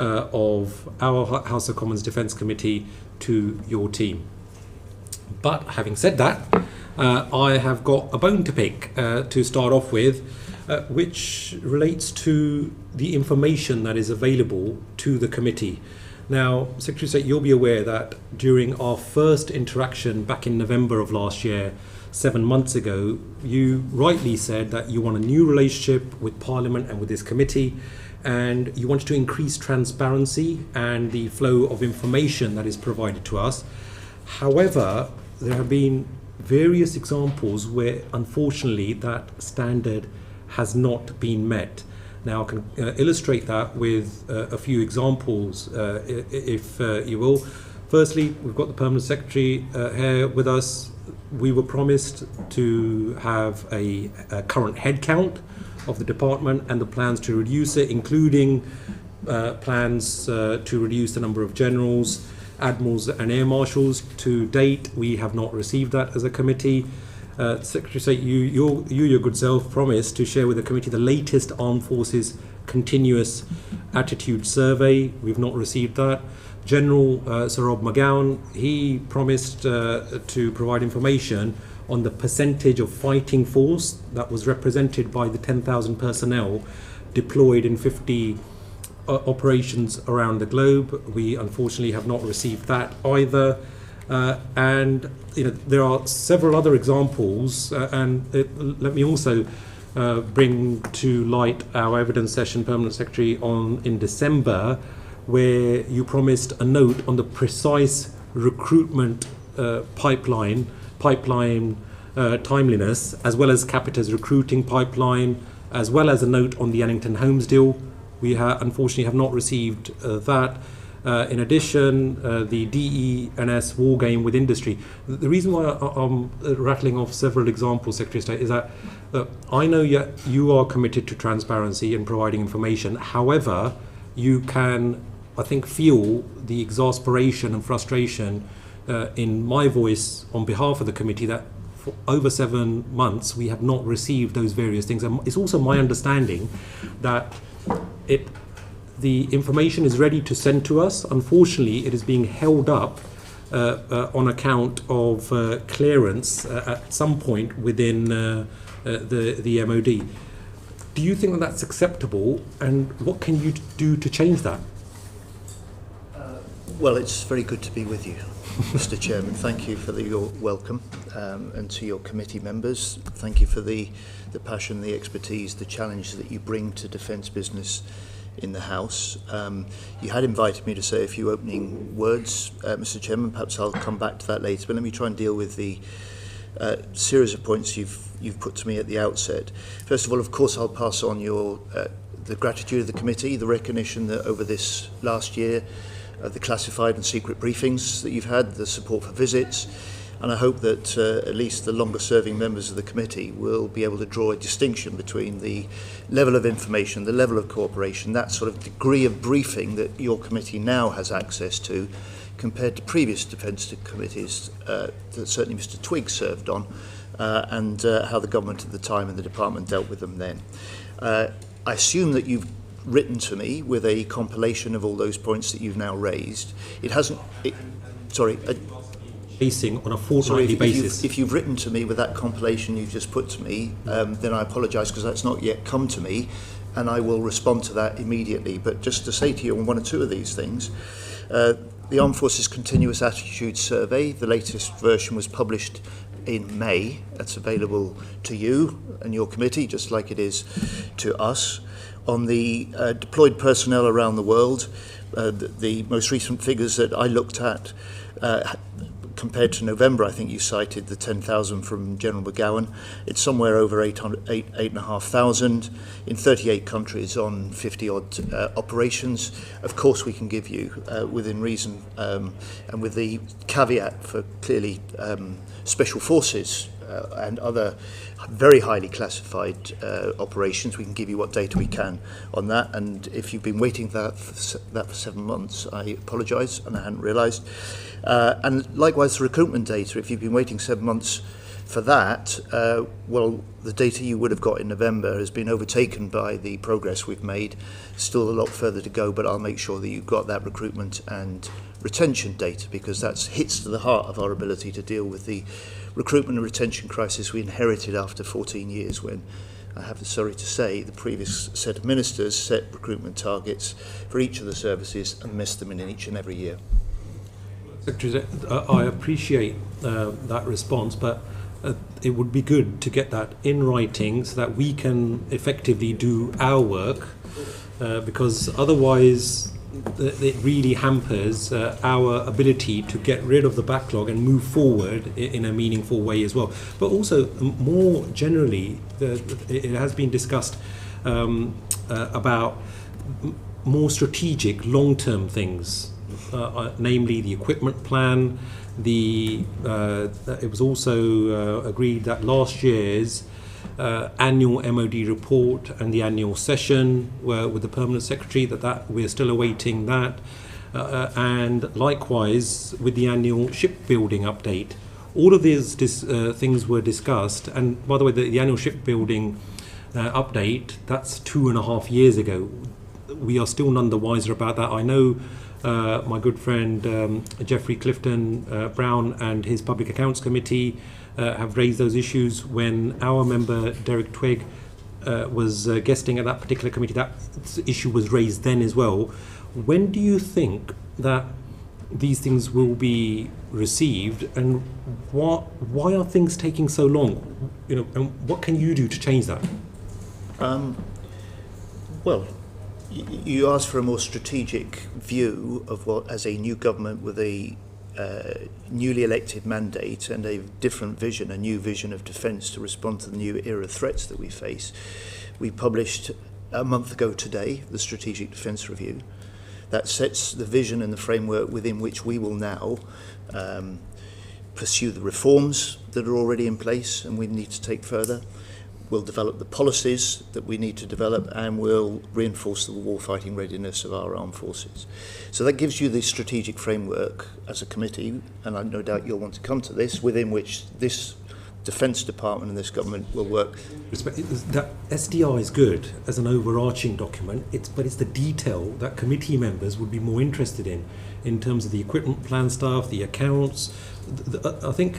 of our House of Commons Defence Committee to your team. But having said that, I have got a bone to pick to start off with, which relates to the information that is available to the committee. Now, Secretary of State, you'll be aware that during our first interaction back in November of last year, 7 months ago, you rightly said that you want a new relationship with Parliament and with this committee, and you wanted to increase transparency and the flow of information that is provided to us. However, there have been various examples where, unfortunately, that standard has not been met. Now, I can illustrate that with a few examples, if you will. Firstly, we've got the Permanent Secretary here with us. We were promised to have a current headcount of the department and the plans to reduce it, including plans to reduce the number of generals, admirals and air marshals. To date, we have not received that as a committee. Secretary of State, your good self promised to share with the committee the latest Armed Forces Continuous Attitude Survey. We've not received that. General Sir Rob McGowan, he promised to provide information on the percentage of fighting force that was represented by the 10,000 personnel deployed in 50 operations around the globe. We unfortunately have not received that either. And there are several other examples, let me also bring to light our evidence session, Permanent Secretary, in December, where you promised a note on the precise recruitment pipeline timeliness, as well as Capita's recruiting pipeline, as well as a note on the Annington Homes deal. We unfortunately have not received that. In addition, the DE&S war game with industry. The reason why I'm rattling off several examples, Secretary of State, is that I know you are committed to transparency and providing information. However, you can, I think, feel the exasperation and frustration in my voice on behalf of the committee that for over 7 months we have not received those various things. And it's also my understanding that the information is ready to send to us. Unfortunately, it is being held up on account of clearance at some point within the MOD. Do you think that that's acceptable, and what can you do to change that? Well, it's very good to be with you, Mr. Chairman. Thank you for your welcome, and to your committee members. Thank you for the passion, the expertise, the challenge that you bring to defence business in the House. You had invited me to say a few opening words, Mr. Chairman. Perhaps I'll come back to that later, but let me try and deal with the series of points you've put to me at the outset. First of all, of course, I'll pass on the gratitude of the committee, the recognition that over this last year, the classified and secret briefings that you've had, the support for visits, and I hope that at least the longer-serving members of the committee will be able to draw a distinction between the level of information, the level of cooperation, that sort of degree of briefing that your committee now has access to, compared to previous defence committees that certainly Mr. Twigg served on, and how the government at the time and the department dealt with them then. I assume that you've written to me with a compilation of all those points that you've now raised. It hasn't... Facing on a fortnightly basis. If you've written to me with that compilation you've just put to me, then I apologise because that's not yet come to me, and I will respond to that immediately. But just to say to you on one or two of these things, the Armed Forces Continuous Attitude Survey, the latest version was published in May. That's available to you and your committee, just like it is to us. On the deployed personnel around the world, the most recent figures that I looked at, compared to November, I think you cited the 10,000 from General McGowan. It's somewhere over 8,500 in 38 countries on 50-odd operations. Of course, we can give you, within reason, and with the caveat for clearly special forces and other very highly classified operations, we can give you what data we can on that. And if you've been waiting for that for 7 months, I apologise, and I hadn't realised. And likewise, the recruitment data, if you've been waiting 7 months for that, well, the data you would have got in November has been overtaken by the progress we've made. Still a lot further to go, but I'll make sure that you've got that recruitment and retention data, because that hits to the heart of our ability to deal with the recruitment and retention crisis we inherited after 14 years when, I have sorry to say, the previous set of ministers set recruitment targets for each of the services and missed them in each and every year. Secretary, I appreciate that response, but it would be good to get that in writing so that we can effectively do our work, because otherwise it really hampers our ability to get rid of the backlog and move forward in a meaningful way as well. But also, more generally, it has been discussed about more strategic, long-term things, namely the equipment plan. It was also agreed that last year's annual MOD report and the annual session with the permanent secretary, that we're still awaiting that, and likewise with the annual shipbuilding update. All of these things were discussed, and by the way, the annual shipbuilding update, that's 2.5 years ago. We are still none the wiser about that. I know my good friend Geoffrey Clifton Brown and his Public Accounts Committee have raised those issues when our member Derek Twigg was guesting at that particular committee. That issue was raised then as well. When do you think that these things will be received, and why are things taking so long? And what can you do to change that? Well, you asked for a more strategic view of what, as a new government with a newly elected mandate and a different vision, a new vision of defence to respond to the new era of threats that we face. We published a month ago today the Strategic Defence Review. That sets the vision and the framework within which we will now pursue the reforms that are already in place and we need to take further. We'll develop the policies that we need to develop, and we'll reinforce the warfighting readiness of our armed forces. So that gives you the strategic framework as a committee, and I no doubt you'll want to come to this, within which this Defence Department and this government will work. That SDR is good as an overarching document, but it's the detail that committee members would be more interested in terms of the equipment plan stuff, the accounts. I think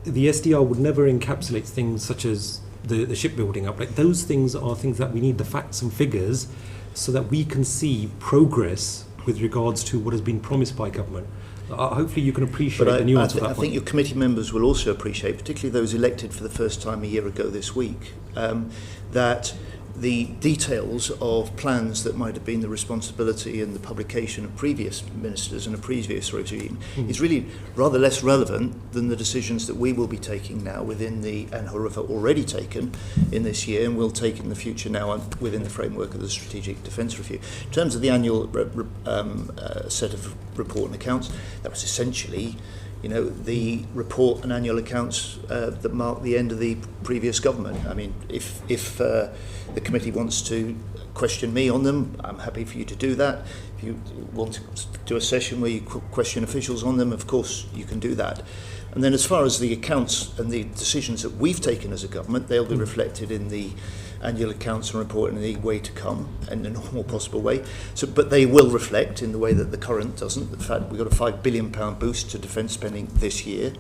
the SDR would never encapsulate things such as the shipbuilding update. Those things are things that we need the facts and figures so that we can see progress with regards to what has been promised by government. Hopefully you can appreciate the nuance of that. I think your committee members will also appreciate, particularly those elected for the first time a year ago this week, that the details of plans that might have been the responsibility and the publication of previous ministers and a previous regime is really rather less relevant than the decisions that we will be taking now within and have already taken in this year and will take in the future now within the framework of the Strategic Defence Review. In terms of the annual set of report and accounts, that was essentially the report and annual accounts that mark the end of the previous government. I mean, if the committee wants to question me on them, I'm happy for you to do that. If you want to do a session where you question officials on them, of course you can do that. And then as far as the accounts and the decisions that we've taken as a government, they'll be reflected in the annual accounts and report in the way to come, in the normal possible way. But they will reflect in the way that the current doesn't. In fact, we've got a £5 billion boost to defence spending this year.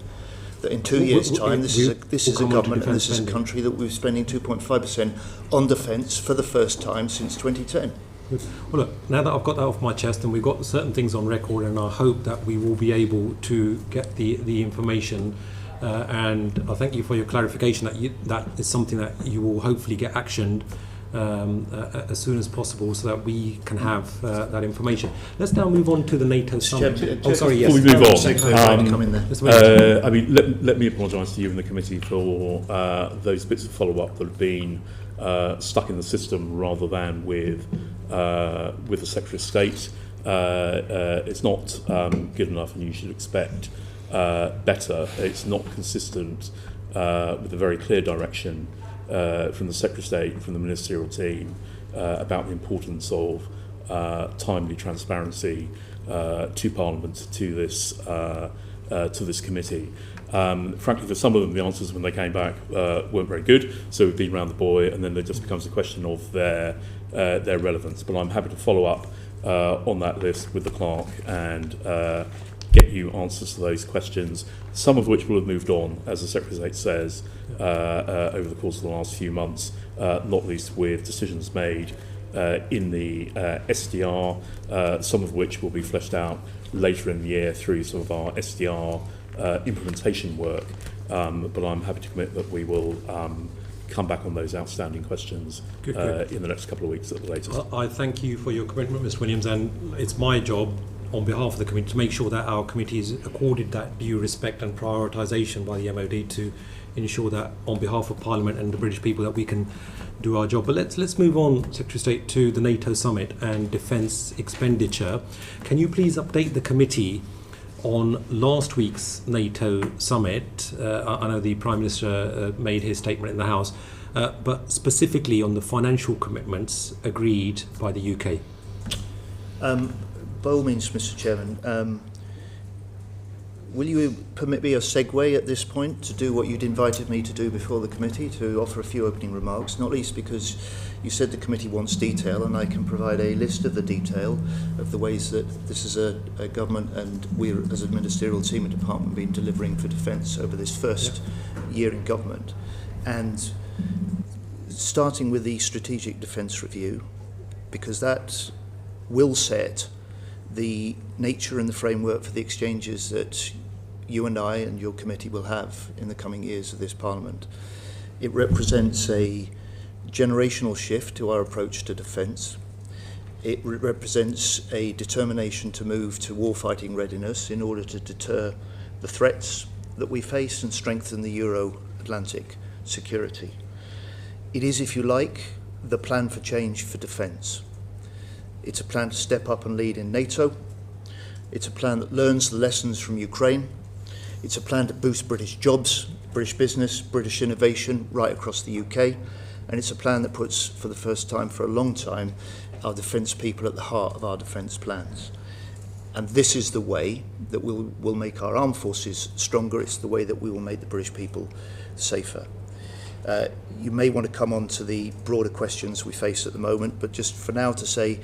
That in 2 years' time, this is a government and this is a country that we're spending 2.5% on defence for the first time since 2010. Well, look, now that I've got that off my chest and we've got certain things on record, and I hope that we will be able to get the information. And I thank you for your clarification that is something that you will hopefully get actioned as soon as possible so that we can have that information. Let's now move on to the NATO summit. Before we move on, I mean, let me apologise to you and the committee for those bits of follow-up that have been stuck in the system rather than with the Secretary of State. It's not good enough, and you should expect better. It's not consistent with a very clear direction from the Secretary of State, from the ministerial team, about the importance of timely transparency to Parliament, to this to this committee. Frankly, for some of them, the answers when they came back weren't very good, so we've been around the buoy, and then it just becomes a question of their relevance. But I'm happy to follow up on that list with the clerk and get you answers to those questions, some of which will have moved on, as the Secretary of State says, over the course of the last few months, not least with decisions made in the SDR, some of which will be fleshed out later in the year through some of our SDR implementation work. But I'm happy to commit that we will come back on those outstanding questions in the next couple of weeks at the latest. I thank you for your commitment, Mr. Williams, and it's my job on behalf of the committee to make sure that our committee is accorded that due respect and prioritisation by the MOD to ensure that on behalf of Parliament and the British people that we can do our job. But let's move on, Secretary of State, to the NATO summit and defence expenditure. Can you please update the committee on last week's NATO summit? I know the Prime Minister made his statement in the House, but specifically on the financial commitments agreed by the UK. By all means, Mr. Chairman, will you permit me a segue at this point to do what you'd invited me to do before the committee, to offer a few opening remarks, not least because you said the committee wants detail, and I can provide a list of the detail of the ways that this is a government and we as a ministerial team and department have been delivering for defence over this first year in government. And starting with the strategic defence review, because that will set the nature and the framework for the exchanges that you and I and your committee will have in the coming years of this Parliament. It represents a generational shift to our approach to defence. It represents a determination to move to warfighting readiness in order to deter the threats that we face and strengthen the Euro-Atlantic security. It is, if you like, the plan for change for defence. It's a plan to step up and lead in NATO. It's a plan that learns the lessons from Ukraine. It's a plan to boost British jobs, British business, British innovation right across the UK. And it's a plan that puts, for the first time for a long time, our defence people at the heart of our defence plans. And this is the way that we'll make our armed forces stronger. It's the way that we will make the British people safer. You may want to come on to the broader questions we face at the moment, but just for now to say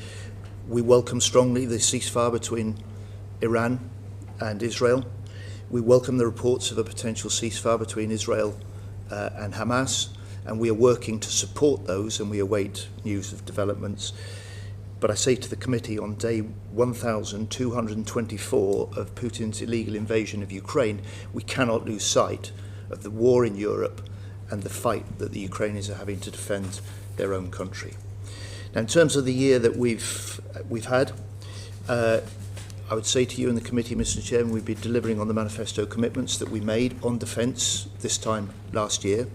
we welcome strongly the ceasefire between Iran and Israel. We welcome the reports of a potential ceasefire between Israel and Hamas, and we are working to support those, and we await news of developments. But I say to the committee, on day 1,224 of Putin's illegal invasion of Ukraine, we cannot lose sight of the war in Europe and the fight that the Ukrainians are having to defend their own country. Now, in terms of the year that we've had, I would say to you and the committee, Mr. Chairman, we've been delivering on the manifesto commitments that we made on defence this time last year.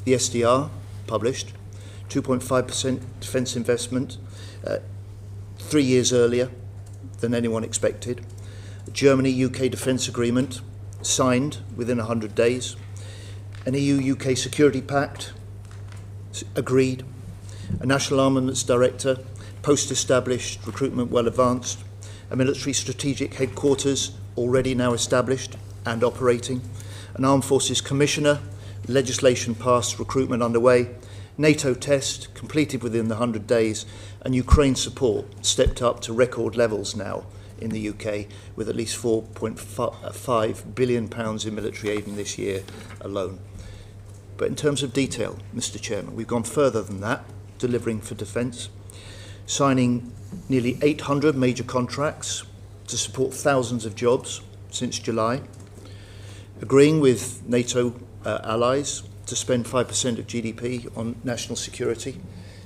The SDR published 2.5% defence investment, 3 years earlier than anyone expected. The Germany-UK defence agreement signed within 100 days. An EU-UK security pact agreed. A national armaments director, post-established, recruitment well advanced. A military strategic headquarters already now established and operating. An armed forces commissioner, legislation passed, recruitment underway. NATO test completed within the 100 days, and Ukraine support stepped up to record levels now in the UK, with at least £4.5 billion in military aid in this year alone. But in terms of detail, Mr. Chairman, we've gone further than that, delivering for defence, signing nearly 800 major contracts to support thousands of jobs since July, agreeing with NATO allies to spend 5% of GDP on national security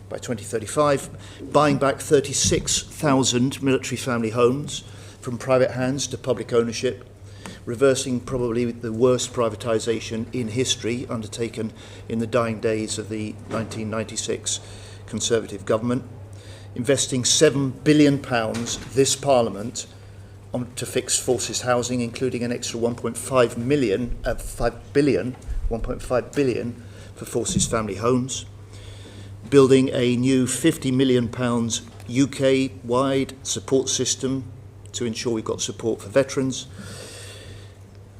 by 2035, buying back 36,000 military family homes from private hands to public ownership, reversing probably the worst privatisation in history undertaken in the dying days of the 1996 Conservative government, investing £7 billion this Parliament to fix forces housing, including an extra 1.5 billion for forces family homes, building a new £50 million UK-wide support system to ensure we've got support for veterans,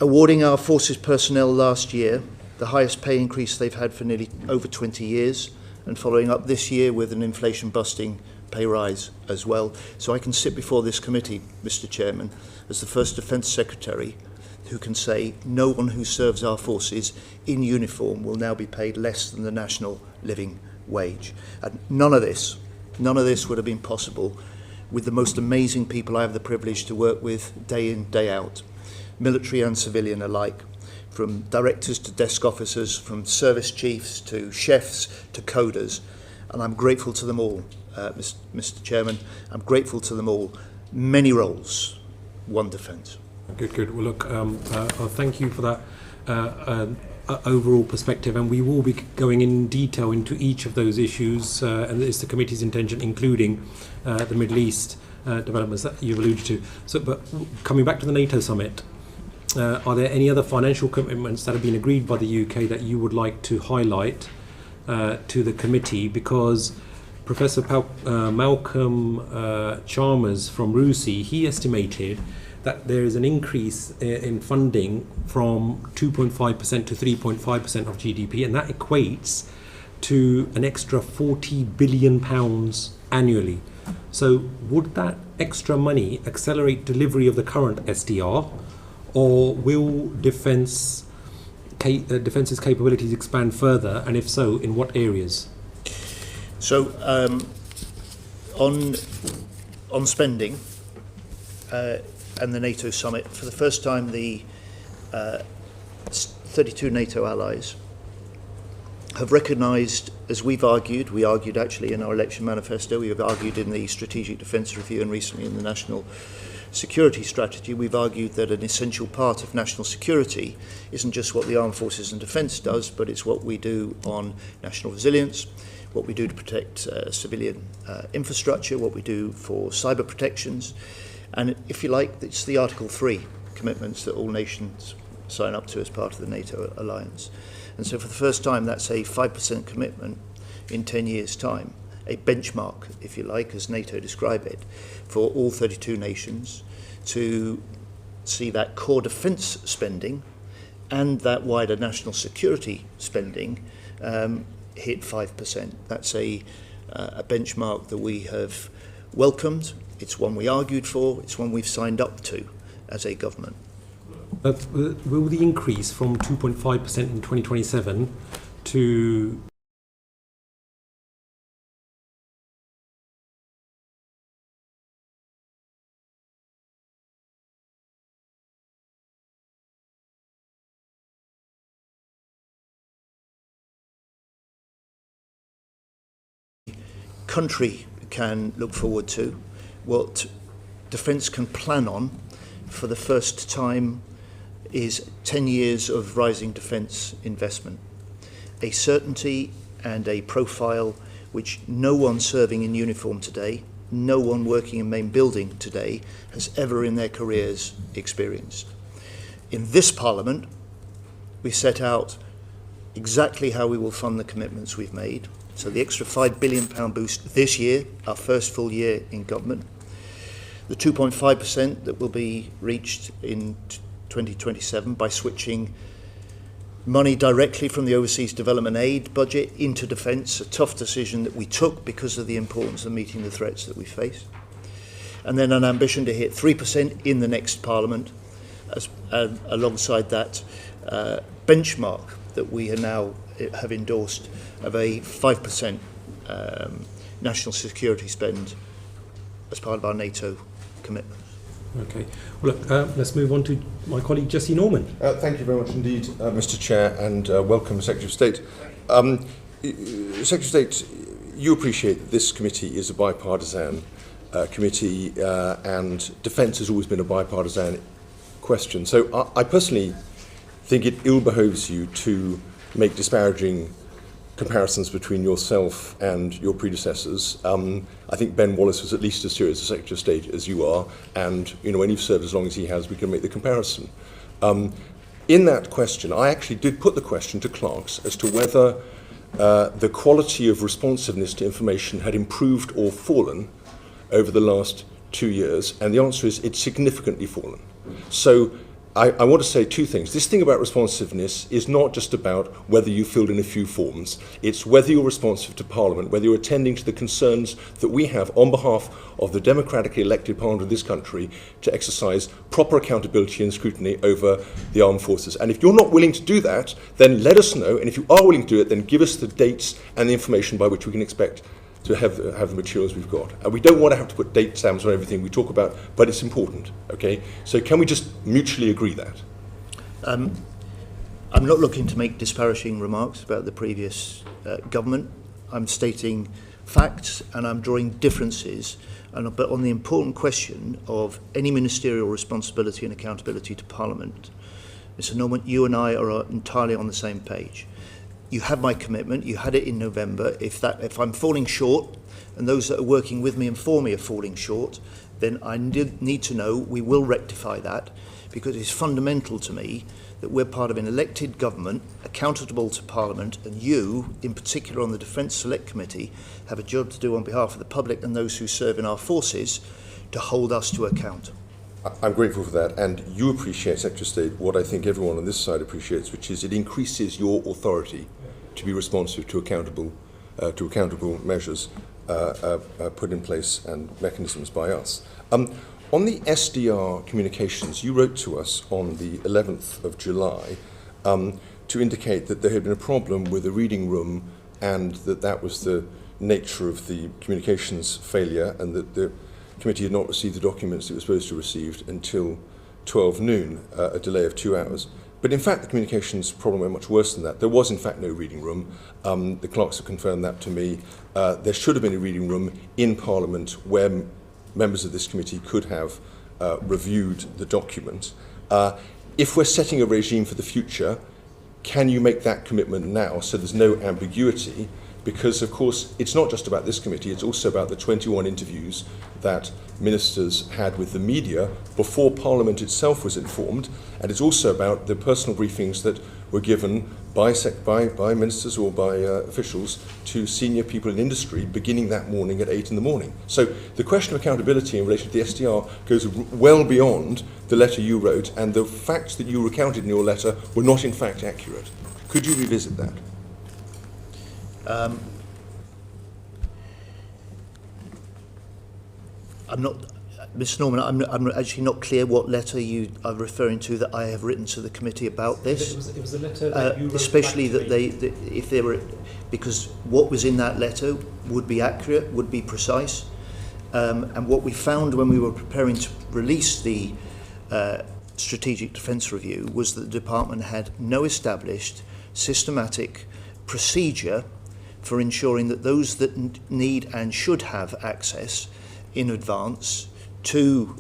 awarding our forces personnel last year the highest pay increase they've had for nearly over 20 years, and following up this year with an inflation-busting pay rise as well. So I can sit before this committee, Mr. Chairman, as the first Defence Secretary who can say no one who serves our forces in uniform will now be paid less than the national living wage. And none of this would have been possible with the most amazing people I have the privilege to work with day in, day out, military and civilian alike, from directors to desk officers, from service chiefs to chefs to coders. And I'm grateful to them all, Mr. Chairman. I'm grateful to them all. Many roles, one defence. Good. Well, look, thank you for that overall perspective, and we will be going in detail into each of those issues, and it's the committee's intention, including the Middle East developments that you've alluded to. So, but coming back to the NATO summit, are there any other financial commitments that have been agreed by the UK that you would like to highlight to the committee? Because Professor Malcolm Chalmers from RUSI, he estimated that there is an increase in funding from 2.5% to 3.5% of GDP, and that equates to an extra £40 billion annually. So would that extra money accelerate delivery of the current SDR, or will defence's capabilities expand further, and if so, in what areas? So on spending, and the NATO summit, for the first time the 32 NATO allies have recognised, as we argued actually in our election manifesto, we have argued in the Strategic Defence Review and recently in the National Security Strategy, we've argued that an essential part of national security isn't just what the Armed Forces and Defence does, but it's what we do on national resilience, what we do to protect civilian infrastructure, what we do for cyber protections. And if you like, it's the Article 3 commitments that all nations sign up to as part of the NATO alliance. And so for the first time, that's a 5% commitment in 10 years' time, a benchmark, if you like, as NATO describe it, for all 32 nations to see that core defence spending and that wider national security spending hit 5%. That's a benchmark that we have welcomed. It's one we argued for. It's one we've signed up to as a government. Will the increase from 2.5% in 2027 to country can look forward to, what defence can plan on for the first time, is 10 years of rising defence investment. A certainty and a profile which no one serving in uniform today, no one working in main building today has ever in their careers experienced. In this Parliament, we set out exactly how we will fund the commitments we've made. So the extra £5 billion boost this year, our first full year in government. The 2.5% that will be reached in 2027 by switching money directly from the overseas development aid budget into defence, a tough decision that we took because of the importance of meeting the threats that we face. And then an ambition to hit 3% in the next Parliament, alongside that benchmark that we are now have endorsed of a 5% national security spend as part of our NATO commitment. Okay. Well, look, let's move on to my colleague Jesse Norman. Thank you very much indeed, Mr. Chair, and welcome, Secretary of State. Secretary of State, you appreciate that this committee is a bipartisan committee, and defence has always been a bipartisan question. So I personally think it ill behoves you to make disparaging comparisons between yourself and your predecessors. I think Ben Wallace was at least as serious as Secretary of State as you are, and when you've served as long as he has, we can make the comparison. In that question, I actually did put the question to clerks as to whether the quality of responsiveness to information had improved or fallen over the last 2 years, and the answer is it's significantly fallen. So I want to say two things. This thing about responsiveness is not just about whether you filled in a few forms. It's whether you're responsive to Parliament, whether you're attending to the concerns that we have on behalf of the democratically elected Parliament of this country to exercise proper accountability and scrutiny over the armed forces. And if you're not willing to do that, then let us know. And if you are willing to do it, then give us the dates and the information by which we can expect to have the materials we've got. And we don't want to have to put date stamps on everything we talk about, but it's important, okay? So can we just mutually agree that? I'm not looking to make disparaging remarks about the previous government. I'm stating facts and I'm drawing differences. But on the important question of any ministerial responsibility and accountability to Parliament, Mr. Norman, you and I are entirely on the same page. You have my commitment. You had it in November. If I'm falling short, and those that are working with me and for me are falling short, then I need to know we will rectify that, because it's fundamental to me that we're part of an elected government, accountable to Parliament, and you, in particular on the Defence Select Committee, have a job to do on behalf of the public and those who serve in our forces to hold us to account. I'm grateful for that, and you appreciate, Secretary of State, what I think everyone on this side appreciates, which is it increases your authority to be responsive to accountable measures put in place and mechanisms by us. On the SDR communications, you wrote to us on the 11th of July to indicate that there had been a problem with the reading room and that was the nature of the communications failure, and that the committee had not received the documents it was supposed to have received until 12 noon, a delay of 2 hours. But in fact, the communications problem went much worse than that. There was in fact no reading room. The clerks have confirmed that to me. There should have been a reading room in Parliament where members of this committee could have reviewed the document. If we're setting a regime for the future, can you make that commitment now so there's no ambiguity? Because, of course, it's not just about this committee, it's also about the 21 interviews that ministers had with the media before Parliament itself was informed, and it's also about the personal briefings that were given by ministers or by officials to senior people in industry beginning that morning at 8 in the morning. So the question of accountability in relation to the SDR goes well beyond the letter you wrote, and the facts that you recounted in your letter were not in fact accurate. Could you revisit that? I'm not, Mr. Norman, I'm actually not clear what letter you are referring to that I have written to the committee about this. It was a letter that you wrote especially back to that if they were, because what was in that letter would be accurate, would be precise, and what we found when we were preparing to release the Strategic Defence Review was that the department had no established systematic procedure for ensuring that those that need and should have access in advance to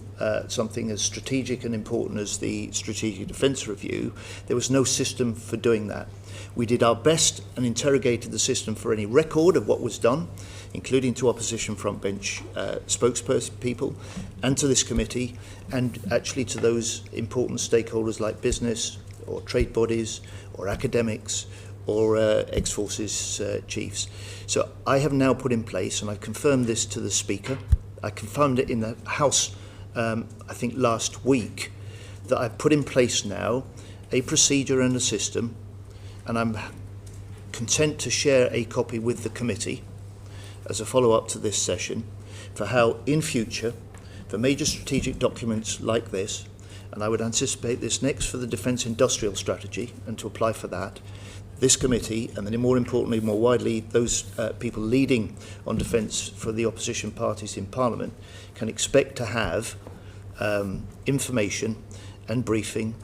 something as strategic and important as the Strategic Defence Review, there was no system for doing that. We did our best and interrogated the system for any record of what was done, including to opposition frontbench spokesperson people, and to this committee, and actually to those important stakeholders like business or trade bodies or academics or ex-forces chiefs. So I have now put in place, and I confirmed this to the Speaker, I confirmed it in the House, I think last week, that I've put in place now a procedure and a system, and I'm content to share a copy with the committee as a follow-up to this session, for how in future, for major strategic documents like this, and I would anticipate this next for the Defence Industrial Strategy, and to apply for that, this committee, and then more importantly, more widely, those people leading on defence for the opposition parties in Parliament can expect to have information and briefing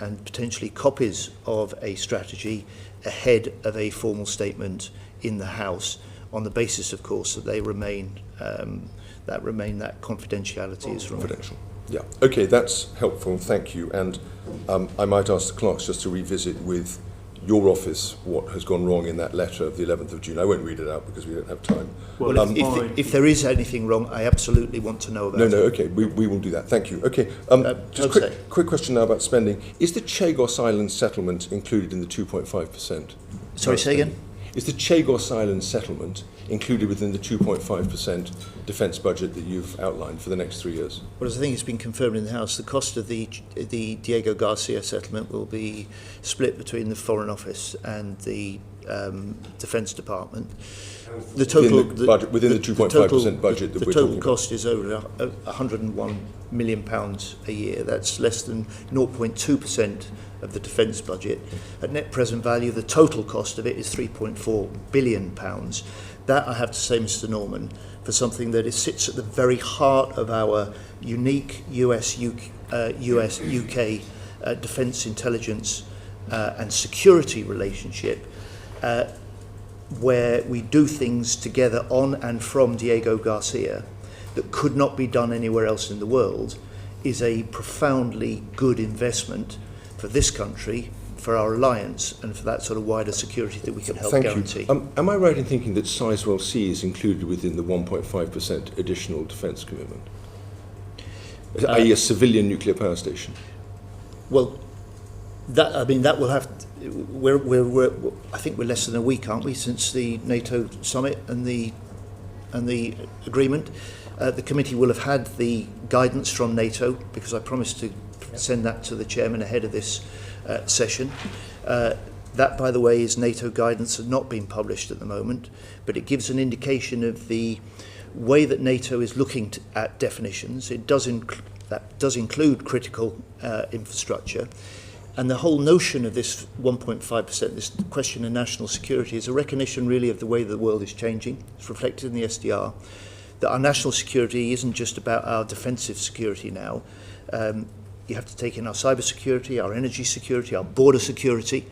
and potentially copies of a strategy ahead of a formal statement in the House, on the basis, of course, that they remain that confidentiality is confidential. Yeah. Okay, that's helpful. Thank you. And I might ask the clerks just to revisit with your office what has gone wrong in that letter of the 11th of June. I won't read it out because we don't have time. Well, if there is anything wrong, I absolutely want to know about it. No, okay, we will do that. Thank you. Okay, just quick question now about spending. Is the Chagos Island settlement included in the 2.5%? Sorry, say again? Is the Chagos Island settlement included within the 2.5% defence budget that you've outlined for the next 3 years? Well, as I think it's been confirmed in the House, the cost of the Diego Garcia settlement will be split between the Foreign Office and the Defence Department. The total within the 2.5% budget that the we're total talking cost is over £101 million a year. That's less than 0.2% of the defence budget. At net present value, the total cost of it is £3.4 billion. That, I have to say, Mr. Norman, for something that sits at the very heart of our unique US-UK defence intelligence and security relationship, where we do things together on and from Diego Garcia that could not be done anywhere else in the world, is a profoundly good investment for this country, for our alliance, and for that sort of wider security that we can help guarantee. You. Am I right in thinking that Sizewell C is included within the 1.5% additional defence commitment? i.e. a civilian nuclear power station? Well, that will have. I think we're less than a week, aren't we, since the NATO summit and the agreement. The committee will have had the guidance from NATO, because I promised to send that to the chairman ahead of this session. That, by the way, is NATO guidance, has not been published at the moment, but it gives an indication of the way that NATO is looking at definitions. It does include critical infrastructure. And the whole notion of this 1.5%, this question of national security, is a recognition really of the way the world is changing. It's reflected in the SDR, that our national security isn't just about our defensive security now. You have to take in our cyber security, our energy security, our border security,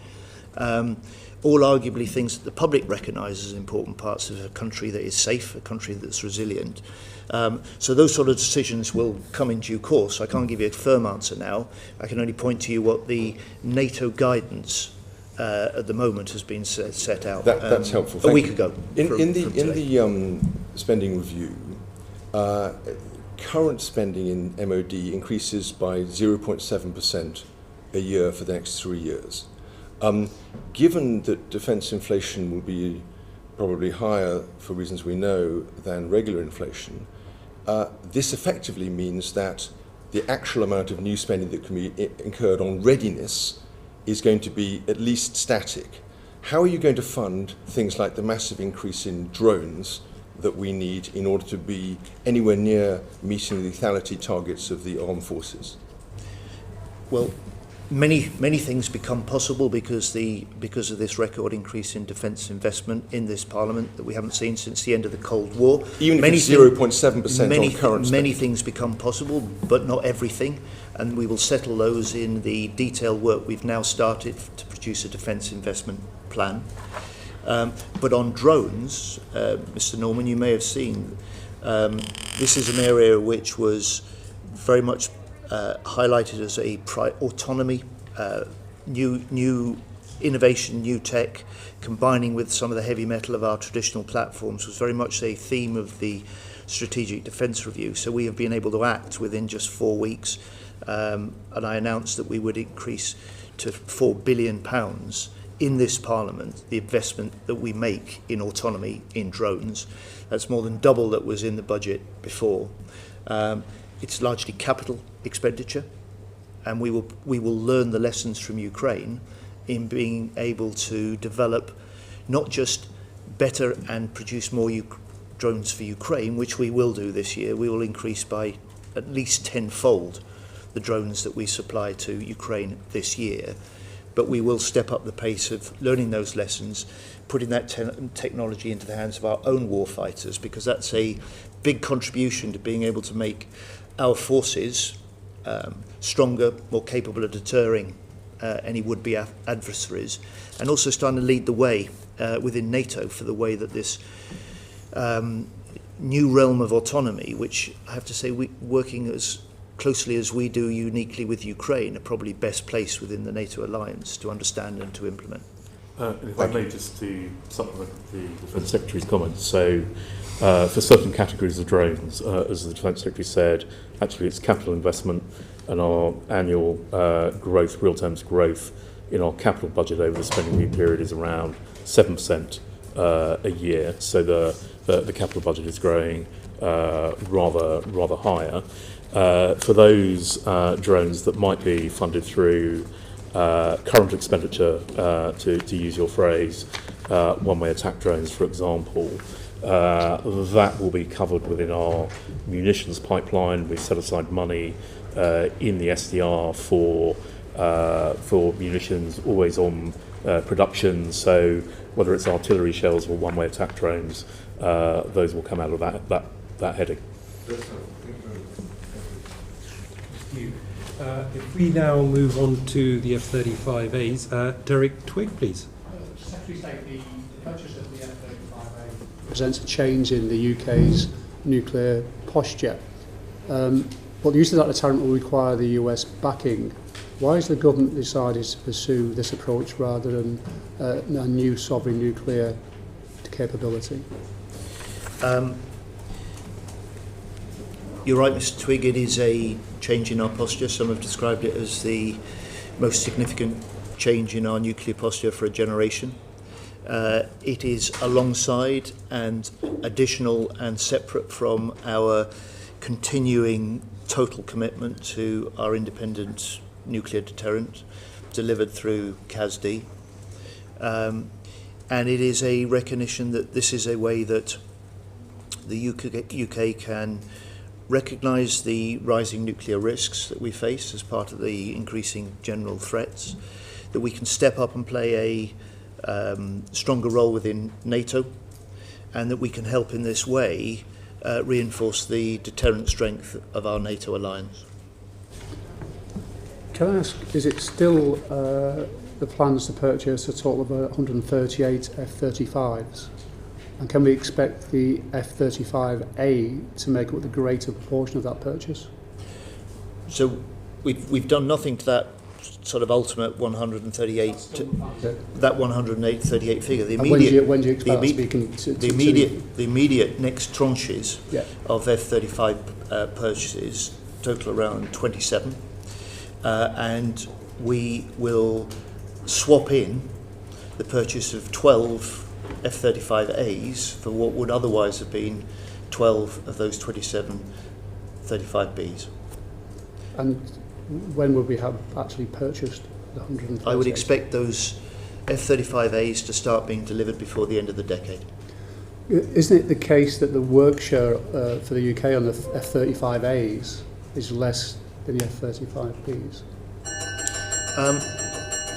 all arguably things that the public recognises as important parts of a country that is safe, a country that's resilient. So those sort of decisions will come in due course. I can't give you a firm answer now. I can only point to you what the NATO guidance at the moment has been set out. That's helpful. A week ago. In the spending review, current spending in MOD increases by 0.7% a year for the next 3 years. Given that defence inflation will be probably higher, for reasons we know, than regular inflation, this effectively means that the actual amount of new spending that can be incurred on readiness is going to be at least static. How are you going to fund things like the massive increase in drones that we need in order to be anywhere near meeting the lethality targets of the armed forces? Well, many things become possible because of this record increase in defence investment in this Parliament that we haven't seen since the end of the Cold War. Even if it's 0.7% on current spending. Many things become possible, but not everything, and we will settle those in the detailed work we've now started to produce a defence investment plan. But on drones, Mr. Norman, you may have seen, this is an area which was very much highlighted as a autonomy, new innovation, new tech, combining with some of the heavy metal of our traditional platforms, was very much a theme of the Strategic Defence Review. So we have been able to act within just 4 weeks, and I announced that we would increase to £4 billion in this Parliament the investment that we make in autonomy in drones. That's more than double that was in the budget before. It's largely capital expenditure, and we will learn the lessons from Ukraine in being able to develop not just better and produce more drones for Ukraine, which we will do this year. We will increase by at least tenfold the drones that we supply to Ukraine this year. But we will step up the pace of learning those lessons, putting that technology into the hands of our own warfighters, because that's a big contribution to being able to make our forces stronger, more capable of deterring any would-be adversaries, and also starting to lead the way within NATO for the way that this new realm of autonomy, which I have to say, working as closely as we do uniquely with Ukraine, are probably best placed within the NATO alliance to understand and to implement. If I may, just to supplement the Defence Secretary's comments, so for certain categories of drones, as the Defence Secretary said, actually it's capital investment, and our annual real terms growth in our capital budget over the spending review period is around 7%. a year, so the capital budget is growing rather higher. For those drones that might be funded through current expenditure, to use your phrase, one-way attack drones, for example, that will be covered within our munitions pipeline. We set aside money in the SDR for munitions, always on production. So whether it's artillery shells or one-way attack drones, those will come out of that heading. If we now move on to the F-35As, Derek Twigg, please. Secretary State, the purchase of the F-35A presents a change in the UK's nuclear posture. But the use of that deterrent will require the US backing. Why has the government decided to pursue this approach rather than a new sovereign nuclear capability? You're right, Mr. Twigg, it is a change in our posture. Some have described it as the most significant change in our nuclear posture for a generation. It is alongside and additional and separate from our continuing total commitment to our independent nuclear deterrent delivered through CASD. And it is a recognition that this is a way that the UK can recognise the rising nuclear risks that we face as part of the increasing general threats, that we can step up and play a stronger role within NATO, and that we can help in this way reinforce the deterrent strength of our NATO alliance. Can I ask, is it still the plans to purchase a total of 138 F-35s? And can we expect the F-35A to make up the greater proportion of that purchase? So we've done nothing to that sort of ultimate 138, that 138 figure. The immediate, when do you expect the immediate next tranches of F-35 purchases total around 27, and we will swap in the purchase of 12 F-35As for what would otherwise have been 12 of those 27 35Bs. And when would we have actually purchased the 138? I would expect those F-35As to start being delivered before the end of the decade. Isn't it the case that the work share for the UK on the F-35As is less than the F-35Bs?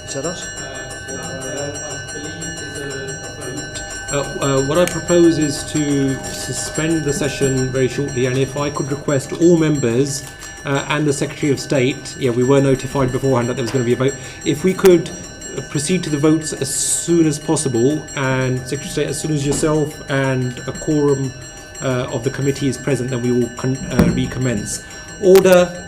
Is that us? What I propose is to suspend the session very shortly, and if I could request all members and the Secretary of State, we were notified beforehand that there was going to be a vote, if we could proceed to the votes as soon as possible, and Secretary of State, as soon as yourself and a quorum of the committee is present, then we will recommence. Order.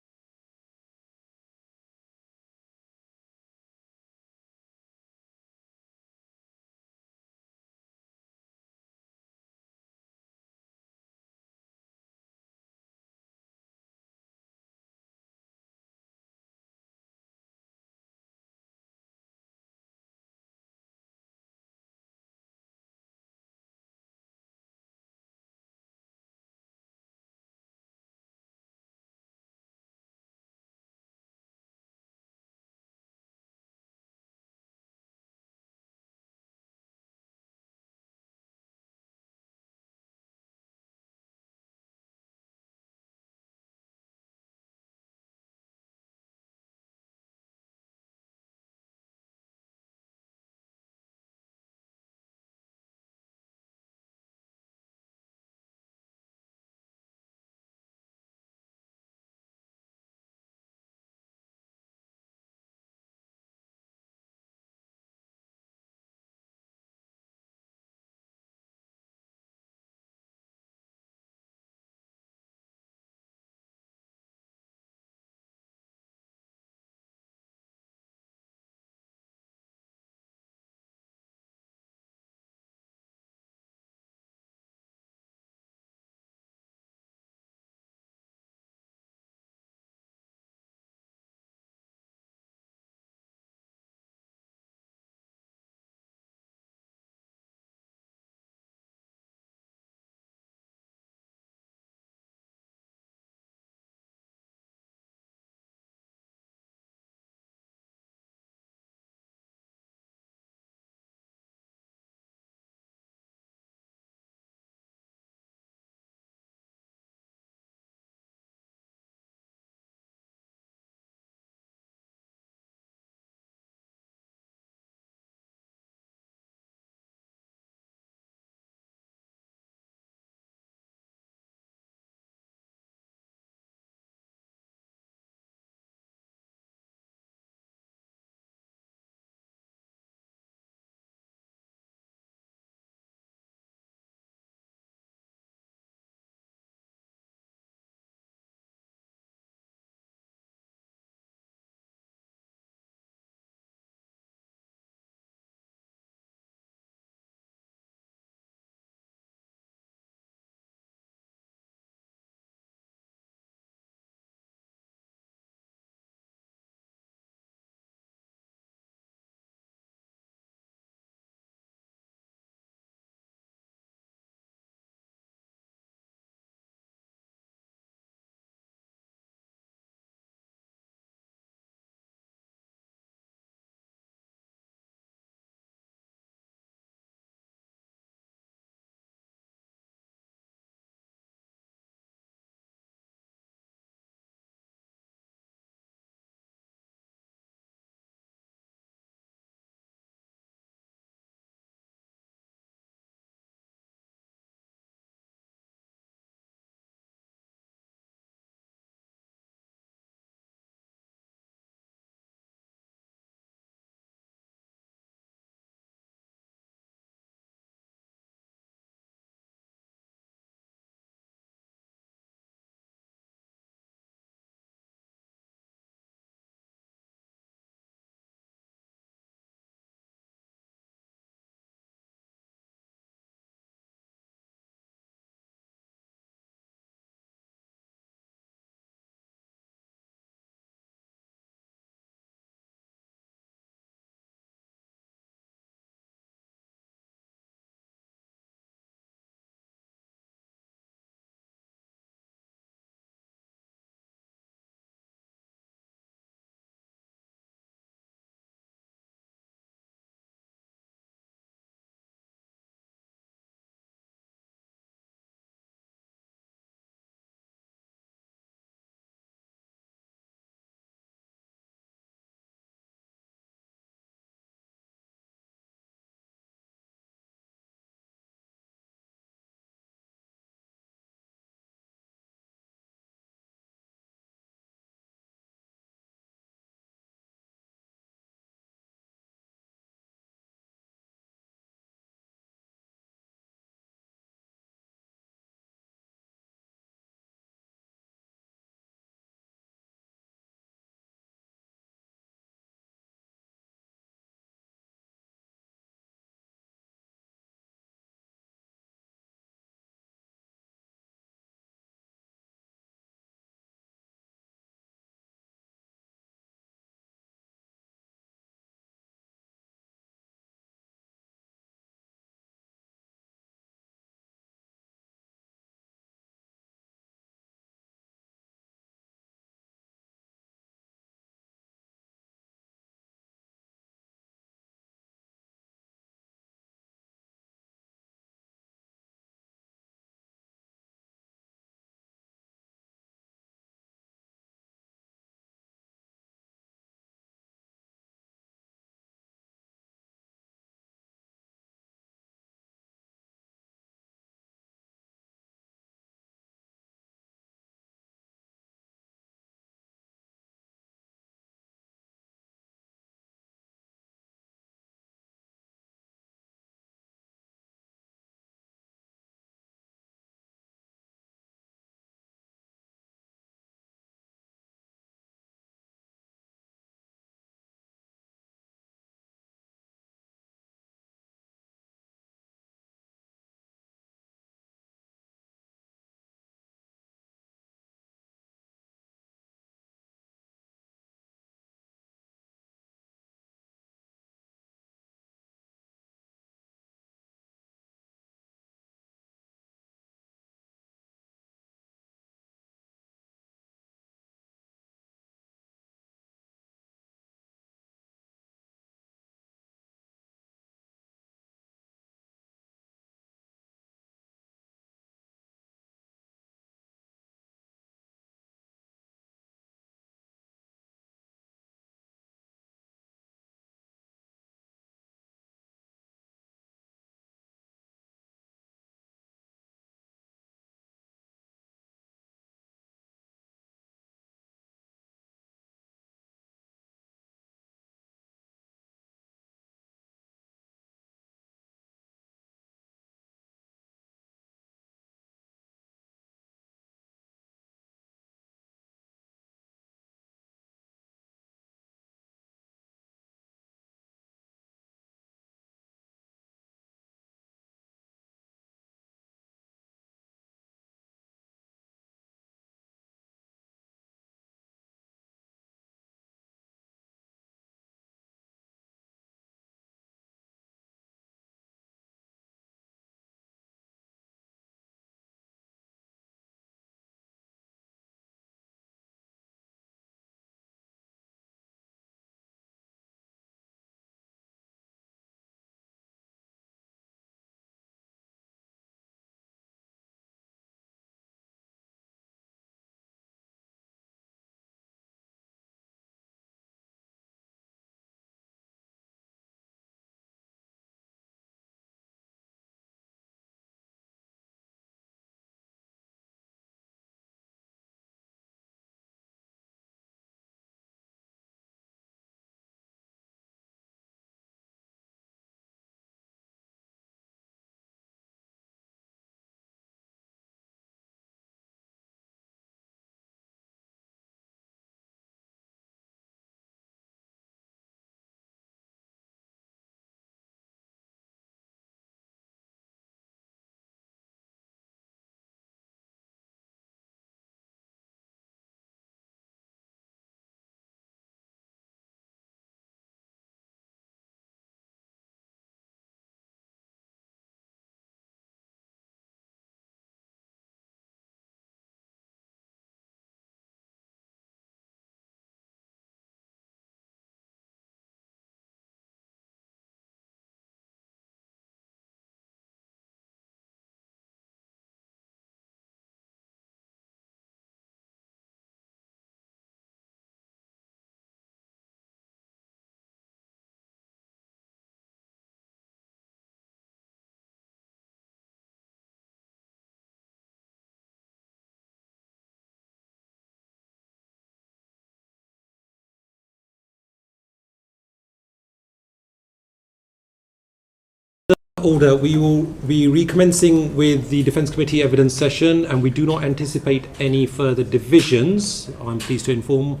order. We will be recommencing with the Defence Committee evidence session, and we do not anticipate any further divisions, I'm pleased to inform.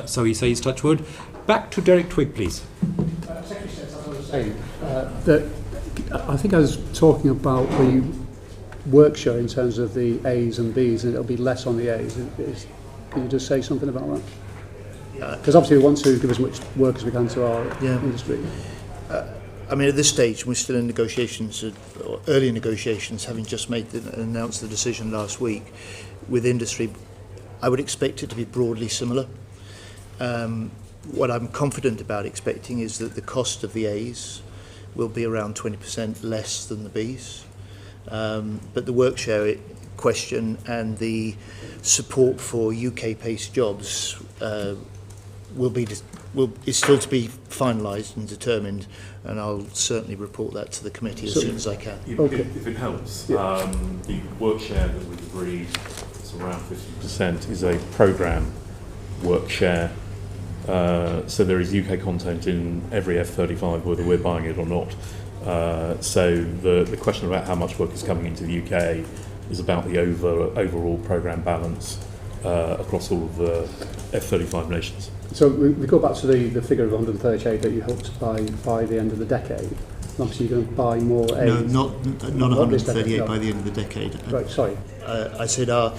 So he says, touch wood. Back to Derek Twigg, please. Secretary says, as I was saying, that I think I was talking about the work show in terms of the A's and B's, and it'll be less on the A's. Can you just say something about that? Because obviously we want to give as much work as we can to our industry. I mean, at this stage, we're still in negotiations, or early negotiations, having just announced the decision last week with industry. I would expect it to be broadly similar. What I'm confident about expecting is that the cost of the A's will be around 20% less than the B's. But the work share question and the support for UK-based jobs is still to be finalised and determined, and I'll certainly report that to the committee as soon as I can. If it helps, the work share that we've agreed, it's around 50%, is a programme work share. So there is UK content in every F-35, whether we're buying it or not. So the question about how much work is coming into the UK is about the overall programme balance across all of the F-35 nations. So we go back to the figure of 138 that you hope to buy by the end of the decade. Obviously you're going to buy more A's. No, not 138 by the end of the decade. Right, sorry. I said our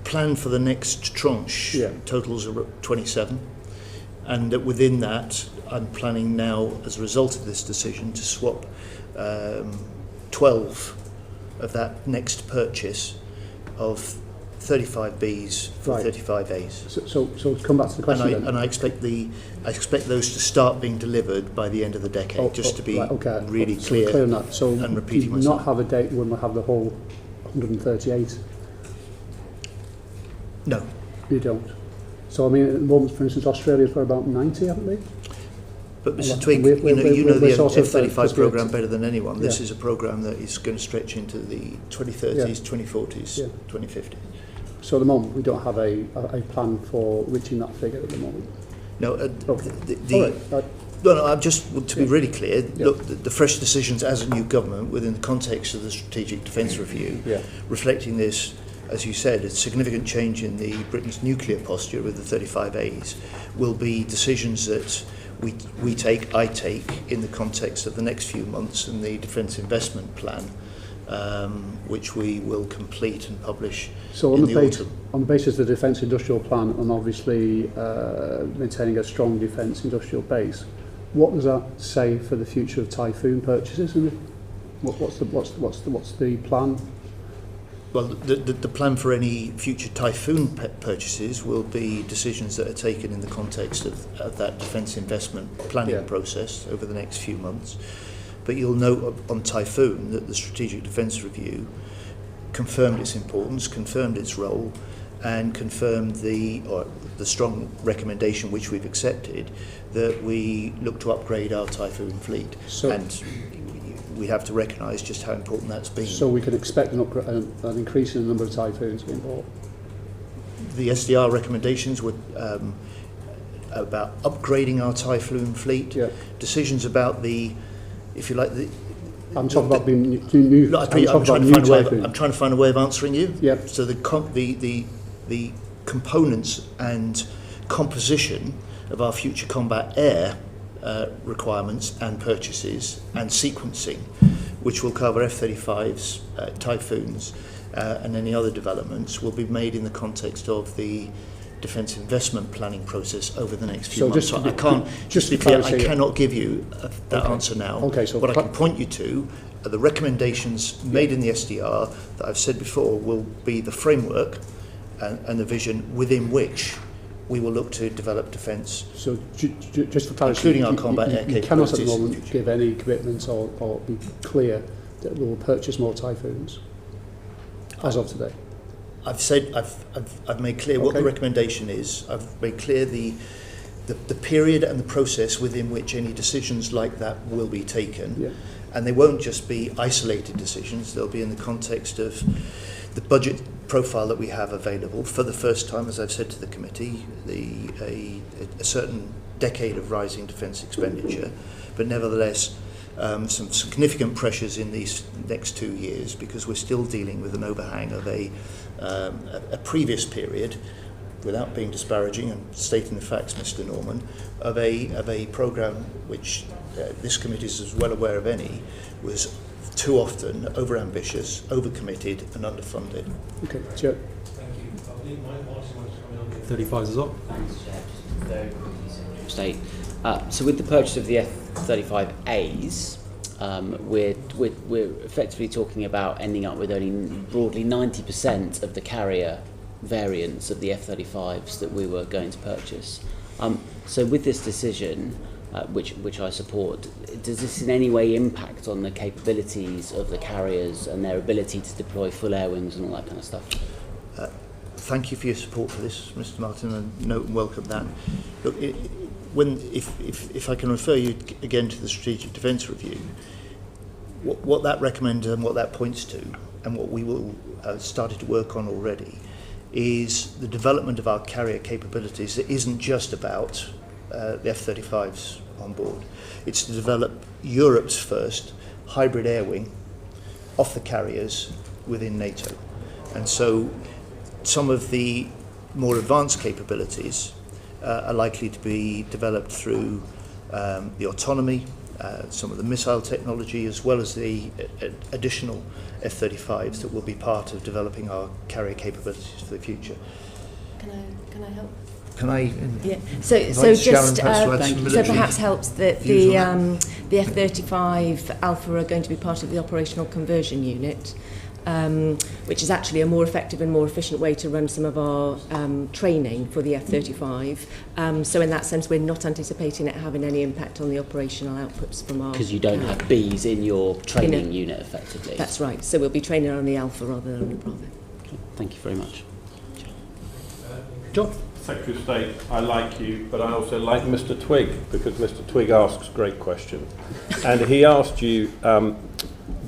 plan for the next tranche totals are 27, and that within that I'm planning now, as a result of this decision, to swap 12 of that next purchase of 35Bs for 35As. So to come back to the question, I expect those to start being delivered by the end of the decade. To be really clear on that. So and repeating do myself. not have a date when we'll have the whole 138. No, you don't. So I mean, at the moment, for instance, Australia's got about 90, haven't they? But Mr. Twigg, you know the F-35 programme better than anyone. This is a programme that is going to stretch into the 2030s, 2040s, 2050s. So at the moment, we don't have a plan for reaching that figure at the moment. No, I'm just, to be really clear, look, the fresh decisions as a new government within the context of the Strategic Defence Review, reflecting this, as you said, a significant change in Britain's nuclear posture with the 35As, will be decisions that I take in the context of the next few months and the Defence Investment Plan, which we will complete and publish in the autumn. On the basis of the Defence Industrial Plan and obviously maintaining a strong defence industrial base, what does that say for the future of Typhoon purchases? And what's the plan? Well, the plan for any future Typhoon purchases will be decisions that are taken in the context of that defence investment planning process over the next few months. But you'll note on Typhoon that the Strategic Defence Review confirmed its importance, confirmed its role, and confirmed the strong recommendation which we've accepted that we look to upgrade our Typhoon fleet. And we have to recognise just how important that's been. So we can expect an increase in the number of Typhoons being bought? The SDR recommendations were about upgrading our Typhoon fleet. Decisions about I'm talking about being new. I'm trying to find a way of answering you. So the components and composition of our future combat air requirements and purchases and sequencing, which will cover F-35s, Typhoons, and any other developments, will be made in the context of the defence investment planning process over the next few months. So I cannot give you that answer now. So what I can point you to are the recommendations made in the SDR that I've said before will be the framework and the vision within which we will look to develop defence. So just for clarity, including our combat air capabilities. You cannot at the moment give any commitments or be clear that we will purchase more Typhoons as of today. I've made clear what the recommendation is. I've made clear the period and the process within which any decisions like that will be taken. And they won't just be isolated decisions. They'll be in the context of the budget profile that we have available. For the first time, as I've said to the committee, a certain decade of rising defence expenditure, but nevertheless some significant pressures in these next 2 years, because we're still dealing with an overhang of a previous period, without being disparaging and stating the facts, Mr. Norman, of a programme which this committee is as well aware of any, was too often over-ambitious, over-committed and underfunded. Okay, Chair. Thank you. I believe Martin wants to come in on the F-35s as well. Thanks, Chair. Just very quickly, Secretary of State. So with the purchase of the F-35As, we're effectively talking about ending up with only broadly 90% of the carrier variants of the F-35s that we were going to purchase. So with this decision, which I support, does this in any way impact on the capabilities of the carriers and their ability to deploy full air wings and all that kind of stuff? Thank you for your support for this, Mr. Martin, and note and welcome that. Look, if I can refer you again to the Strategic Defence Review, what that recommends and what that points to, and what we will started to work on already, is the development of our carrier capabilities that isn't just about the F-35s on board. It's to develop Europe's first hybrid air wing off the carriers within NATO. And so some of the more advanced capabilities are likely to be developed through the autonomy, some of the missile technology, as well as the additional F-35s that will be part of developing our carrier capabilities for the future. Can I help? Can I? Yeah. So just so perhaps helps that the F-35 Alpha are going to be part of the operational conversion unit, which is actually a more effective and more efficient way to run some of our training for the F-35. So in that sense, we're not anticipating it having any impact on the operational outputs from our... Because you don't have Bs in your training unit, effectively. That's right. So we'll be training on the Alpha rather than on the Bravo. Okay. Thank you very much. John? Secretary of State, I like you, but I also like Mr. Twigg, because Mr. Twigg asks great questions. And he asked you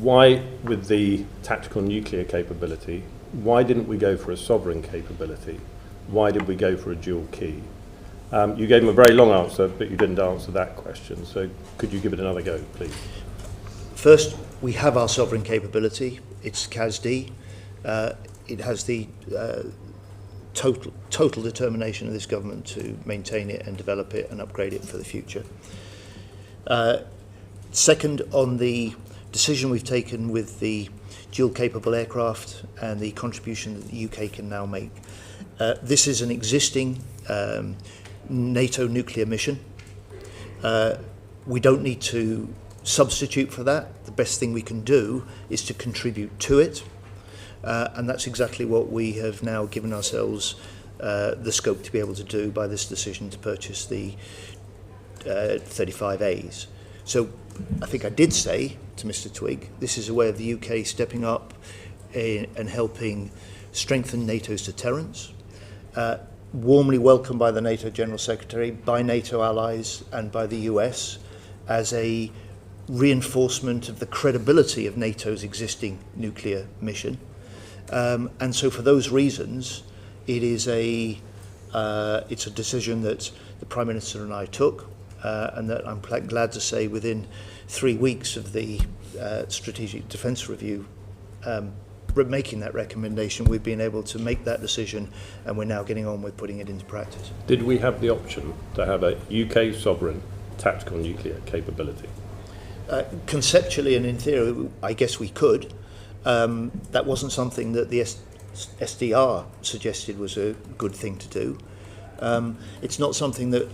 why, with the tactical nuclear capability, why didn't we go for a sovereign capability? Why did we go for a dual key? You gave him a very long answer, but you didn't answer that question. So could you give it another go, please? First, we have our sovereign capability. It's CASD. It has the total determination of this government to maintain it and develop it and upgrade it for the future. Second, on the decision we've taken with the dual capable aircraft and the contribution that the UK can now make. This is an existing NATO nuclear mission. We don't need to substitute for that. The best thing we can do is to contribute to it. And that's exactly what we have now given ourselves the scope to be able to do by this decision to purchase the 35As. So I think I did say to Mr. Twigg, this is a way of the UK stepping up and helping strengthen NATO's deterrence. Warmly welcomed by the NATO General Secretary, by NATO allies and by the US as a reinforcement of the credibility of NATO's existing nuclear mission. And so for those reasons, it's a decision that the Prime Minister and I took, and that I'm glad to say within 3 weeks of the Strategic Defence Review making that recommendation, we've been able to make that decision, and we're now getting on with putting it into practice. Did we have the option to have a UK sovereign tactical nuclear capability? Conceptually and in theory, I guess we could. That wasn't something that the SDR suggested was a good thing to do. It's not something that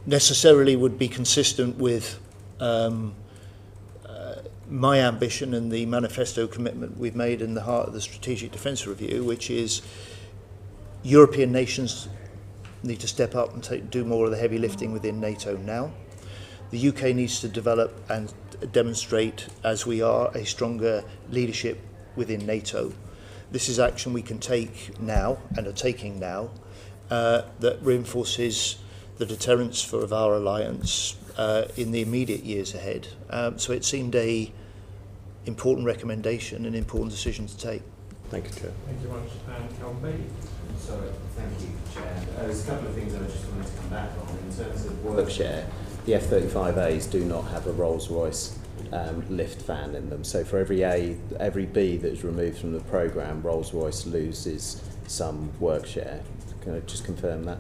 necessarily would be consistent with my ambition and the manifesto commitment we've made in the heart of the Strategic Defence Review, which is European nations need to step up and do more of the heavy lifting within NATO now. The UK needs to develop and demonstrate, as we are, a stronger leadership within NATO. This is action we can take now and are taking now that reinforces the deterrence of our alliance in the immediate years ahead. So it seemed a important recommendation, an important decision to take. Thank you, Chair. Thank you very much. Calvin Bailey. Sorry, thank you, Chair. There's a couple of things I just wanted to come back on. In terms of work share, the F-35As do not have a Rolls-Royce lift fan in them. So for every B that is removed from the programme, Rolls-Royce loses some work share. Can I just confirm that?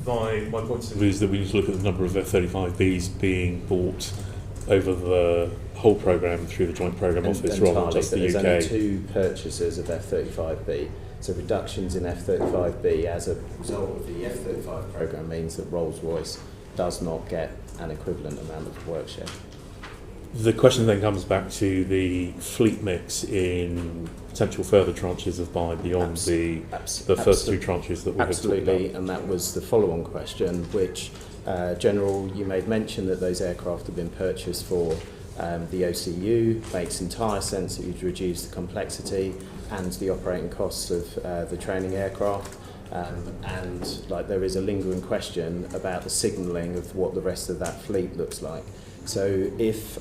My point is that we need to look at the number of F-35Bs being bought over the whole programme through the Joint Programme Office rather than just the There's UK. only 2 purchases of F-35B. So reductions in F-35B as a result of the F-35 programme means that Rolls-Royce does not get an equivalent amount of work share. The question then comes back to the fleet mix in potential further tranches of buy beyond the first 2 tranches that we have talked about. Absolutely, and that was the follow-on question, which, General, you made mention that those aircraft have been purchased for the OCU. Makes entire sense that you'd reduce the complexity and the operating costs of the training aircraft. And there is a lingering question about the signalling of what the rest of that fleet looks like. So if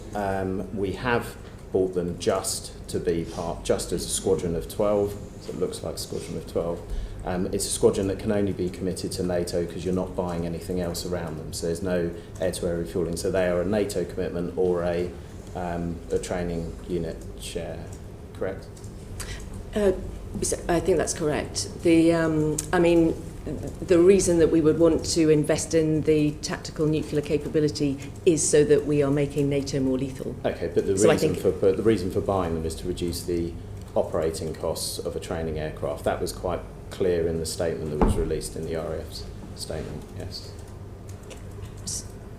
we have bought them just as a squadron of 12, so it looks like a squadron of 12, it's a squadron that can only be committed to NATO because you're not buying anything else around them. So there's no air-to-air refuelling. So they are a NATO commitment or a training unit share, correct? I think that's correct. The reason that we would want to invest in the tactical nuclear capability is so that we are making NATO more lethal. Okay, but the reason for buying them is to reduce the operating costs of a training aircraft. That was quite clear in the statement that was released in the RAF's statement, yes.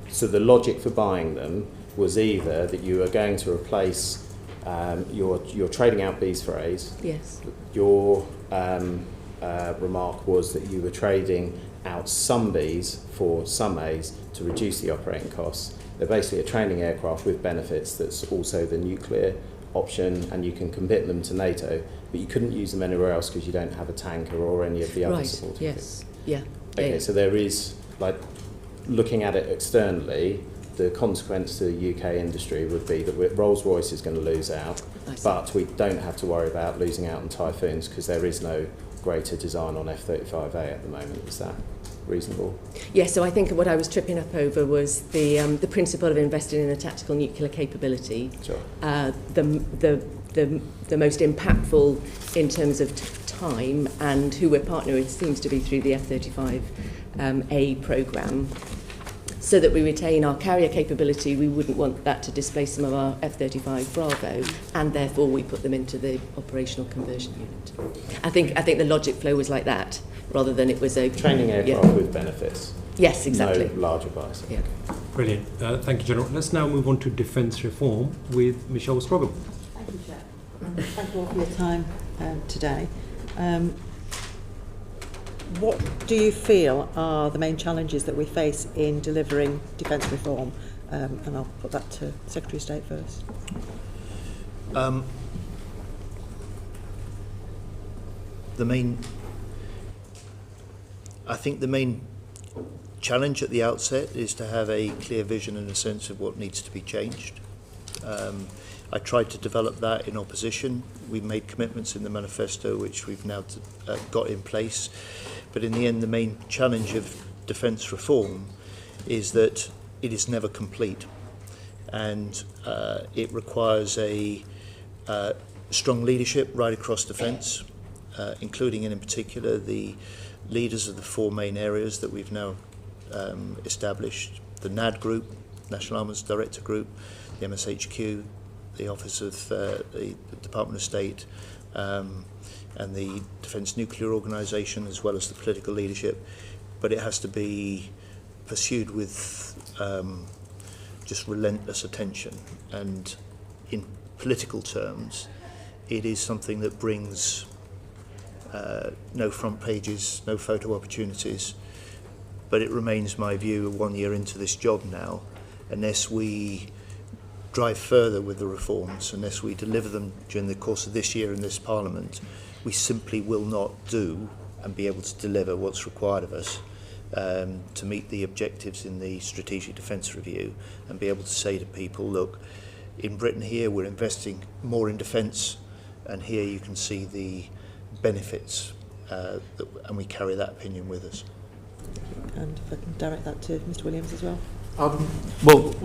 So the logic for buying them was either that you are going to replace your trading out Bs for As. Yes. Your remark was that you were trading out some Bs for some As to reduce the operating costs. They're basically a training aircraft with benefits that's also the nuclear option, and you can commit them to NATO, but you couldn't use them anywhere else because you don't have a tanker or any of the other support. Yes. Yeah. Okay, so there is, looking at it externally, the consequence to the UK industry would be that Rolls-Royce is going to lose out, but we don't have to worry about losing out on Typhoons because there is no greater design on F-35A at the moment. Is that reasonable? Yes, so I think what I was tripping up over was the principle of investing in a tactical nuclear capability. Sure. The most impactful in terms of time and who we're partnering with seems to be through the F-35A programme. So that we retain our carrier capability, we wouldn't want that to displace some of our F-35 Bravo, and therefore we put them into the operational conversion unit. I think the logic flow was like that, rather than it was a training aircraft with benefits. Yes, exactly. No larger buys. Yeah. Brilliant. Thank you, General. Let's now move on to defence reform with Michelle Scroggum. Thank you, Chair. Thank you all for your time today. What do you feel are the main challenges that we face in delivering defence reform? And I'll put that to Secretary of State first. I think the main challenge at the outset is to have a clear vision and a sense of what needs to be changed. I tried to develop that in opposition. We made commitments in the manifesto which we've now got in place. But in the end, the main challenge of defence reform is that it is never complete. And it requires a strong leadership right across defence, including and in particular the leaders of the 4 main areas that we've now established: the NAD Group, National Armaments Director Group, the MSHQ, the Office of the Department of State, and the Defence Nuclear Organisation, as well as the political leadership. But it has to be pursued with just relentless attention. And in political terms, it is something that brings no front pages, no photo opportunities. But it remains my view, 1 year into this job now, unless we drive further with the reforms, unless we deliver them during the course of this year in this Parliament, we simply will not do and be able to deliver what's required of us to meet the objectives in the Strategic Defence Review, and be able to say to people, look, in Britain here we're investing more in defence, and here you can see the benefits, and we carry that opinion with us. And if I can direct that to Mr Williams as well. Well,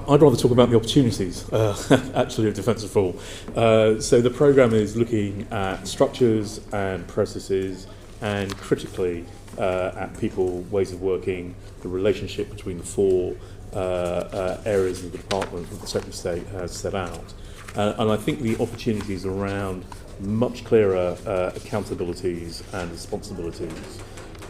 I'd rather talk about the opportunities, actually, of defence reform. So the programme is looking at structures and processes and critically at people, ways of working, the relationship between the four areas of the department that the Secretary of State has set out. And I think the opportunities around much clearer accountabilities and responsibilities,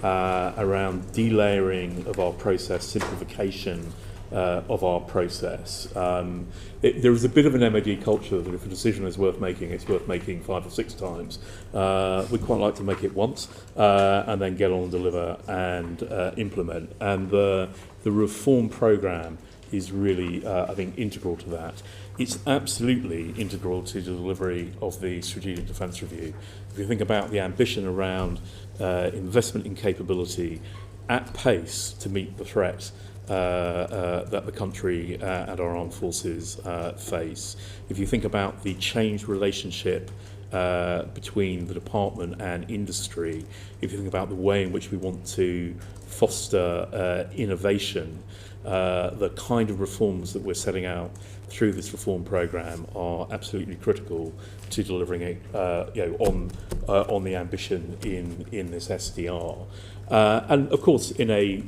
around delayering of our process, simplification of our process. There is a bit of an MOD culture that if a decision is worth making, it's worth making 5 or 6 times. We quite like to make it once and then get on and deliver and implement. And the reform programme is really, I think, integral to that. It's absolutely integral to the delivery of the Strategic Defence Review. If you think about the ambition around investment in capability at pace to meet the threat that the country and our armed forces face, if you think about the changed relationship between the department and industry, if you think about the way in which we want to foster innovation, the kind of reforms that we're setting out through this reform programme are absolutely critical to delivering it, on the ambition in this SDR. And of course, in a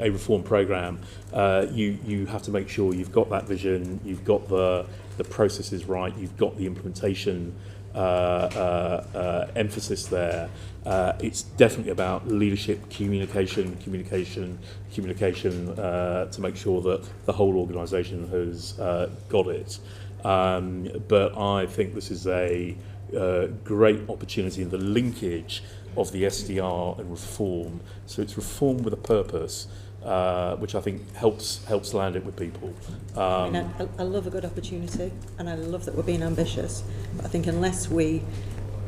reform programme, you have to make sure you've got that vision, you've got the processes right, you've got the implementation emphasis there. It's definitely about leadership, communication to make sure that the whole organisation has got it. But I think this is a great opportunity in the linkage of the SDR and reform. So it's reform with a purpose, which I think helps land it with people. I love a good opportunity, and I love that we're being ambitious. But I think unless we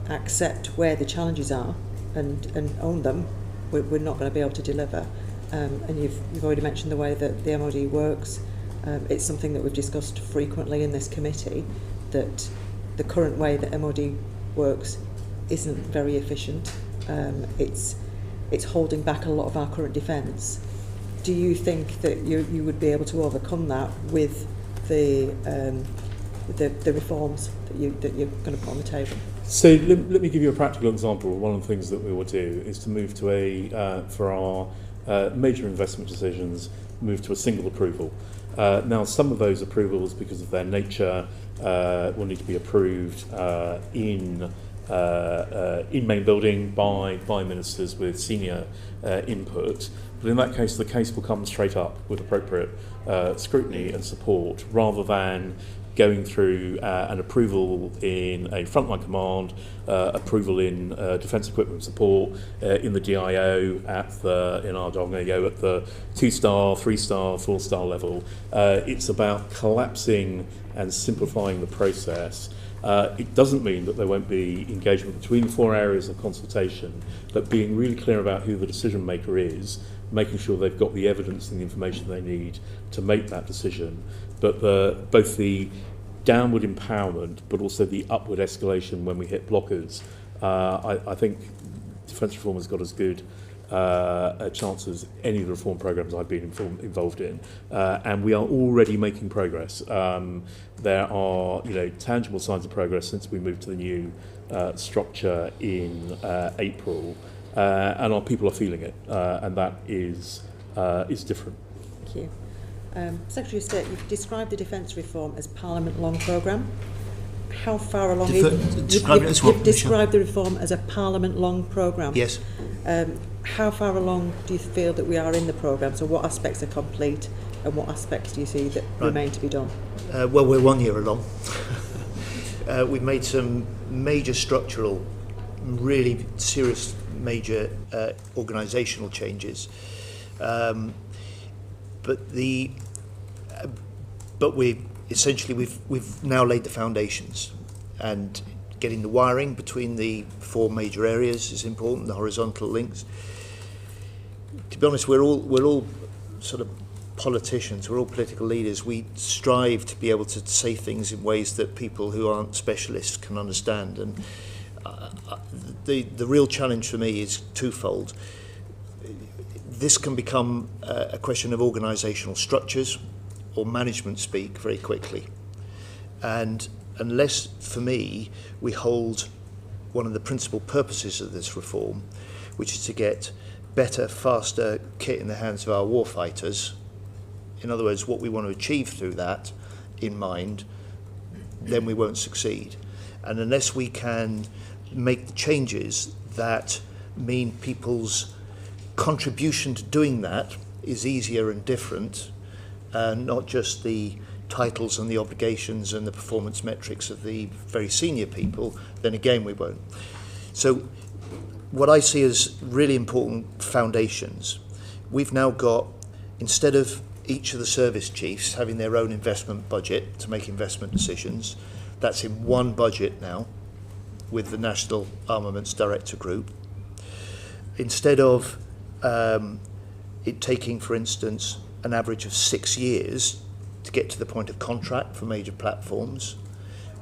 accept where the challenges are and own them, we're not going to be able to deliver. And you've already mentioned the way that the MOD works. It's something that we've discussed frequently in this committee, that the current way that MOD works isn't very efficient. It's holding back a lot of our current defence. Do you think that you would be able to overcome that with the reforms that you're going to put on the table? So let me give you a practical example. One of the things that we will do is to move to for our major investment decisions, move to a single approval. Now, some of those approvals, because of their nature, will need to be approved in main building by ministers with senior input. But in that case, the case will come straight up with appropriate scrutiny and support, rather than going through an approval in a frontline command, approval in defence equipment support, in the DIO in our Dongo at the 2-star, 3-star, 4-star level. It's about collapsing and simplifying the process. It doesn't mean that there won't be engagement between the 4 areas of consultation, but being really clear about who the decision maker is, making sure they've got the evidence and the information they need to make that decision. But both the downward empowerment, but also the upward escalation when we hit blockers, I think defence reform has got as good a chance as any of the reform programmes I've been involved in, and we are already making progress. There are tangible signs of progress since we moved to the new structure in April, and our people are feeling it, and that is different. Thank you. Secretary of State, you've described the defence reform as Parliament-long programme. How far along You've described the reform as a Parliament-long programme. Yes. How far along do you feel that we are in the programme? So what aspects are complete and what aspects do you see that remain to be done? Well, we're 1 year along. We've made some major structural, really serious major organisational changes. But we've now laid the foundations, and getting the wiring between the 4 major areas is important, the horizontal links. To be honest, we're all sort of politicians, we're all political leaders. We strive to be able to say things in ways that people who aren't specialists can understand, and the real challenge for me is twofold. this can become a question of organisational structures or management speak very quickly. And unless, for me, we hold one of the principal purposes of this reform, which is to get better, faster kit in the hands of our warfighters, in other words, what we want to achieve through that in mind, then we won't succeed. And unless we can make the changes that mean people's contribution to doing that is easier and different, not just the titles and the obligations and the performance metrics of the very senior people, then again we won't. So what I see as really important foundations, we've now got, instead of each of the service chiefs having their own investment budget to make investment decisions, that's in one budget now with the National Armaments Director Group. Instead of it taking, for instance, an average of 6 years to get to the point of contract for major platforms,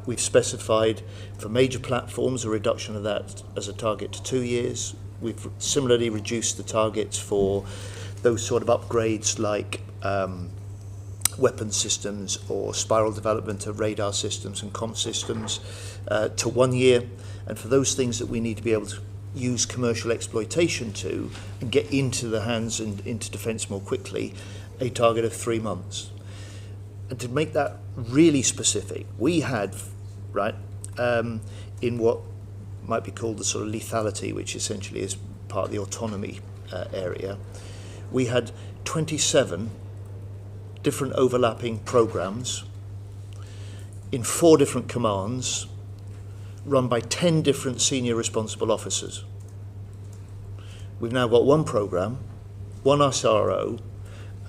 we've specified for major platforms a reduction of that as a target to 2 years. We've similarly reduced the targets for those sort of upgrades like weapon systems or spiral development of radar systems and comm systems to 1 year. And for those things that we need to be able to use commercial exploitation to and get into the hands and into defence more quickly, a target of 3 months. And to make that really specific, we had, right, in what might be called the sort of lethality, which essentially is part of the autonomy area, we had 27 different overlapping programs in 4 different commands run by 10 different senior responsible officers. We've now got one program, one SRO,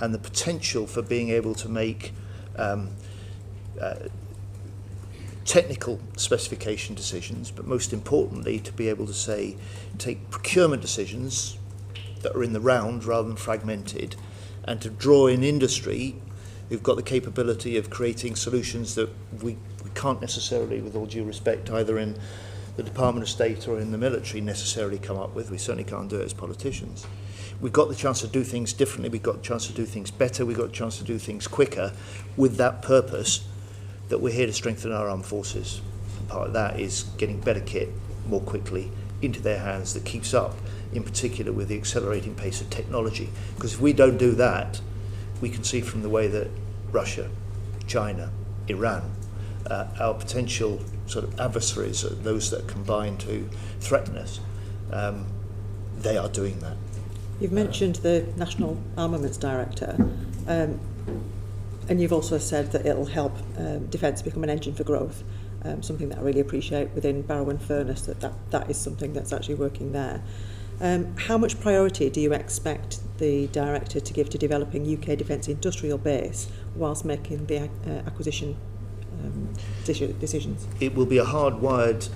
and the potential for being able to make technical specification decisions, but most importantly to be able to say, take procurement decisions that are in the round rather than fragmented, and to draw in industry who've got the capability of creating solutions that we can't necessarily, with all due respect, either in the Department of State or in the military necessarily come up with. We certainly can't do it as politicians. We've got the chance to do things differently, we've got the chance to do things better, we've got the chance to do things quicker with that purpose that we're here to strengthen our armed forces. And part of that is getting better kit more quickly into their hands that keeps up, in particular with the accelerating pace of technology. Because if we don't do that, we can see from the way that Russia, China, Iran, our potential sort of adversaries, those that combine to threaten us, they are doing that. You've mentioned the National Armaments Director, and you've also said that it'll help defence become an engine for growth, something that I really appreciate within Barrow and Furness, that is something that's actually working there. How much priority do you expect the Director to give to developing UK defence industrial base whilst making the acquisition decisions? It will be a hardwired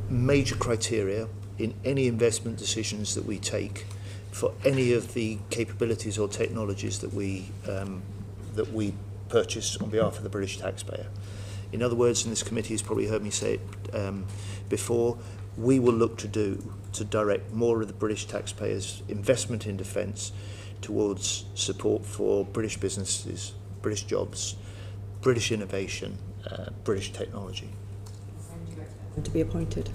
major criteria in any investment decisions that we take for any of the capabilities or technologies that we purchase on behalf of the British taxpayer. In other words, and this committee has probably heard me say it before, we will look to direct more of the British taxpayers' investment in defence towards support for British businesses, British jobs, British innovation, British technology. To be appointed?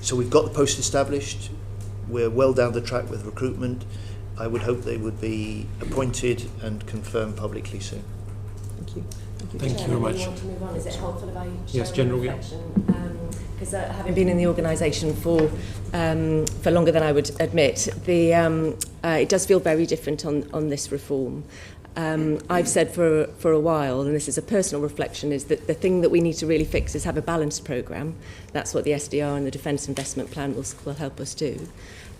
So we've got the post established. We're well down the track with recruitment. I would hope they would be appointed and confirmed publicly soon. Thank you. Thank you very much. Want to move on? Is it helpful if I Yes, share General. reflection? Because having been in the organisation for longer than I would admit, it does feel very different on this reform. I've said for a while, and this is a personal reflection, is that the thing that we need to really fix is have a balanced programme. That's what the SDR and the Defence Investment Plan will help us do.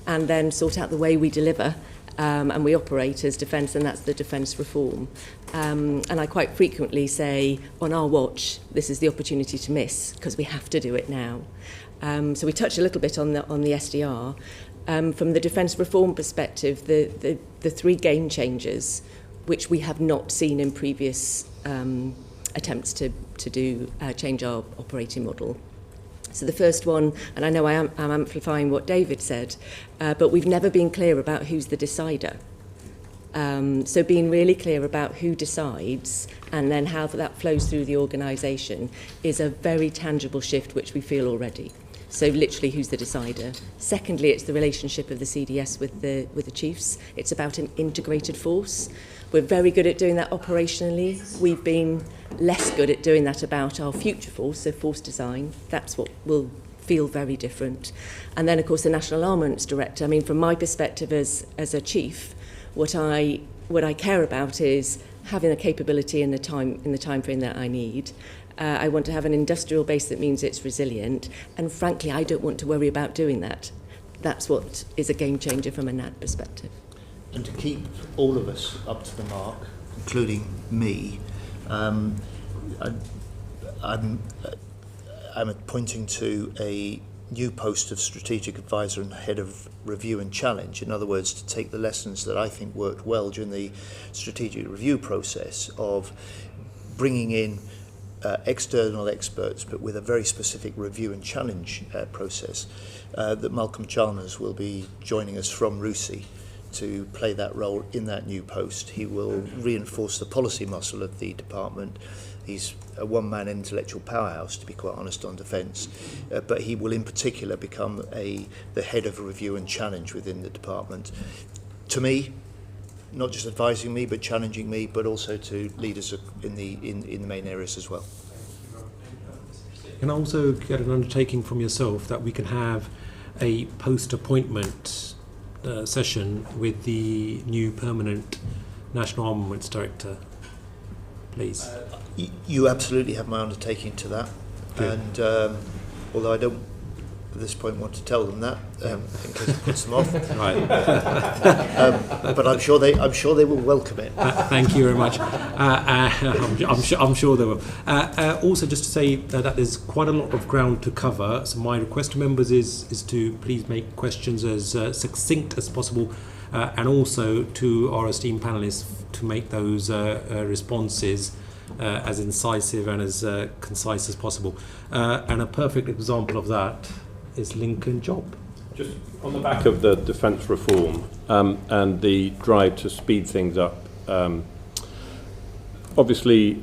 And then sort out the way we deliver and we operate as defence, and that's the defence reform. And I quite frequently say, on our watch, this is the opportunity to miss, because we have to do it now. So we touched a little bit on the SDR. From the defence reform perspective, the 3 game changers, which we have not seen in previous attempts to change our operating model. So the first one, and I know I'm amplifying what David said, but we've never been clear about who's the decider. So being really clear about who decides and then how that flows through the organisation is a very tangible shift which we feel already. So literally who's the decider. Secondly, it's the relationship of the CDS with the chiefs. It's about an integrated force. We're very good at doing that operationally. We've been less good at doing that about our future force, so force design. That's what will feel very different. And then, of course, the National Armaments Director. I mean, from my perspective as a chief, what I care about is having the capability in the time frame that I need. I want to have an industrial base that means it's resilient, and frankly, I don't want to worry about doing that. That's what is a game changer from a NAD perspective. And to keep all of us up to the mark, including me, I'm appointing to a new post of strategic advisor and head of review and challenge. In other words, to take the lessons that I think worked well during the strategic review process of bringing in external experts, but with a very specific review and challenge process, that Malcolm Chalmers will be joining us from RUSI to play that role in that new post. He will reinforce the policy muscle of the department. He's a one-man intellectual powerhouse, to be quite honest, on defence, but he will in particular become the head of review and challenge within the department. To me, not just advising me, but challenging me, but also to leaders in the main areas as well. Can I also get an undertaking from yourself that we can have a post-appointment session with the new permanent National Armaments Director, please? You absolutely have my undertaking to that. Good. And although I don't at this point want to tell them that in case it puts them off, right. But I'm sure they will welcome it. Thank you very much. I'm sure they will. Also, just to say that there's quite a lot of ground to cover, so my request to members is to please make questions as succinct as possible, and also to our esteemed panellists to make those responses as incisive and as concise as possible. And a perfect example of that is Lincoln Job. Just on the back of the defence reform and the drive to speed things up, obviously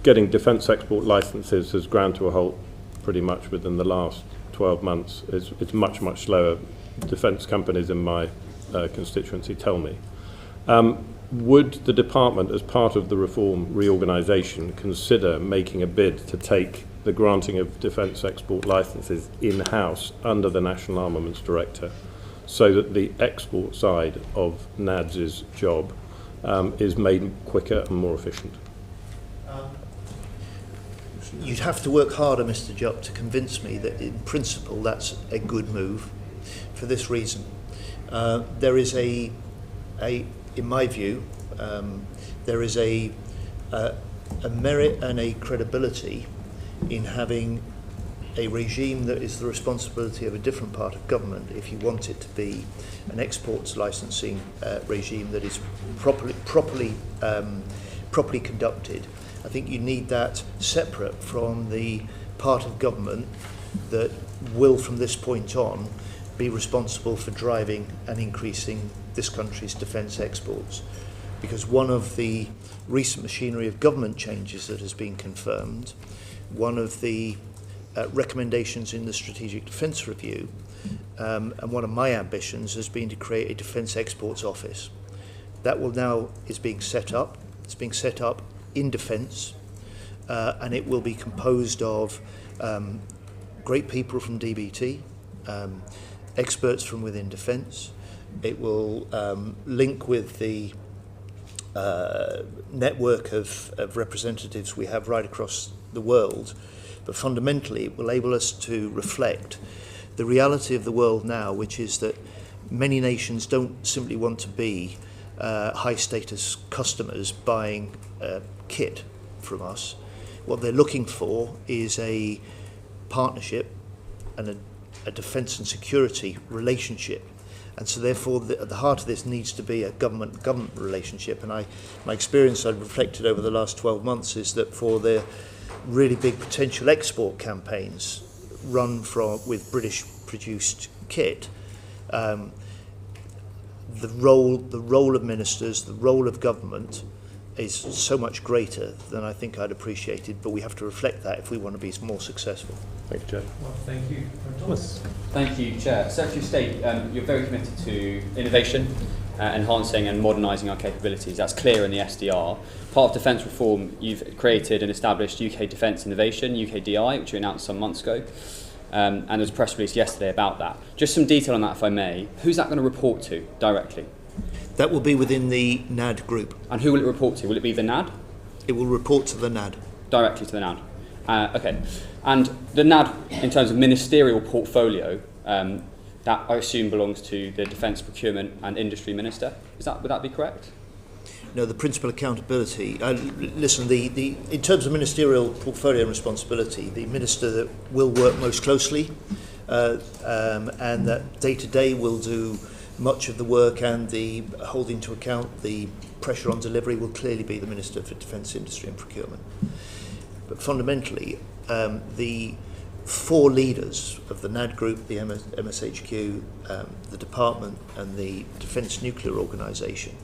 getting defence export licences has ground to a halt pretty much within the last 12 months. It's much, much slower. Defence companies in my constituency tell me. Would the department, as part of the reform reorganisation, consider making a bid to take the granting of defence export licences in-house under the National Armaments Director, so that the export side of NADS's job is made quicker and more efficient? You'd have to work harder, Mr. Jupp, to convince me that in principle that's a good move, for this reason. There is in my view, there is a merit and a credibility in having a regime that is the responsibility of a different part of government if you want it to be an exports licensing regime that is properly conducted. I think you need that separate from the part of government that will from this point on be responsible for driving and increasing this country's defence exports. Because one of the recent machinery of government changes that has been confirmed, one of the recommendations in the Strategic Defence Review, and one of my ambitions has been to create a Defence Exports Office. That will now is being set up. It's being set up in defence, and it will be composed of great people from DBT, experts from within defence. It will link with the network of representatives we have right across the world, but fundamentally it will enable us to reflect the reality of the world now, which is that many nations don't simply want to be high status customers buying kit from us. What they're looking for is a partnership and a defence and security relationship. And so therefore at the heart of this needs to be a government relationship. And my experience I've reflected over the last 12 months is that for the really big potential export campaigns run with British produced kit, the role of ministers, the role of government is so much greater than I think I'd appreciated, but we have to reflect that if we want to be more successful. Thank you, Chair. Well, thank you. Thomas. Thank you, Chair. Secretary of State, you're very committed to innovation, enhancing and modernising our capabilities. That's clear in the SDR. Part of defence reform, you've created and established UK Defence Innovation, UKDI, which you announced some months ago, and there was a press release yesterday about that. Just some detail on that, if I may. Who's that going to report to directly? That will be within the NAD group. And who will it report to? Will it be the NAD? It will report to the NAD. Directly to the NAD. Okay. And the NAD, in terms of ministerial portfolio, that I assume belongs to the Defence Procurement and Industry Minister. Would that be correct? No, the principal accountability. Listen, in terms of ministerial portfolio and responsibility, the minister that will work most closely and that day to day will do much of the work and the holding to account the pressure on delivery will clearly be the Minister for Defence Industry and Procurement. But fundamentally, the four leaders of the NAD group, the MSHQ, the department and the Defence Nuclear Organisation,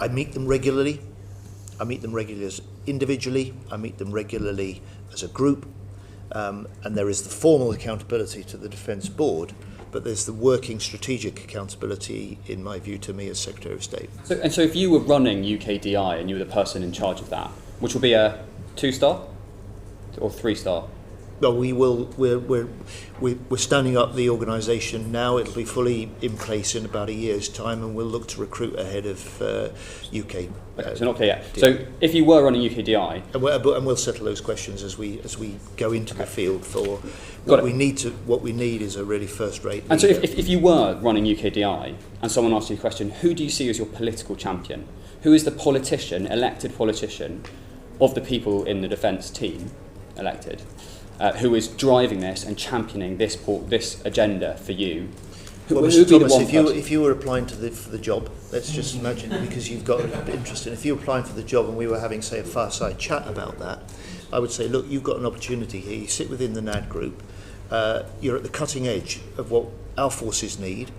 I meet them regularly. I meet them regularly as individually. I meet them regularly as a group. And there is the formal accountability to the Defence Board, but there's the working strategic accountability, in my view, to me as Secretary of State. So if you were running UKDI and you were the person in charge of that, which will be a 2-star or 3-star? No, we're standing up the organisation now. It'll be fully in place in about a year's time, and we'll look to recruit ahead of UK. Okay, so not clear yet. So if you were running UKDI, and we'll settle those questions as we go into the field. For what we need is a really first-rate leader. And so if you were running UKDI and someone asked you a question, who do you see as your political champion? Who is the politician, elected politician, of the people in the defence team, elected, who is driving this and championing this agenda for you? Well, Mr. Thomas, if you were applying for the job, let's just imagine, because you've got an interest in, if you were applying for the job and we were having, say, a fireside chat about that, I would say, look, you've got an opportunity here. You sit within the NAD group. You're at the cutting edge of what our forces need.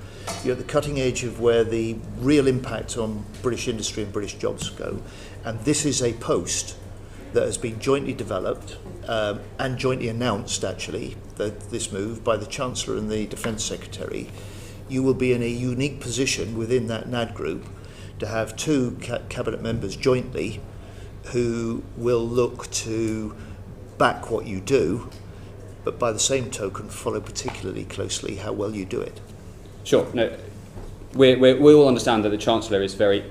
You're at the cutting edge of where the real impact on British industry and British jobs go. And this is a post that has been jointly developed and jointly announced, actually, this move by the Chancellor and the Defence Secretary. You will be in a unique position within that NAD group to have two cabinet members jointly who will look to back what you do, but by the same token follow particularly closely how well you do it. Sure. No, we all understand that the Chancellor is very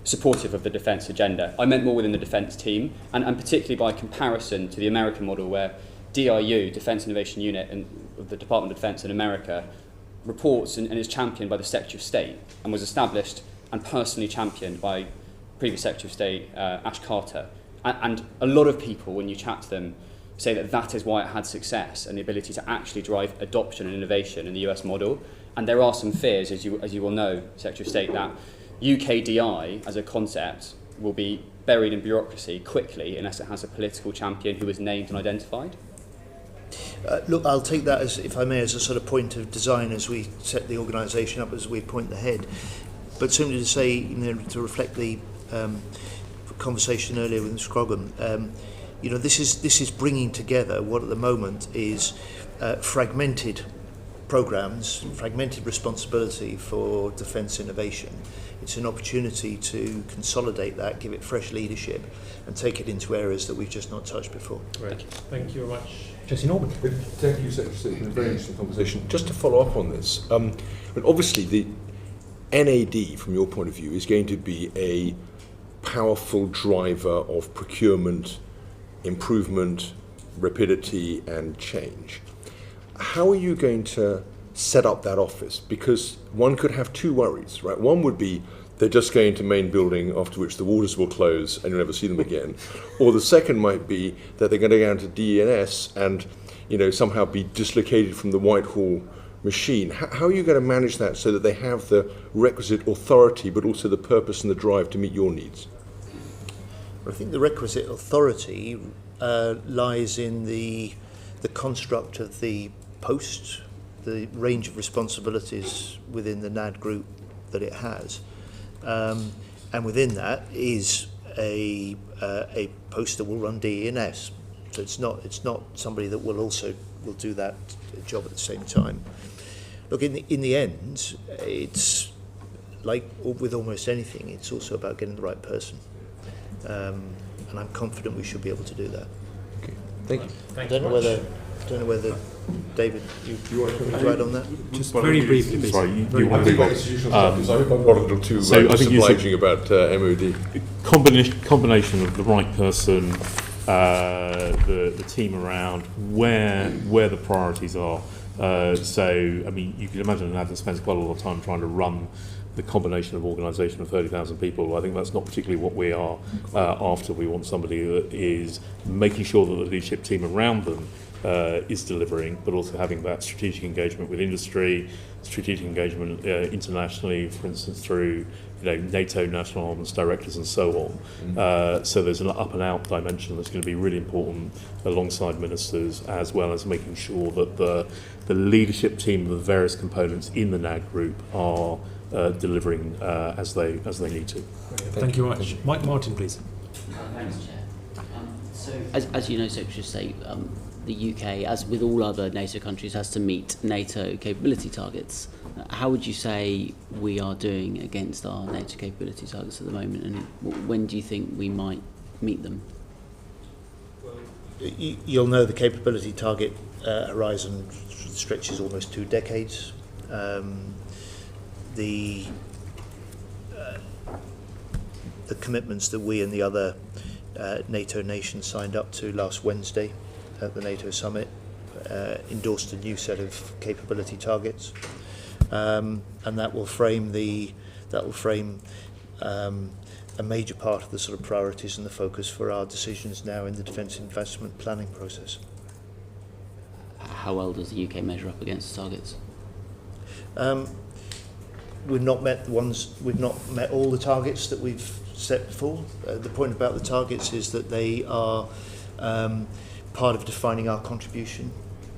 supportive of the defence agenda. I meant more within the defence team, and particularly by comparison to the American model, where DIU, Defence Innovation Unit, of the Department of Defence in America, reports and is championed by the Secretary of State, and was established and personally championed by previous Secretary of State Ash Carter. And a lot of people, when you chat to them, say that is why it had success and the ability to actually drive adoption and innovation in the US model. And there are some fears, as you will know, Secretary of State, that UKDI as a concept will be buried in bureaucracy quickly unless it has a political champion who is named and identified. Look, I'll take that, as, if I may, as a sort of point of design as we set the organisation up, as we point ahead. But simply to say, to reflect the conversation earlier with Mr. Scroggin, this is bringing together what at the moment is fragmented programmes, fragmented responsibility for defence innovation. It's an opportunity to consolidate that, give it fresh leadership, and take it into areas that we've just not touched before. Great. Thank you very much. Jesse Norman. Thank you, Secretary of State. It's been a very interesting conversation. Just to follow up on this, but obviously the NAD, from your point of view, is going to be a powerful driver of procurement, improvement, rapidity, and change. How are you going to set up that office? Because one could have two worries, right? One would be they're just going to main building, after which the waters will close and you'll never see them again. Or the second might be that they're going to go into DNS and somehow be dislocated from the Whitehall machine. How are you going to manage that so that they have the requisite authority but also the purpose and the drive to meet your needs? I think the requisite authority lies in the construct of the post, the range of responsibilities within the NAD group that it has, and within that is a post that will run DE&S. So it's not somebody that will do that job at the same time. Look, in the end, it's like with almost anything. It's also about getting the right person, and I'm confident we should be able to do that. Okay, thank you. I don't know whether David, you want to add on that? Just very briefly, please. Sorry, you want to move on. I hope I'm not a little too disobliging about MOD. Combination of the right person, the team around, where the priorities are. So, I mean, you can imagine an admin spends quite a lot of time trying to run the combination of organisation of 30,000 people. I think that's not particularly what we are after. We want somebody that is making sure that the leadership team around them is delivering, but also having that strategic engagement with industry, strategic engagement internationally, for instance, through NATO national armaments directors and so on. So there's an up and out dimension that's going to be really important alongside ministers, as well as making sure that the leadership team of the various components in the NAG group are delivering as they need to. Thank you very much. Mike Martin, please. Thanks, Chair. So, as you know, Secretary of State, the UK, as with all other NATO countries, has to meet NATO capability targets. How would you say we are doing against our NATO capability targets at the moment, and when do you think we might meet them? You'll know the capability target horizon stretches almost 2 decades. The commitments that we and the other NATO nations signed up to last Wednesday at the NATO summit endorsed a new set of capability targets, and that will frame a major part of the sort of priorities and the focus for our decisions now in the defence investment planning process. How well does the UK measure up against the targets? We've not met all the targets that we've set before. The point about the targets is that they are part of defining our contribution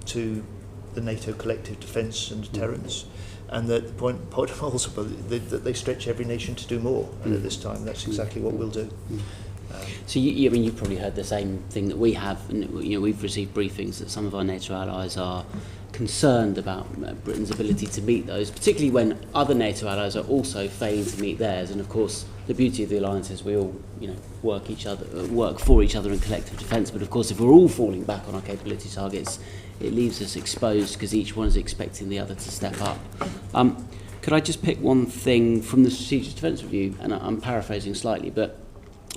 to the NATO collective defence and deterrence, and that the point also that they stretch every nation to do more. And at this time, that's exactly what we'll do. So you've probably heard the same thing that we have, and we've received briefings that some of our NATO allies are concerned about Britain's ability to meet those, particularly when other NATO allies are also failing to meet theirs. And of course, the beauty of the alliance is we all, work for each other in collective defence. But of course, if we're all falling back on our capability targets, it leaves us exposed because each one is expecting the other to step up. Could I just pick one thing from the Strategic Defence Review, and I'm paraphrasing slightly, but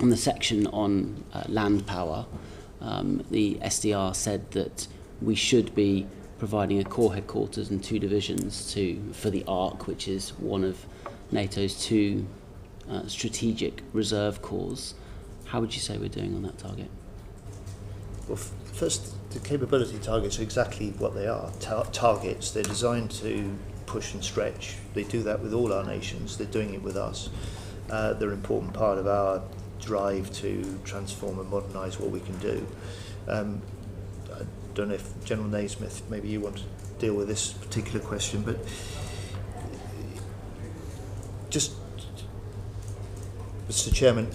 on the section on land power, the SDR said that we should be providing a core headquarters and 2 divisions for the ARC, which is one of NATO's 2 strategic reserve corps. How would you say we're doing on that target? Well, first, the capability targets are exactly what they are, targets. They're designed to push and stretch. They do that with all our nations. They're doing it with us. They're an important part of our drive to transform and modernise what we can do. I don't know if General Naismith, maybe you want to deal with this particular question, but just, Mr. Chairman,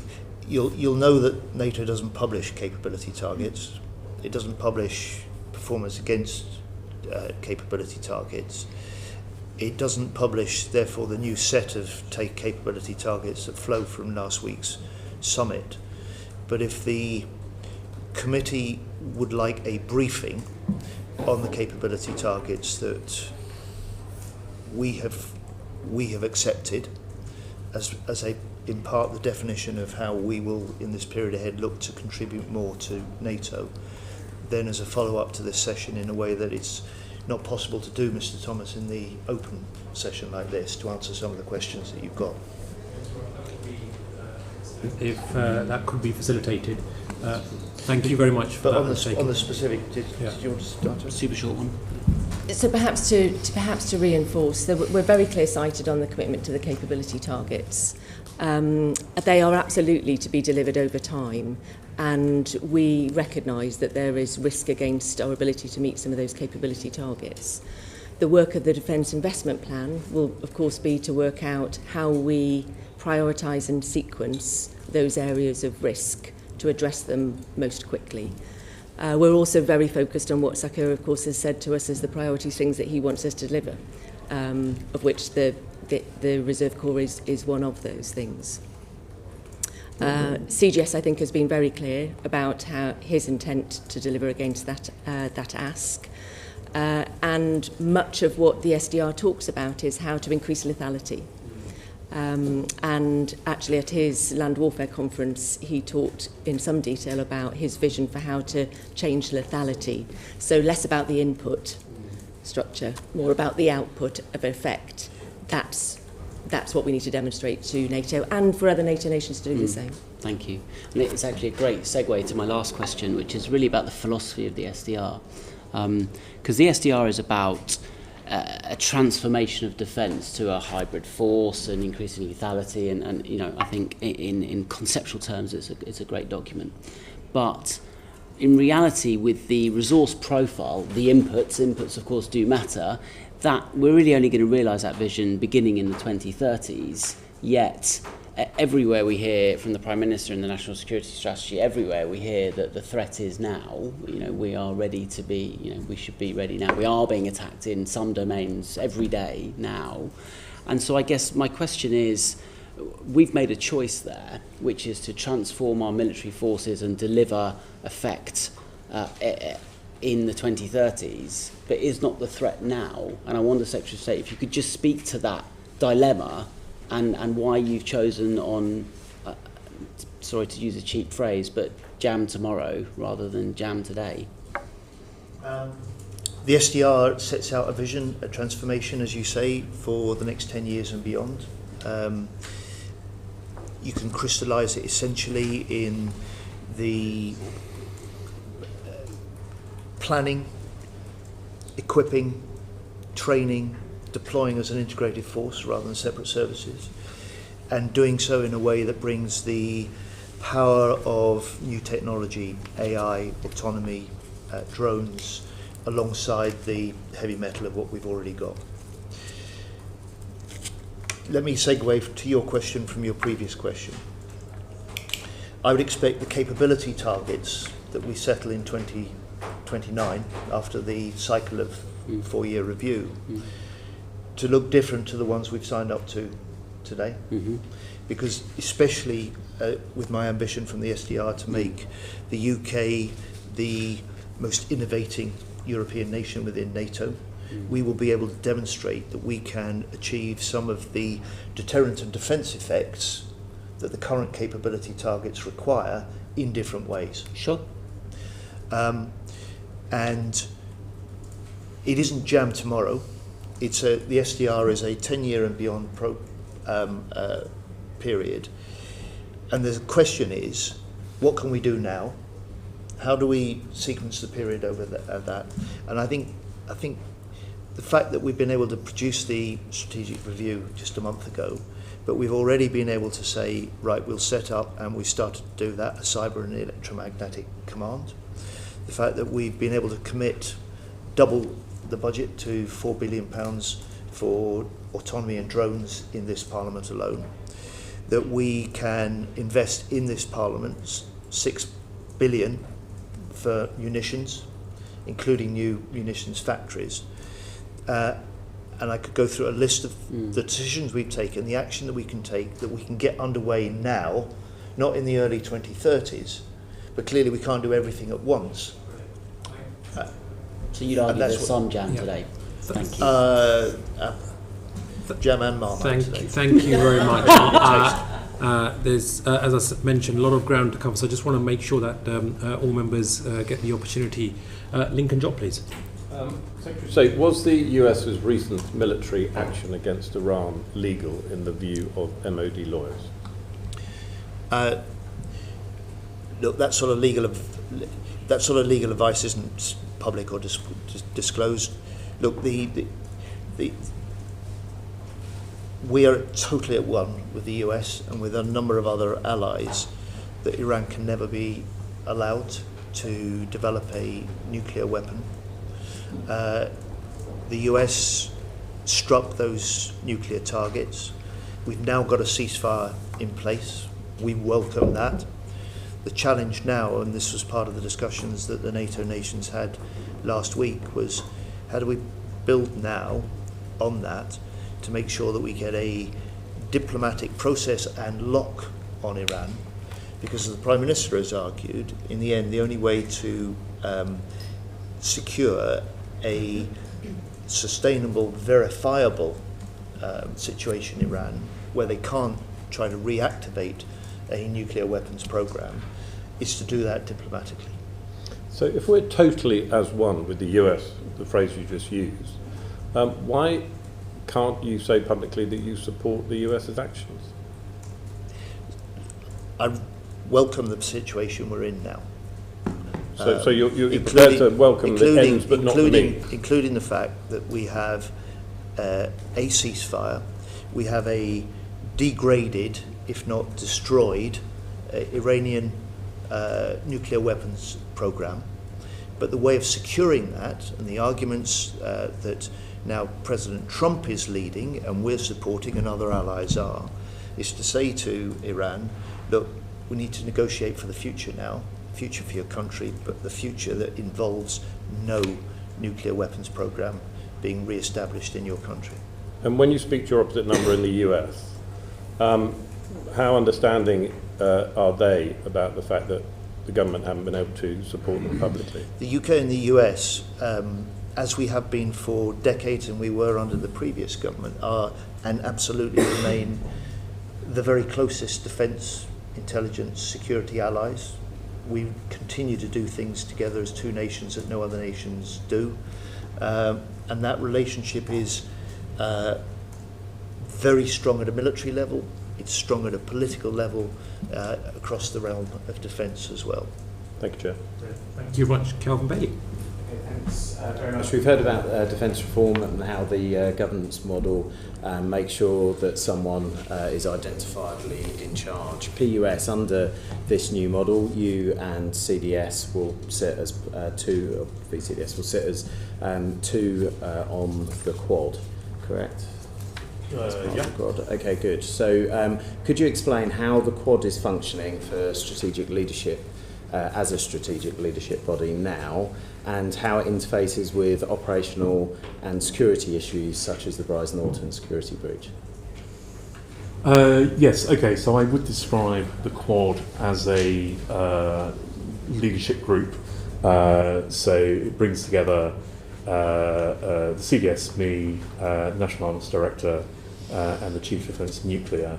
you'll know that NATO doesn't publish capability targets. It doesn't publish performance against capability targets. It doesn't publish, therefore, the new set of capability targets that flow from last week's summit. But if the committee would like a briefing on the capability targets that we have accepted as in part the definition of how we will in this period ahead look to contribute more to NATO, then as a follow-up to this session in a way that it's not possible to do, Mr. Thomas, in the open session like this, to answer some of the questions that you've got. If that could be facilitated. Thank you very much for but that. On the specific, did you want to start? Super short one. So perhaps to reinforce, that we're very clear-sighted on the commitment to the capability targets. They are absolutely to be delivered over time, and we recognise that there is risk against our ability to meet some of those capability targets. The work of the Defence Investment Plan will, of course, be to work out how we prioritise and sequence those areas of risk to address them most quickly. We're also very focused on what Sakura, of course, has said to us as the priorities, things that he wants us to deliver, of which the Reserve Corps is one of those things. CGS, I think, has been very clear about how his intent to deliver against that ask. And much of what the SDR talks about is how to increase lethality. And actually at his land warfare conference, he talked in some detail about his vision for how to change lethality. So less about the input structure, more about the output of effect. That's what we need to demonstrate to NATO and for other NATO nations to do the same. Thank you. And it's actually a great segue to my last question, which is really about the philosophy of the SDR. Because the SDR is about a transformation of defence to a hybrid force and increasing lethality, and you know, I think in conceptual terms it's a great document. But in reality, with the resource profile, the inputs of course do matter, that we're really only going to realise that vision beginning in the 2030s, yet everywhere we hear from the Prime Minister and the National Security Strategy, everywhere we hear that the threat is now. You know, we are ready to be, you know, we should be ready now. We are being attacked in some domains every day now. And so I guess my question is, we've made a choice there, which is to transform our military forces and deliver effect in the 2030s, but is not the threat now. And I wonder, Secretary of State, if you could just speak to that dilemma and why you've chosen on, sorry to use a cheap phrase, but jam tomorrow rather than jam today. The SDR sets out a vision, a transformation, as you say, for the next 10 years and beyond. You can crystallise it essentially in the planning, equipping, training, deploying as an integrated force rather than separate services, and doing so in a way that brings the power of new technology, AI, autonomy, drones, alongside the heavy metal of what we've already got. Let me segue to your question from your previous question. I would expect the capability targets that we settle in 2029, after the cycle of 4-year review, to look different to the ones we've signed up to today. Because especially with my ambition from the SDR to make the UK the most innovating European nation within NATO, we will be able to demonstrate that we can achieve some of the deterrent and defence effects that the current capability targets require in different ways. Sure. And it isn't jam tomorrow. The SDR is a 10-year and beyond period. And the question is, what can we do now? How do we sequence the period over that? And I think the fact that we've been able to produce the strategic review just a month ago, but we've already been able to say, right, we'll set up, and we started to do that, a cyber and electromagnetic command. The fact that we've been able to commit double the budget to £4 billion for autonomy and drones in this Parliament alone, that we can invest in this Parliament £6 billion for munitions, including new munitions factories. And I could go through a list of the decisions we've taken, the action that we can take, that we can get underway now, not in the early 2030s, but clearly we can't do everything at once. So you'd argue there's some jam today. Thank you. Jam and marmite today. Thank you very much. There's, as I mentioned, a lot of ground to cover, so I just want to make sure that all members get the opportunity. Lincoln Jott, please. Secretary of State, was the US's recent military action against Iran legal in the view of MOD lawyers? Look, that sort of legal advice isn't public or disclosed Look, we are totally at one with the US and with a number of other allies that Iran can never be allowed to develop a nuclear weapon. The US struck those nuclear targets. We've now got a ceasefire in place. We welcome that. The challenge now, and this was part of the discussions that the NATO nations had last week, was how do we build now on that to make sure that we get a diplomatic process and lock on Iran, because as the Prime Minister has argued, in the end the only way to secure a sustainable, verifiable situation in Iran where they can't try to reactivate a nuclear weapons program is to do that diplomatically. So if we're totally as one with the US, the phrase you just used, why can't you say publicly that you support the US's actions? I welcome the situation we're in now. So you're prepared to welcome the ends but not the means? Including the fact that we have a ceasefire, we have a degraded, if not destroyed, Iranian nuclear weapons program. But the way of securing that, and the arguments that now President Trump is leading and we're supporting and other allies are, is to say to Iran, look, we need to negotiate for the future now, future for your country, but the future that involves no nuclear weapons program being re-established in your country. And when you speak to your opposite number in the US, how understanding are they about the fact that the government haven't been able to support them publicly? The UK and the US, as we have been for decades and we were under the previous government, are and absolutely remain the very closest defence, intelligence, security allies. We continue to do things together as two nations that no other nations do. And that relationship is very strong at a military level. It's strong at a political level across the realm of defence as well. Thank you, Chair. Thank you very much, Calvin Bailey. Okay, thanks very much. We've heard about defence reform and how the governance model makes sure that someone is identifiably in charge. PUS, under this new model, you and CDS will sit as two, VCDS will sit as two on the quad, correct? Yeah. Okay, good. So could you explain how the quad is functioning for strategic leadership as a strategic leadership body now, and how it interfaces with operational and security issues such as the Brize Norton security breach? Yes, okay, so I would describe the Quad as a leadership group. So it brings together the CDS, me, National Armaments Director, and the Chief Defence Nuclear.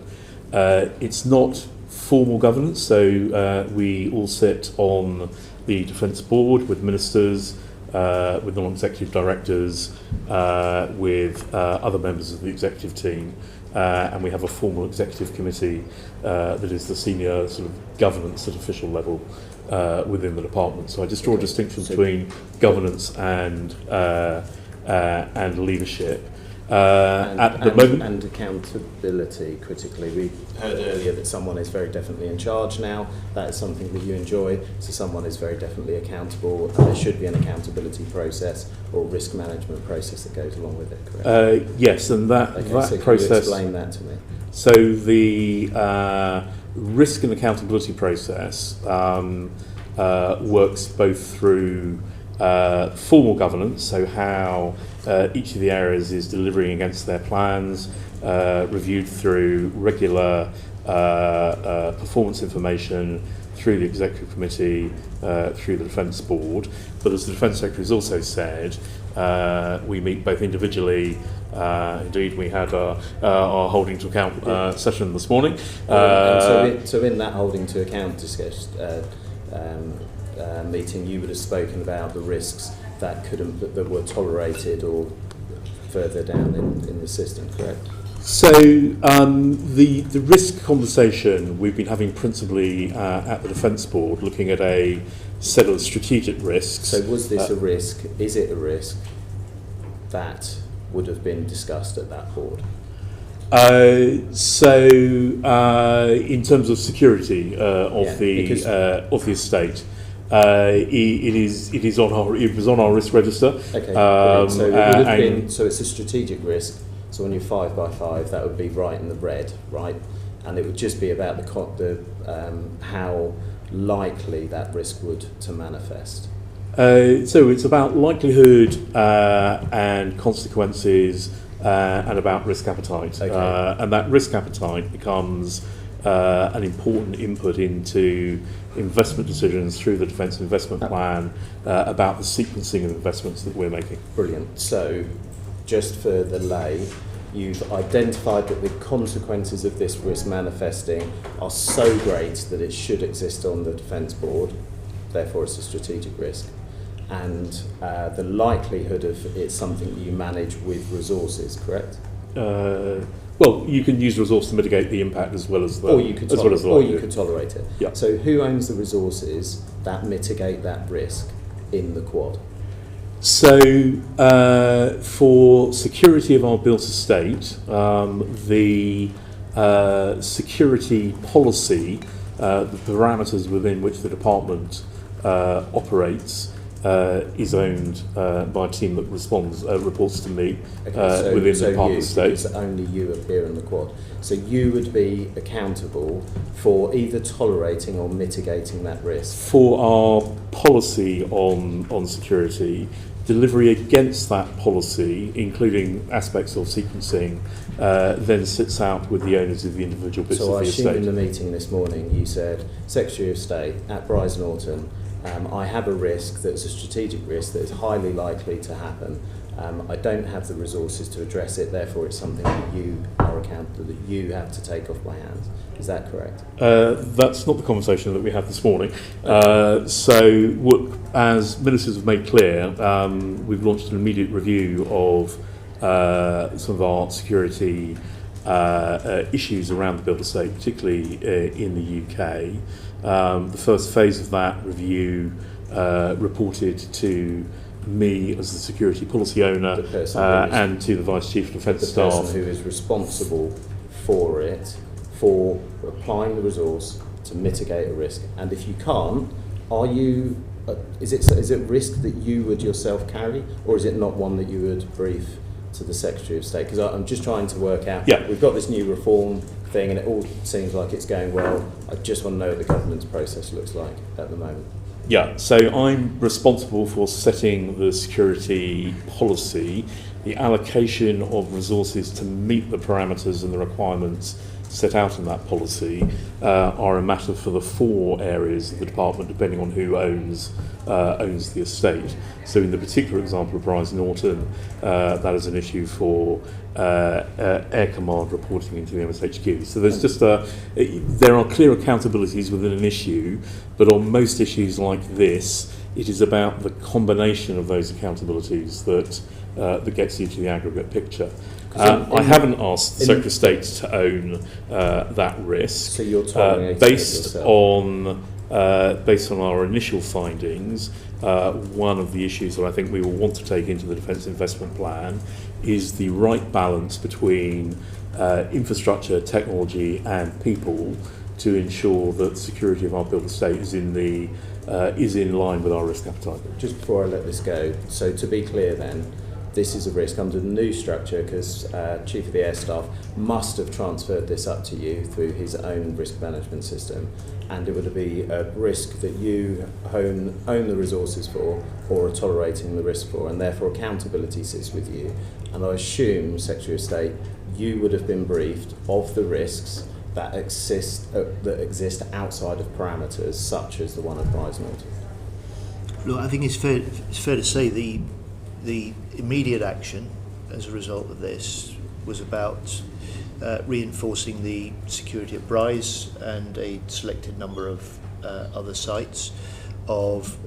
It's not formal governance, so we all sit on the Defence Board with ministers, with non-executive directors, with other members of the executive team, and we have a formal executive committee that is the senior sort of governance at official level within the department. So I just draw a distinction between governance and leadership. At the moment, and accountability, critically. We heard earlier that someone is very definitely in charge now. That is something that you enjoy. So someone is very definitely accountable, and there should be an accountability process or risk management process that goes along with it, correct? Yes, and that so process... Can you explain that to me? So the risk and accountability process works both through formal governance, so how each of the areas is delivering against their plans, reviewed through regular performance information through the Executive Committee, through the Defence Board. But as the Defence Secretary has also said, we meet both individually. Indeed, we had our holding to account session this morning. So in that holding to account discussion, meeting, you would have spoken about the risks that were tolerated or further down in the system, correct? So the risk conversation we've been having principally at the Defence Board, looking at a set of strategic risks. So was this a risk? Is it a risk? that would have been discussed at that board? In terms of security of the estate, it was on our risk register. Okay, so it would have been, so it's a strategic risk. So on your 5x5, that would be right in the red, right? And it would just be about how likely that risk would to manifest. So it's about likelihood and consequences and about risk appetite. Okay. And that risk appetite becomes an important input into investment decisions through the Defence Investment Plan about the sequencing of investments that we're making. Brilliant. So just for the lay, you've identified that the consequences of this risk manifesting are so great that it should exist on the Defence Board, therefore it's a strategic risk. And the likelihood of it's something that you manage with resources, correct? Well, you can use resource to mitigate the impact as well as the, or you could tolerate it. Yeah. So who owns the resources that mitigate that risk in the Quad? So for security of our built estate, the security policy, the parameters within which the department operates, is owned by a team that reports to me within the Department of State. Because only you appear in the Quad. So you would be accountable for either tolerating or mitigating that risk? For our policy on security, delivery against that policy, including aspects of sequencing, then sits out with the owners of the individual bits of the estate. So I assume in the meeting this morning you said, Secretary of State at Brize Norton, I have a risk that's a strategic risk that is highly likely to happen. I don't have the resources to address it, therefore it's something that you are accountable, that you have to take off my hands. Is that correct? That's not the conversation that we had this morning. So, as ministers have made clear, we've launched an immediate review of some of our security issues around the built estate, particularly in the UK. The first phase of that review reported to me as the security policy owner and to the Vice Chief of Defence Staff. The person who is responsible for it, for applying the resource to mitigate a risk. And if you can't, are you, is it risk that you would yourself carry, or is it not one that you would brief to the Secretary of State? Because I'm just trying to work out, we've got this new reform thing and it all seems like it's going well. I just want to know what the governance process looks like at the moment. Yeah, so I'm responsible for setting the security policy. The allocation of resources to meet the parameters and the requirements set out in that policy are a matter for the 4 areas of the department, depending on who owns the estate. So in the particular example of Brize Norton, that is an issue for Air Command reporting into the MSHQ. So there's just there are clear accountabilities within an issue, but on most issues like this, it is about the combination of those accountabilities that gets you to the aggregate picture. I haven't asked the Secretary of State to own that risk. So you're tolerating based on our initial findings. One of the issues that I think we will want to take into the Defence Investment Plan is the right balance between infrastructure, technology and people to ensure that the security of our built estate is in line with our risk appetite. Just before I let this go, so to be clear then, this is a risk under the new structure because Chief of the Air Staff must have transferred this up to you through his own risk management system, and it would be a risk that you own the resources for or are tolerating the risk for, and therefore accountability sits with you. And I assume, Secretary of State, you would have been briefed of the risks that exist outside of parameters such as the one at Brize Norton. Look, I think it's fair to say the immediate action as a result of this was about reinforcing the security at Brize and a selected number of other sites, of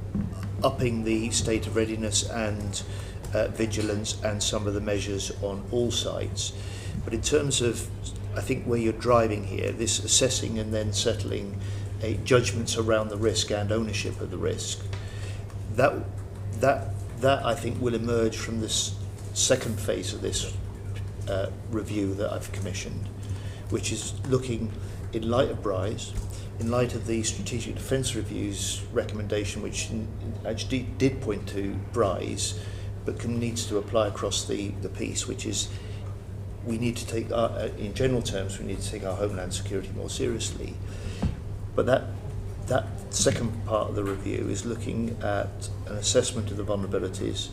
upping the state of readiness and vigilance and some of the measures on all sites. But in terms of, I think, where you're driving here, this assessing and then settling judgments around the risk and ownership of the risk, that I think will emerge from this second phase of this review that I've commissioned, which is looking in light of Brize, in light of the Strategic Defence Review's recommendation, which actually did point to Brize, but needs to apply across the piece, which is we need to take, in general terms, we need to take our homeland security more seriously. But that second part of the review is looking at an assessment of the vulnerabilities.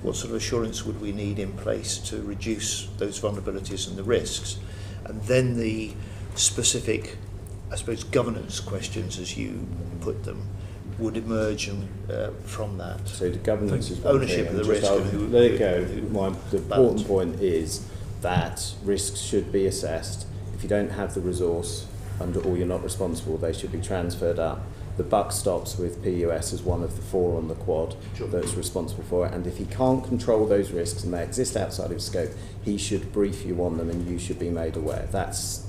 What sort of assurance would we need in place to reduce those vulnerabilities and the risks? And then the specific, I suppose, governance questions, as you put them, would emerge from that. So the governance is one ownership thing, of the risk. There you go. The important point is that risks should be assessed. If you don't have the resource or you're not responsible, they should be transferred up. The buck stops with PUS as one of the 4 on the quad that's responsible for it. And if he can't control those risks and they exist outside of his scope, he should brief you on them and you should be made aware. That's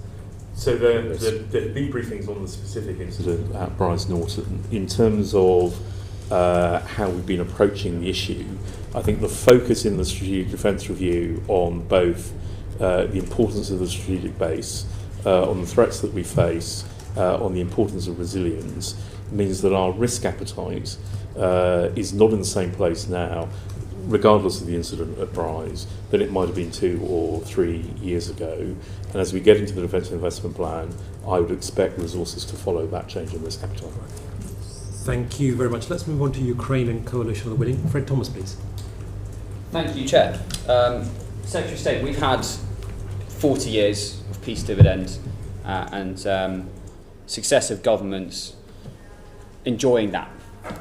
so the debriefings on the specific incident at Brize Norton, in terms of how we've been approaching the issue, I think the focus in the Strategic Defence Review on both the importance of the strategic base, on the threats that we face, on the importance of resilience, means that our risk appetite is not in the same place now, regardless of the incident at Brize, than it might have been 2 or 3 years ago. And as we get into the Defence Investment Plan, I would expect resources to follow that change in risk appetite. Thank you very much. Let's move on to Ukraine and Coalition of the Willing. Fred Thomas, please. Thank you, Chair. Secretary of State, we've had 40 years of peace dividend and successive governments enjoying that.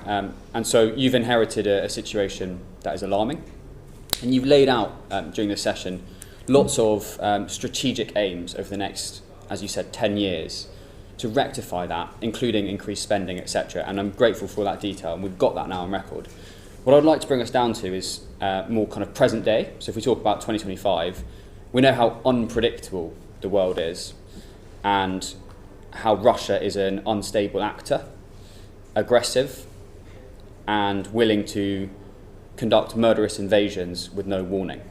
And so you've inherited a situation that is alarming. And you've laid out during this session lots of strategic aims over the next, as you said, 10 years to rectify that, including increased spending, etc. And I'm grateful for all that detail, and we've got that now on record. What I'd like to bring us down to is more kind of present day. So if we talk about 2025, we know how unpredictable the world is and how Russia is an unstable actor, aggressive, and willing to conduct murderous invasions with no warning.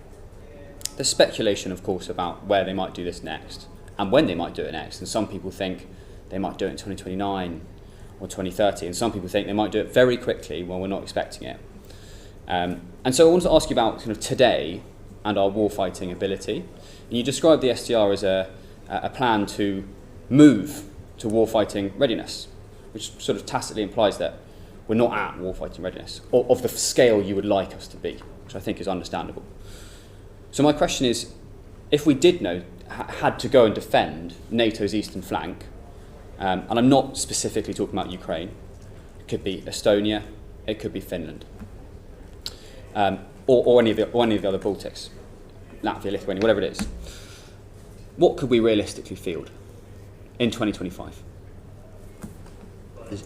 There's speculation, of course, about where they might do this next and when they might do it next. And some people think they might do it in 2029 or 2030. And some people think they might do it very quickly when we're not expecting it. And so I wanted to ask you about kind of today and our warfighting ability. And you described the SDR as a plan to move to warfighting readiness, which sort of tacitly implies that we're not at warfighting readiness, or of the scale you would like us to be, which I think is understandable. So my question is, if we had to go and defend NATO's eastern flank, and I'm not specifically talking about Ukraine, it could be Estonia, it could be Finland, or any of the other Baltics, Latvia, Lithuania, whatever it is, what could we realistically field in 2025?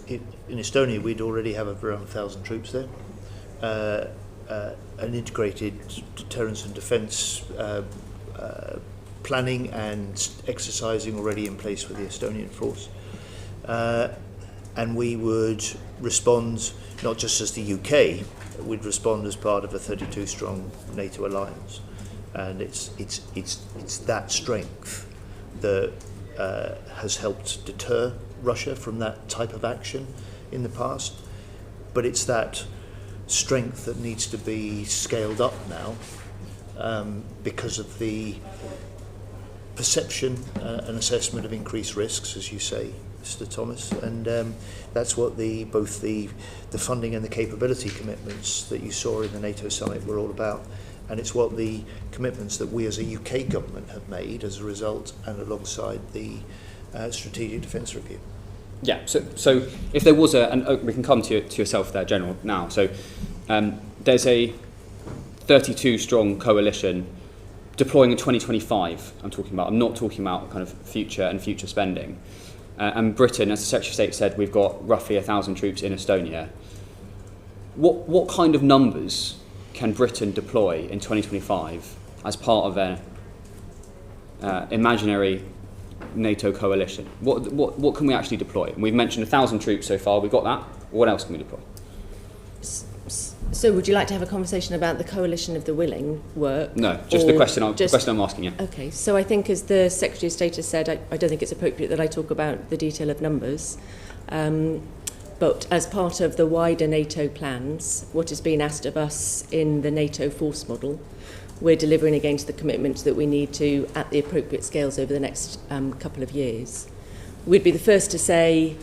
In Estonia, we'd already have around 1,000 troops there. An integrated deterrence and defence planning and exercising already in place with the Estonian force. And we would respond not just as the UK, we'd respond as part of a 32-strong NATO alliance. And it's that strength that has helped deter Russia from that type of action in the past, but it's that strength that needs to be scaled up now because of the perception and assessment of increased risks, as you say, Mr. Thomas, and that's what both the funding and the capability commitments that you saw in the NATO summit were all about. And it's what the commitments that we as a UK government have made as a result and alongside the Strategic Defence Review. Yeah, so if there was and we can come to yourself there, General, now. So there's a 32-strong coalition deploying in 2025, I'm not talking about kind of future spending. And Britain, as the Secretary of State said, we've got roughly 1,000 troops in Estonia. What kind of numbers can Britain deploy in 2025 as part of an imaginary NATO coalition? What can we actually deploy? And we've mentioned 1,000 troops so far. We've got that. What else can we deploy? So would you like to have a conversation about the coalition of the willing work? No, just the question I'm asking you. Okay, so I think as the Secretary of State has said, I don't think it's appropriate that I talk about the detail of numbers. But as part of the wider NATO plans, what is being asked of us in the NATO force model, we're delivering against the commitments that we need to at the appropriate scales over the next couple of years. We'd be the first to say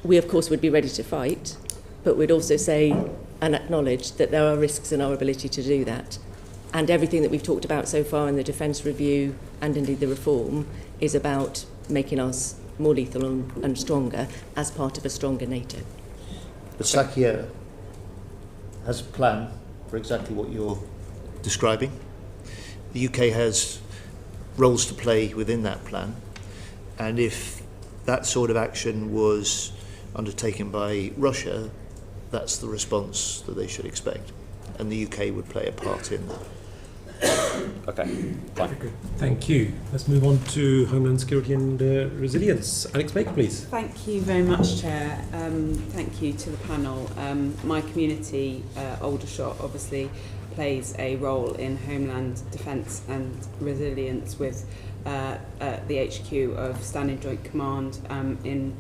we, of course, would be ready to fight, but we'd also say and acknowledge that there are risks in our ability to do that. And everything that we've talked about so far in the Defence Review and indeed the reform is about making us more lethal and stronger as part of a stronger NATO. But Sakia has a plan for exactly what you're describing. The UK has roles to play within that plan, and if that sort of action was undertaken by Russia, that's the response that they should expect, and the UK would play a part in that. Okay, fine. Good. Thank you. Let's move on to Homeland Security and Resilience. Alex Baker, please. Thank you very much, Chair. Thank you to the panel. My community, Aldershot, obviously plays a role in Homeland Defence and Resilience with the HQ of Standing Joint Command in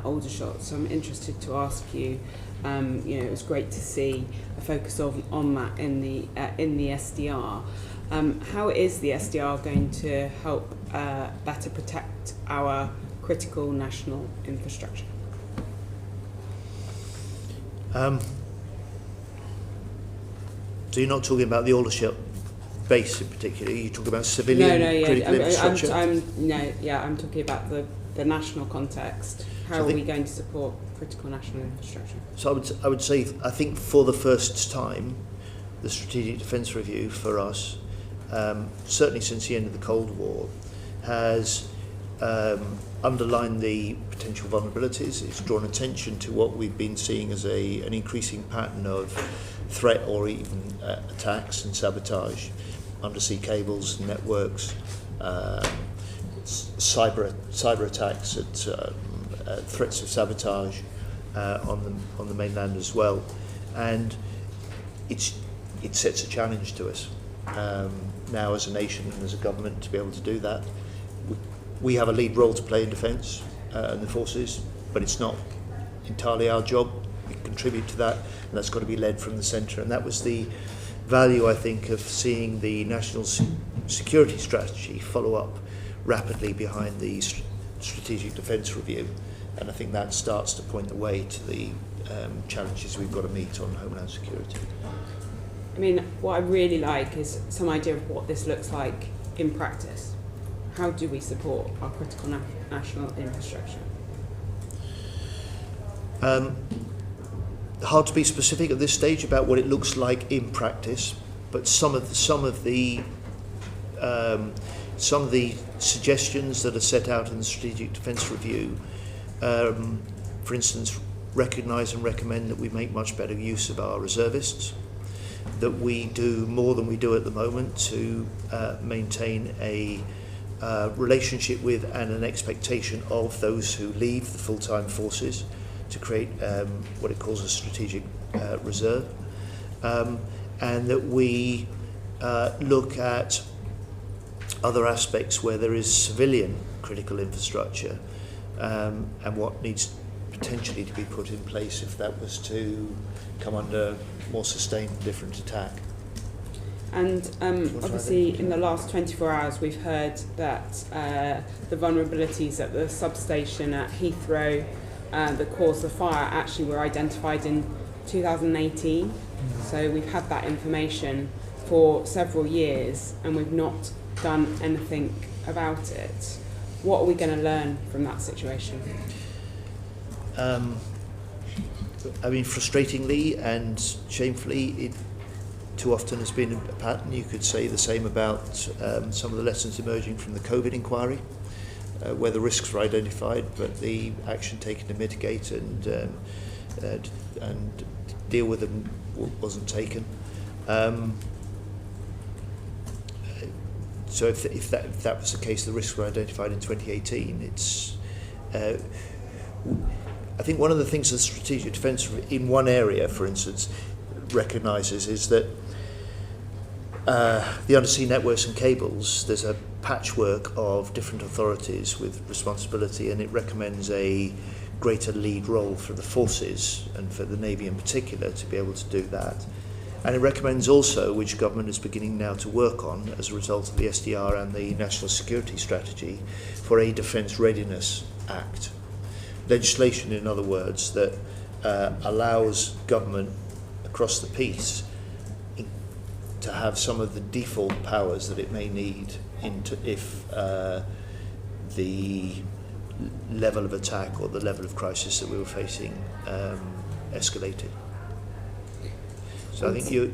Aldershot. So I'm interested to ask you, it was great to see a focus on that in the SDR. How is the SDR going to help better protect our critical national infrastructure? So you're not talking about the Aldershot base in particular, you're talking about civilian critical infrastructure? I'm talking about the national context. How are we going to support critical national infrastructure? So I would say, I think for the first time, the Strategic Defence Review for us, certainly since the end of the Cold War, has underlined the potential vulnerabilities. It's drawn attention to what we've been seeing as an increasing pattern of threat or even attacks and sabotage, undersea cables, networks, cyber attacks, at threats of sabotage on the mainland as well, and it sets a challenge to us now as a nation and as a government to be able to do that. We have a lead role to play in defence and the forces, but it's not entirely our job. We contribute to that, and that's got to be led from the centre. And that was the value, I think, of seeing the National Security Strategy follow up rapidly behind the Strategic Defence Review. And I think that starts to point the way to the challenges we've got to meet on Homeland Security. I mean, what I really like is some idea of what this looks like in practice. How do we support our critical national infrastructure? Hard to be specific at this stage about what it looks like in practice, but some of the suggestions that are set out in the Strategic Defence Review, for instance, recognise and recommend that we make much better use of our reservists, that we do more than we do at the moment to maintain a relationship with and an expectation of those who leave the full-time forces, to create what it calls a strategic reserve, and that we look at other aspects where there is civilian critical infrastructure and what needs potentially to be put in place if that was to come under more sustained different attack. And obviously in the last 24 hours we've heard that the vulnerabilities at the substation at Heathrow that caused the fire actually were identified in 2018. So we've had that information for several years and we've not done anything about it. What are we going to learn from that situation? I mean, frustratingly and shamefully, it too often has been a pattern. You could say the same about some of the lessons emerging from the COVID inquiry, where the risks were identified, but the action taken to mitigate and deal with them wasn't taken. So if that was the case, the risks were identified in 2018. It's I think one of the things the Strategic Defence in one area, for instance, recognises is that the undersea networks and cables, there's a patchwork of different authorities with responsibility, and it recommends a greater lead role for the forces and for the Navy in particular to be able to do that. And it recommends also, which government is beginning now to work on as a result of the SDR and the National Security Strategy, for a Defence Readiness Act. Legislation, in other words, that allows government across the piece to have some of the default powers that it may need if the level of attack or the level of crisis that we were facing escalated. So I think you,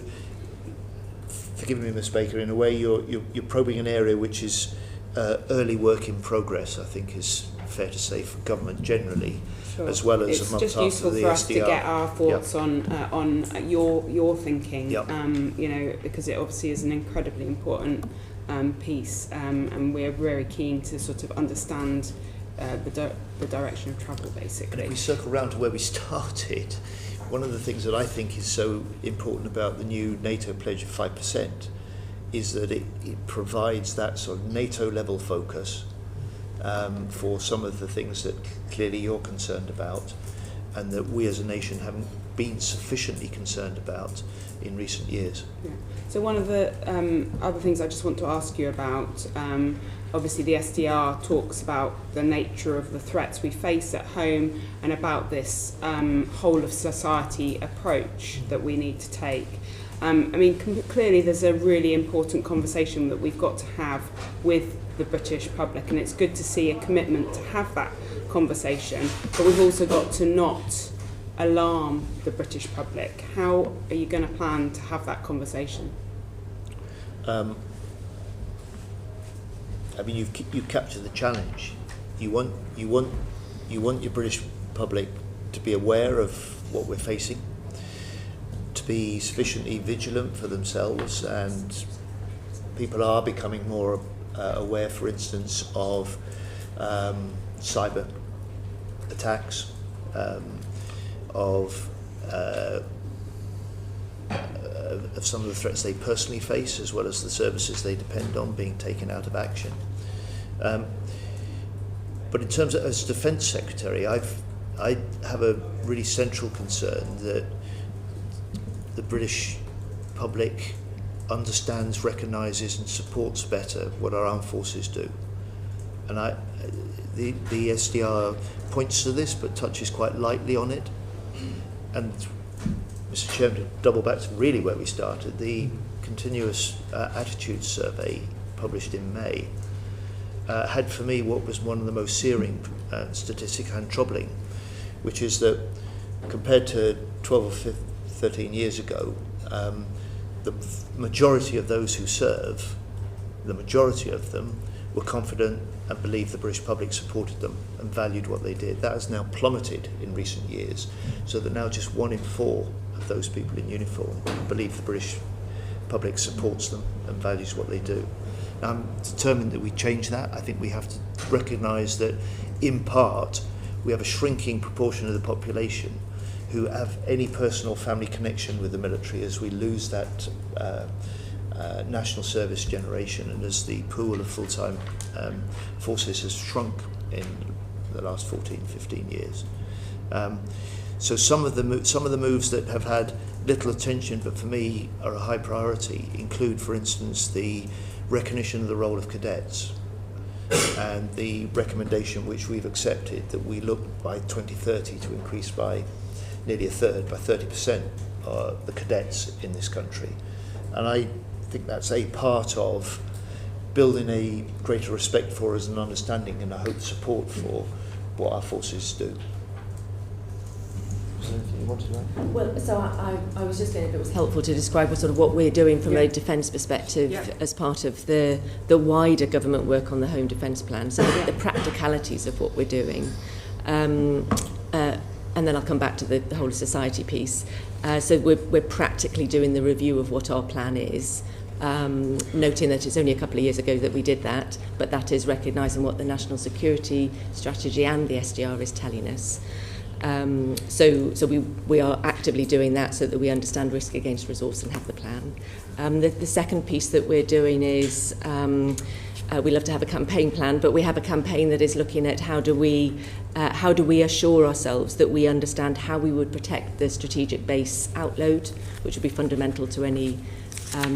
forgive me, Ms. Baker, in a way you're probing an area which is early work in progress, I think is fair to say, for government generally, sure. As well as it's a month just after useful the for us SDR. to get our thoughts on your thinking, Yep. you know, because it obviously is an incredibly important piece, and we're very keen to sort of understand the direction of travel, basically. And if we circle around to where we started, one of the things that I think is so important about the new NATO pledge of 5% is that it provides that sort of NATO level focus for some of the things that clearly you're concerned about and that we as a nation haven't been sufficiently concerned about in recent years. Yeah. So one of the other things I just want to ask you about, obviously the SDR talks about the nature of the threats we face at home and about this whole of society approach that we need to take. I mean, clearly there's a really important conversation that we've got to have with the British public, and it's good to see a commitment to have that conversation, but we've also got to not alarm the British public. How are you going to plan to have that conversation? I mean, you've captured the challenge. You want your British public to be aware of what we're facing, to be sufficiently vigilant for themselves, and people are becoming more aware, for instance, of cyber attacks, of some of the threats they personally face, as well as the services they depend on being taken out of action. But in terms of, as Defence Secretary, I have a really central concern that the British public understands, recognises and supports better what our armed forces do. And the SDR points to this but touches quite lightly on it. And Mr. Chairman, to double back to really where we started, the continuous attitudes survey published in May had for me what was one of the most searing statistics and troubling, which is that compared to 12 or 13 years ago, the majority of those who serve, the majority of them were confident and believed the British public supported them and valued what they did. That has now plummeted in recent years, so that now just 1 in 4 of those people in uniform believe the British public supports them and values what they do. Now, I'm determined that we change that. I think we have to recognise that, in part, we have a shrinking proportion of the population who have any personal family connection with the military as we lose that national service generation and as the pool of full-time forces has shrunk in the last 14, 15 years. So some of the moves that have had little attention but for me are a high priority include, for instance, the recognition of the role of cadets and the recommendation which we've accepted that we look by 2030 to increase by nearly a third, by 30%, the cadets in this country. And I think that's a part of building a greater respect for us and understanding and I hope support for what our forces do. Is there anything you wanted to add? Well, so I was just going, if it was helpful to describe what we're doing from a defence perspective as part of the wider government work on the Home Defence Plan. So the practicalities of what we're doing. And then I'll come back to the whole of society piece. So we're practically doing the review of what our plan is, noting that it's only a couple of years ago that we did that, but that is recognising what the National Security Strategy and the SDR is telling us. So we are actively doing that so that we understand risk against resource and have the plan. The second piece that we're doing is we love to have a campaign plan, but we have a campaign that is looking at how do we assure ourselves that we understand how we would protect the strategic base outload, which would be fundamental to any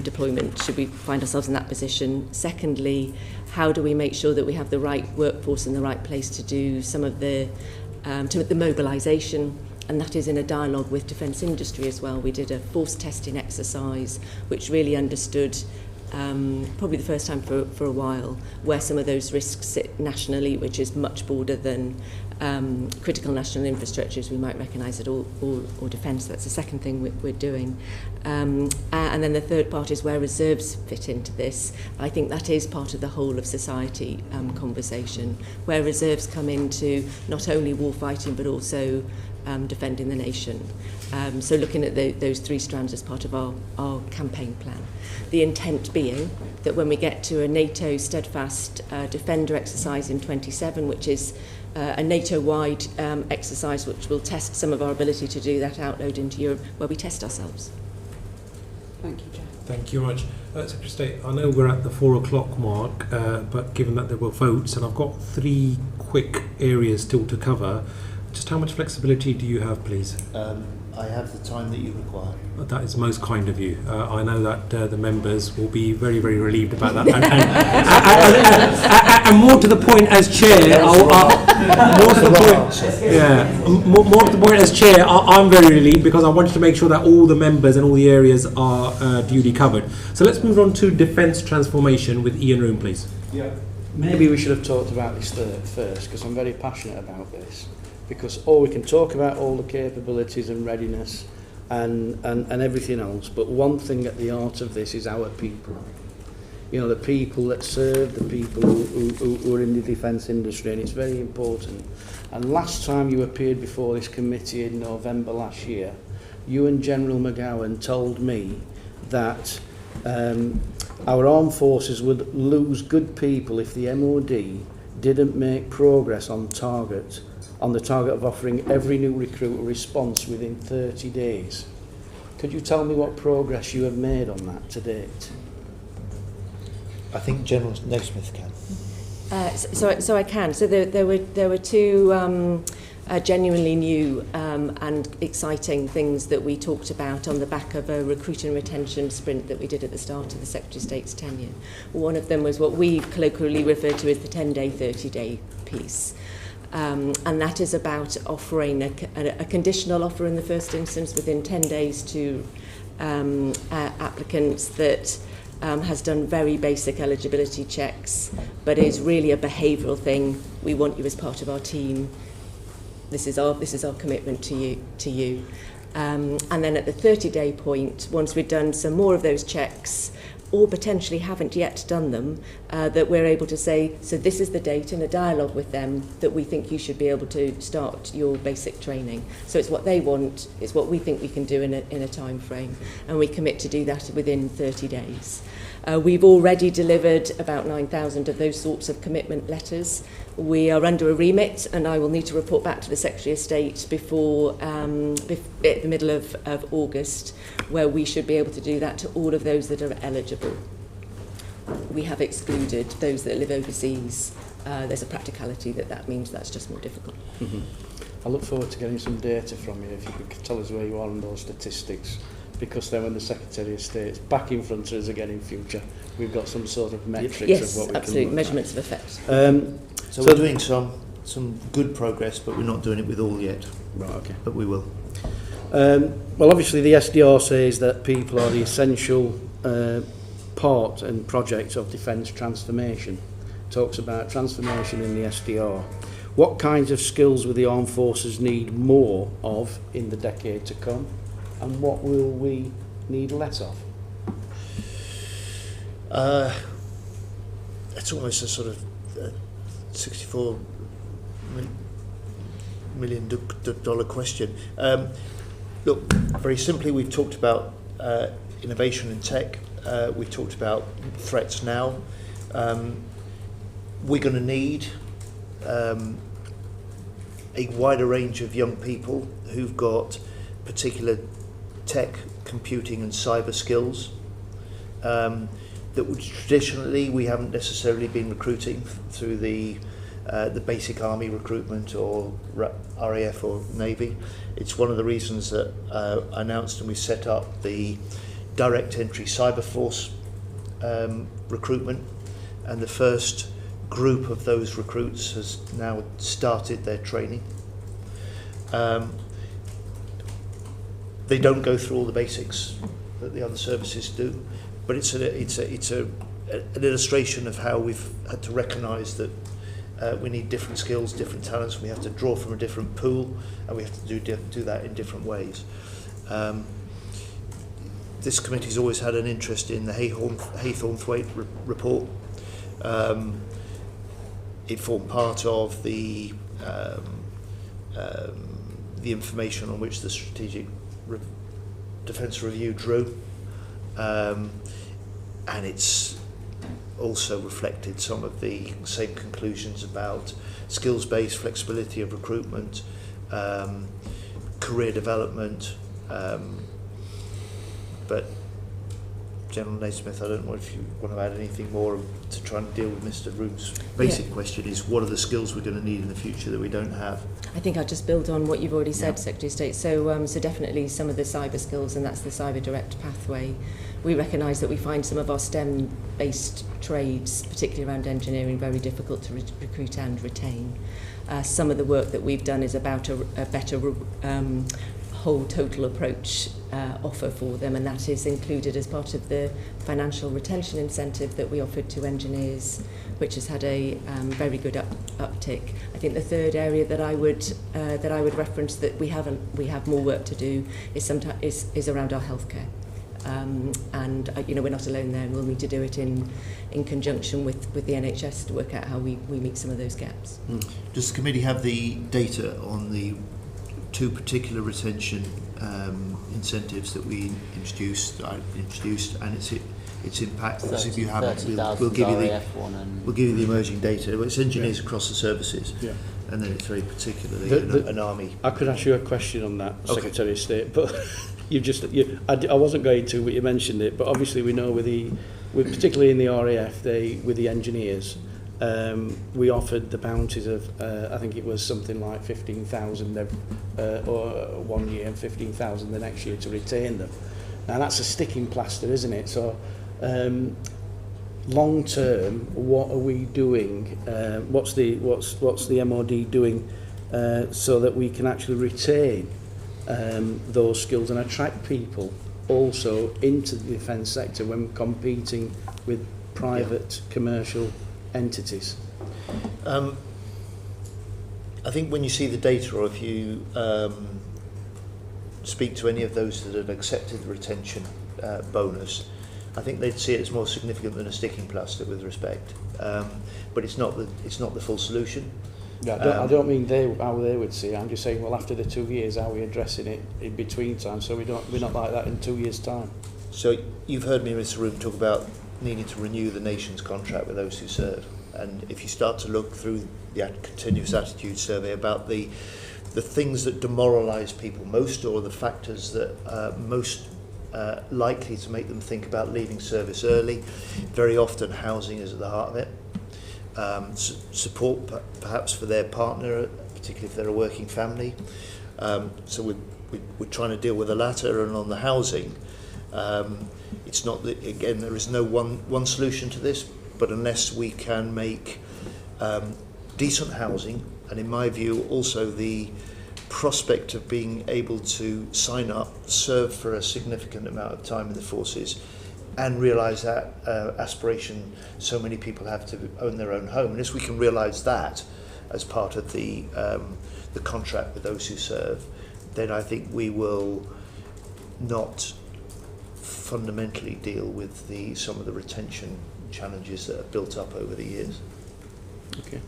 deployment should we find ourselves in that position. Secondly, how do we make sure that we have the right workforce in the right place to do some of the mobilisation, and that is in a dialogue with defence industry as well. We did a force testing exercise which really understood probably the first time for a while where some of those risks sit nationally, which is much broader than critical national infrastructures we might recognise at all, or defence. That's the second thing we're doing. And then the third part is where reserves fit into this. I think that is part of the whole of society conversation, where reserves come into not only war fighting but also defending the nation. So looking at those three strands as part of our campaign plan. The intent being that when we get to a NATO steadfast defender exercise in 27, which is a NATO-wide exercise which will test some of our ability to do that outload into Europe, where we test ourselves. Thank you, Chair. Thank you very much. Secretary of State, I know we're at the 4 o'clock mark, but given that there were votes, and I've got 3 quick areas still to cover, just how much flexibility do you have, please? I have the time that you require. That is most kind of you. I know that the members will be very, very relieved about that. And more to the point, as chair, more to the point as chair, I'm very relieved because I wanted to make sure that all the members and all the areas are duly covered. So let's move on to defence transformation with Ian Room, please. Yeah. Maybe we should have talked about this first, because I'm very passionate about this. Because we can talk about all the capabilities and readiness and everything else, but one thing at the heart of this is our people. You know, the people that serve, the people who are in the defence industry, and it's very important. And last time you appeared before this committee in November last year, you and General McGowan told me that our armed forces would lose good people if the MOD didn't make progress on the target of offering every new recruit a response within 30 days. Could you tell me what progress you have made on that to date? I think General Naismith can. So I can. So there were 2 genuinely new and exciting things that we talked about on the back of a recruit and retention sprint that we did at the start of the Secretary of State's tenure. One of them was what we colloquially refer to as the 10-day, 30-day piece. And that is about offering a conditional offer in the first instance within 10 days to applicants that has done very basic eligibility checks, but is really a behavioural thing. We want you as part of our team. This is our commitment to you. And then at the 30-day point, once we've done some more of those checks, or potentially haven't yet done them, that we're able to say, so this is the date in a dialogue with them that we think you should be able to start your basic training. So it's what they want, it's what we think we can do in a time frame, and we commit to do that within 30 days. We've already delivered about 9,000 of those sorts of commitment letters. We are under a remit, and I will need to report back to the Secretary of State before at the middle of August, where we should be able to do that to all of those that are eligible. We have excluded those that live overseas. There's a practicality that means that's just more difficult. Mm-hmm. I look forward to getting some data from you, if you could tell us where you are on those statistics. Because then when the Secretary of State's back in front of us again in future, we've got some sort of metrics of what we absolutely. Can measurements of effect. So we're doing some good progress, but we're not doing it with all yet. Right, okay. But we will. Well, obviously the SDR says that people are the essential part and project of defence transformation. Talks about transformation in the SDR. What kinds of skills will the armed forces need more of in the decade to come? And what will we need less of? It's almost a sort of $64 million question. Look, very simply, we've talked about innovation and tech. We've talked about threats now. We're going to need a wider range of young people who've got particular tech, computing and cyber skills that would traditionally we haven't necessarily been recruiting through the basic army recruitment or RAF or Navy. It's one of the reasons that I announced and we set up the direct entry cyber force recruitment, and the first group of those recruits has now started their training. They don't go through all the basics that the other services do, but it's an illustration of how we've had to recognise that we need different skills, different talents. We have to draw from a different pool, and we have to do that in different ways. This committee's always had an interest in the Haythornthwaite report. It formed part of the information on which the Strategic Defence Review drew, and it's also reflected some of the same conclusions about skills-based flexibility of recruitment, career development, but General Naismith, I don't know if you want to add anything more to try and deal with Mr. Room's basic question is what are the skills we're going to need in the future that we don't have? I think I'll just build on what you've already said, Secretary of State. So definitely some of the cyber skills, and that's the cyber direct pathway. We recognise that we find some of our STEM-based trades, particularly around engineering, very difficult to recruit and retain. Some of the work that we've done is about a better whole total approach offer for them, and that is included as part of the financial retention incentive that we offered to engineers, which has had a very good uptick. I think the third area that I would reference that we have more work to do is around our healthcare. And we're not alone there. We'll need to do it in conjunction with the NHS to work out how we meet some of those gaps. Does the committee have the data on the two particular retention incentives that we introduced and its impact? Because if you haven't, we'll give you the emerging data. It's engineers across the services, and then it's very particularly an army. I could ask you a question on that, Secretary of State, but I wasn't going to, but you mentioned it. But obviously, we know particularly in the RAF, with the engineers. We offered the bounties of, I think it was something like 15,000 or 1 year and 15,000 the next year to retain them. Now that's a sticking plaster, isn't it? So long term, what are we doing? What's the MOD doing so that we can actually retain those skills and attract people also into the defence sector when competing with private commercial entities? I think when you see the data, or if you speak to any of those that have accepted the retention bonus, I think they'd see it as more significant than a sticking plaster, with respect. But it's not the full solution. Yeah, I don't mean how they would see it. I'm just saying, well, after the 2 years, how are we addressing it in between time, so we're not like that in 2 years' time. So you've heard me, Mr. Room, talk about needing to renew the nation's contract with those who serve. And if you start to look through the continuous attitude survey about the things that demoralise people most, or the factors that are most likely to make them think about leaving service early, very often housing is at the heart of it. Support perhaps for their partner, particularly if they're a working family. So we're trying to deal with the latter, and on the housing, it's not that, again, there is no one solution to this, but unless we can make decent housing, and in my view also the prospect of being able to sign up, serve for a significant amount of time in the forces, and realise that aspiration so many people have to own their own home. Unless we can realise that as part of the contract with those who serve, then I think we will not fundamentally deal with some of the retention challenges that have built up over the years. Okay.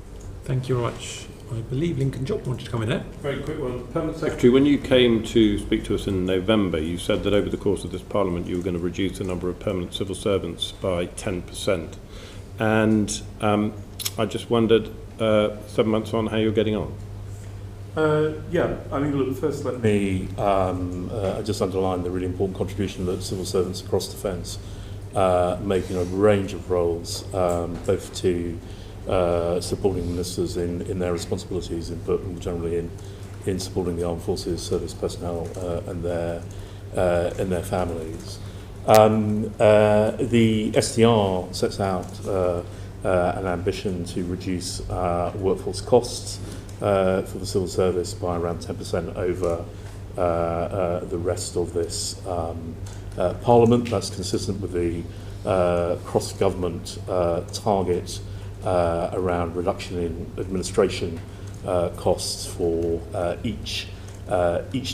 Thank you very much. I believe Lincoln Job wanted to come in there. Very quick one. Permanent Secretary, when you came to speak to us in November, you said that over the course of this Parliament you were going to reduce the number of permanent civil servants by 10%. And I just wondered, 7 months on, how you're getting on. Yeah, I mean, look, first let me just underline the really important contribution that civil servants across defence make in a range of roles, both to supporting ministers in their responsibilities, but more generally in supporting the armed forces, service personnel, and their families. The STR sets out an ambition to reduce workforce costs for the civil service by around 10% over the rest of this Parliament. That's consistent with the cross-government target around reduction in administration costs for each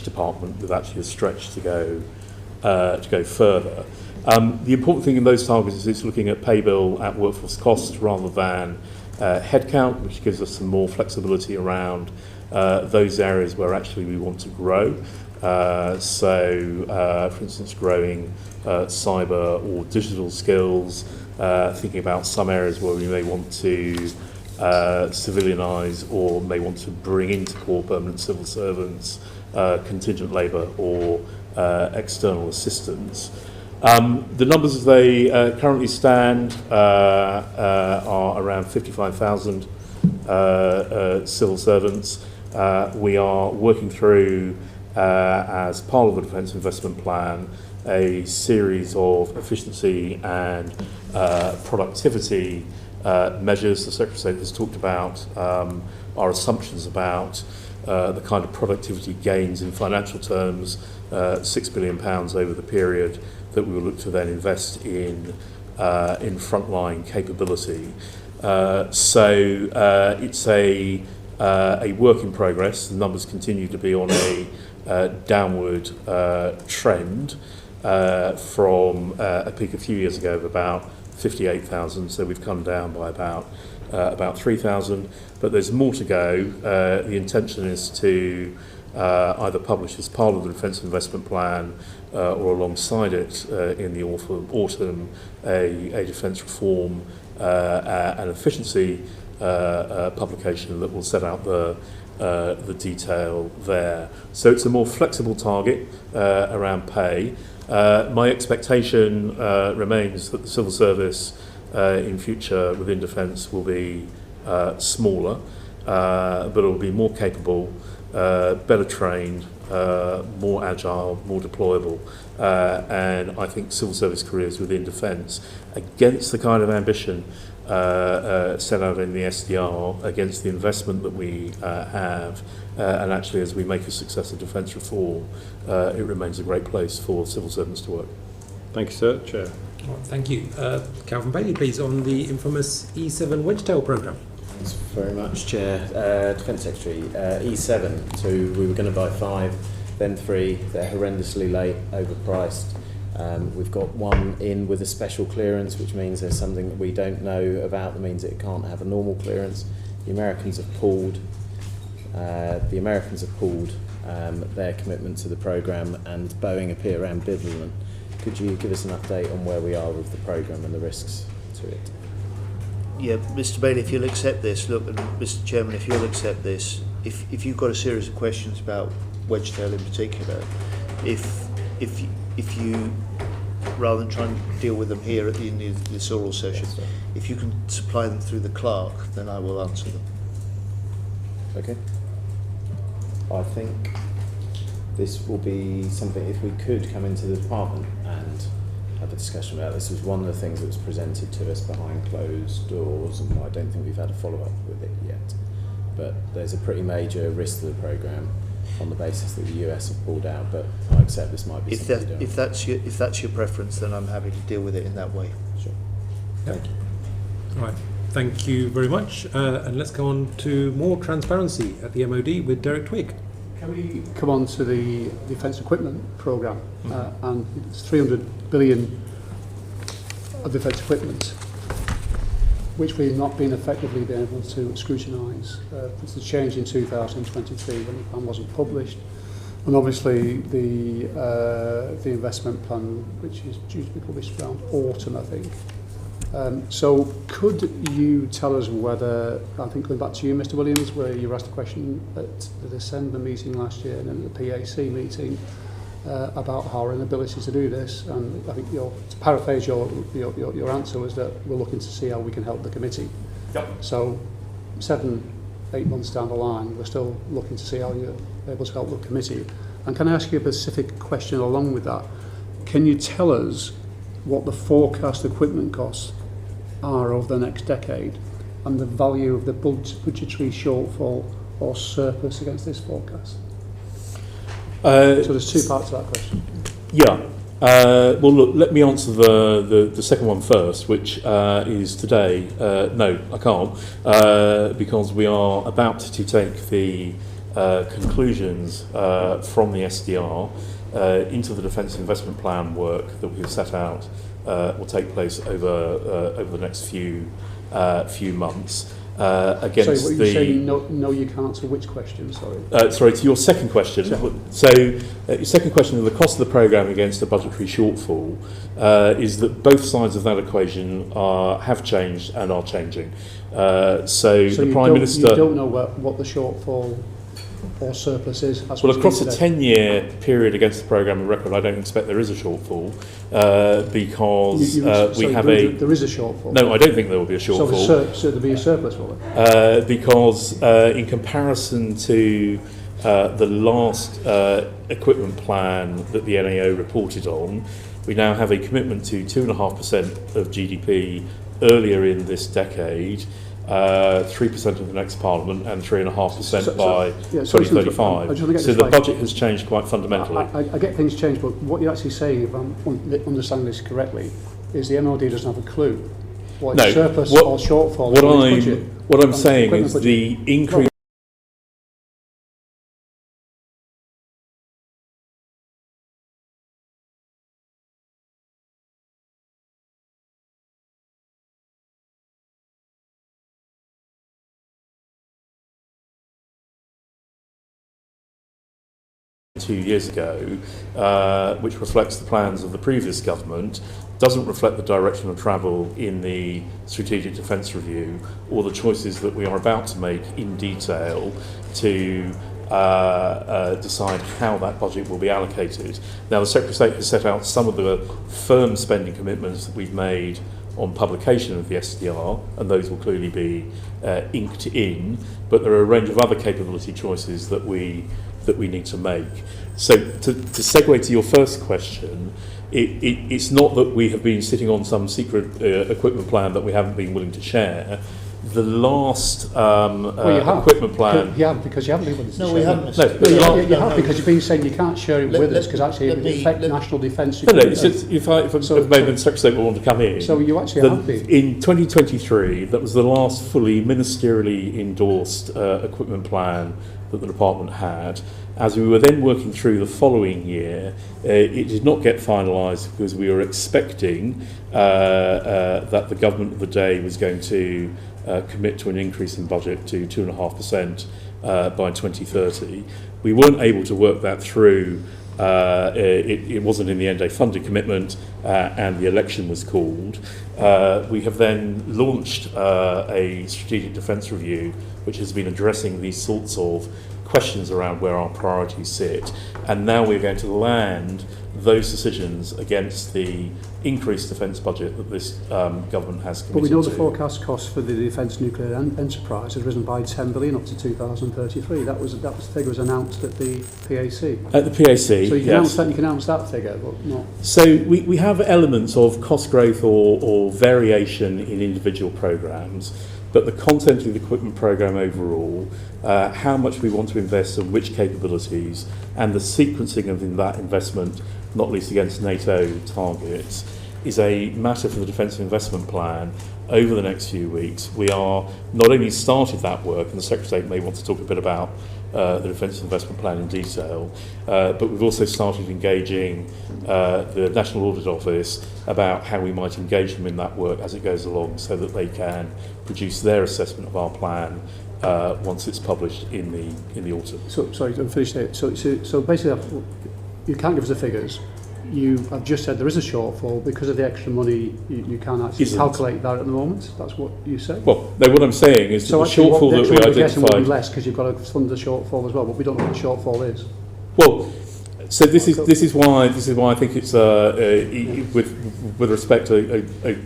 department, with actually a stretch to go further. The important thing in those targets is it's looking at pay bill at workforce costs rather than headcount, which gives us some more flexibility around those areas where actually we want to grow. For instance, growing cyber or digital skills, thinking about some areas where we may want to civilianise or may want to bring into core permanent civil servants contingent labour or external assistance. The numbers as they currently stand are around 55,000 civil servants. We are working through, as part of the Defence Investment Plan, a series of efficiency and productivity measures. The Secretary of State has talked about our assumptions about the kind of productivity gains in financial terms, £6 billion over the period that we will look to then invest in frontline capability. It's a work in progress. The numbers continue to be on a downward trend from a peak a few years ago of about 58,000. So we've come down by about 3,000. But there's more to go. The intention is to either publish as part of the Defence Investment Plan or alongside it in the autumn a defence reform and efficiency publication that will set out the detail there. So it's a more flexible target around pay. My expectation remains that the civil service in future within defence will be smaller, but it will be more capable, better trained, more agile, more deployable, and I think civil service careers within defence, against the kind of ambition set out in the SDR, against the investment that we have, and actually as we make a success of defence reform, it remains a great place for civil servants to work. Thank you, sir. Chair. Well, thank you. Calvin Bailey, please, on the infamous E7 Wedgetail programme. Thanks very much, Chair. Defence Secretary, E7, so we were going to buy 5, then 3. They're horrendously late, overpriced. We've got one in with a special clearance, which means there's something that we don't know about. That means it can't have a normal clearance. The Americans have pulled their commitment to the programme, and Boeing appear ambivalent. Could you give us an update on where we are with the programme and the risks to it? Yeah, Mr. Bailey, if you'll accept this, look, and Mr. Chairman, if you'll accept this, if you've got a series of questions about Wedgetail in particular, if you, rather than trying to deal with them here at the end of this oral session, yes, if you can supply them through the clerk, then I will answer them. Okay. I think this will be something, if we could come into the department and have a discussion about this. Was one of the things that was presented to us behind closed doors, and I don't think we've had a follow-up with it yet. But there's a pretty major risk to the programme on the basis that the US have pulled out, but I accept this might be if that's your preference, then I'm happy to deal with it in that way. Sure. Thank you. All right. Thank you very much. And let's go on to more transparency at the MOD with Derek Twigg. Can we come on to the defence equipment programme? And it's 300 billion of defence equipment, which we've not been effectively been able to scrutinise. It's a change in 2023 when the plan wasn't published, and obviously the investment plan, which is due to be published around autumn, I think, So could you tell us whether, I think going back to you, Mr. Williams, where you were asked a question at the December meeting last year and then at the PAC meeting about our inability to do this, and I think to paraphrase your answer was that we're looking to see how we can help the committee. Yep. So 7-8 months down the line, we're still looking to see how you're able to help the committee. And can I ask you a specific question along with that? Can you tell us what the forecast equipment costs are over the next decade and the value of the budgetary shortfall or surplus against this forecast? So there's two parts to that question. Yeah. Well, look, let me answer the second one first, which is today. No, I can't, because we are about to take the conclusions from the SDR into the Defence Investment Plan work that we have set out will take place over the next few months. Against sorry, what you're saying, no, you can't. So which question? Sorry. Sorry, to your second question. Sure. So, your second question of the cost of the programme against the budgetary shortfall is that both sides of that equation have changed and are changing. So the Prime Minister... You don't know what the shortfall or surplus is? Well, across a 10-year period against the programme of record, I don't expect there is a shortfall because we have There is a shortfall? No, I don't think there will be a shortfall. So there'll be a surplus, will there? Because in comparison to the last equipment plan that the NAO reported on, we now have a commitment to 2.5% of GDP earlier in this decade, 3% of the next Parliament, and 3.5% by 2035. So the budget has changed quite fundamentally. I get things changed, but what you're actually saying, if I'm understanding this correctly, is the MOD doesn't have a clue what surplus or shortfall is in its budget. What I'm saying is the increase... ...2 years ago, which reflects the plans of the previous government, doesn't reflect the direction of travel in the Strategic Defence Review or the choices that we are about to make in detail to decide how that budget will be allocated. Now, the Secretary of State has set out some of the firm spending commitments that we've made on publication of the SDR, and those will clearly be inked in, but there are a range of other capability choices that we need to make. So to segue to your first question, it's not that we have been sitting on some secret equipment plan that we haven't been willing to share. The last equipment plan... You have, because you haven't been willing to share. No, we haven't. No, you have, because you've been saying you can't share it with us, because actually it would affect national defence. No, it's just, if maybe the Secretary of State will want to come in... So you actually have been. In 2023, that was the last fully ministerially endorsed equipment plan that the department had. As we were then working through the following year, it did not get finalised because we were expecting that the government of the day was going to commit to an increase in budget to 2.5% by 2030. We weren't able to work that through. It wasn't in the end a funded commitment, and the election was called. We have then launched a strategic defence review, which has been addressing these sorts of questions around where our priorities sit, and now we're going to land those decisions against the increased defence budget that this government has committed to. But we know the forecast cost for the defence nuclear enterprise has risen by 10 billion up to 2033. That was the figure was announced at the PAC. At the PAC, so you can yes. announce that figure, but not. So we have elements of cost growth or variation in individual programmes, but the content of the equipment programme overall, how much we want to invest and which capabilities, and the sequencing of that investment, not least against NATO targets, is a matter for the Defence Investment Plan over the next few weeks. We are not only started that work, and the Secretary of State may want to talk a bit about the Defence Investment Plan in detail, but we've also started engaging the National Audit Office about how we might engage them in that work as it goes along, so that they can produce their assessment of our plan once it's published in the autumn. So sorry, I'm finished there. So basically, you can't give us the figures, you have just said there is a shortfall because of the extra money. You can't actually calculate that at the moment. That's what you say. Well, no, what I'm saying is so that the shortfall that we identified will be less because you've got to fund the shortfall as well. But we don't know what the shortfall is. Well, so this is why I think it's with respect to a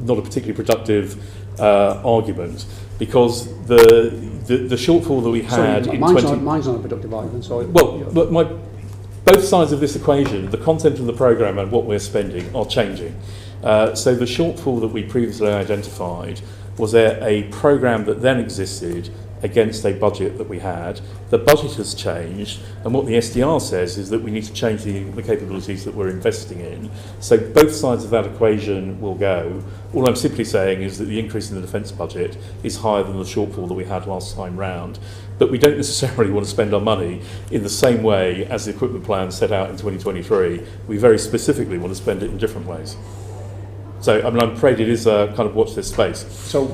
not a particularly productive argument, because the shortfall that we had in mine's not a productive argument. So but both sides of this equation, the content of the programme and what we're spending, are changing. So the shortfall that we previously identified was a programme that then existed against a budget that we had. The budget has changed, and what the SDR says is that we need to change the capabilities that we're investing in. So both sides of that equation will go. All I'm simply saying is that the increase in the defence budget is higher than the shortfall that we had last time round. But we don't necessarily want to spend our money in the same way as the equipment plan set out in 2023. We very specifically want to spend it in different ways. So, I mean, I'm afraid it is kind of watch this space. So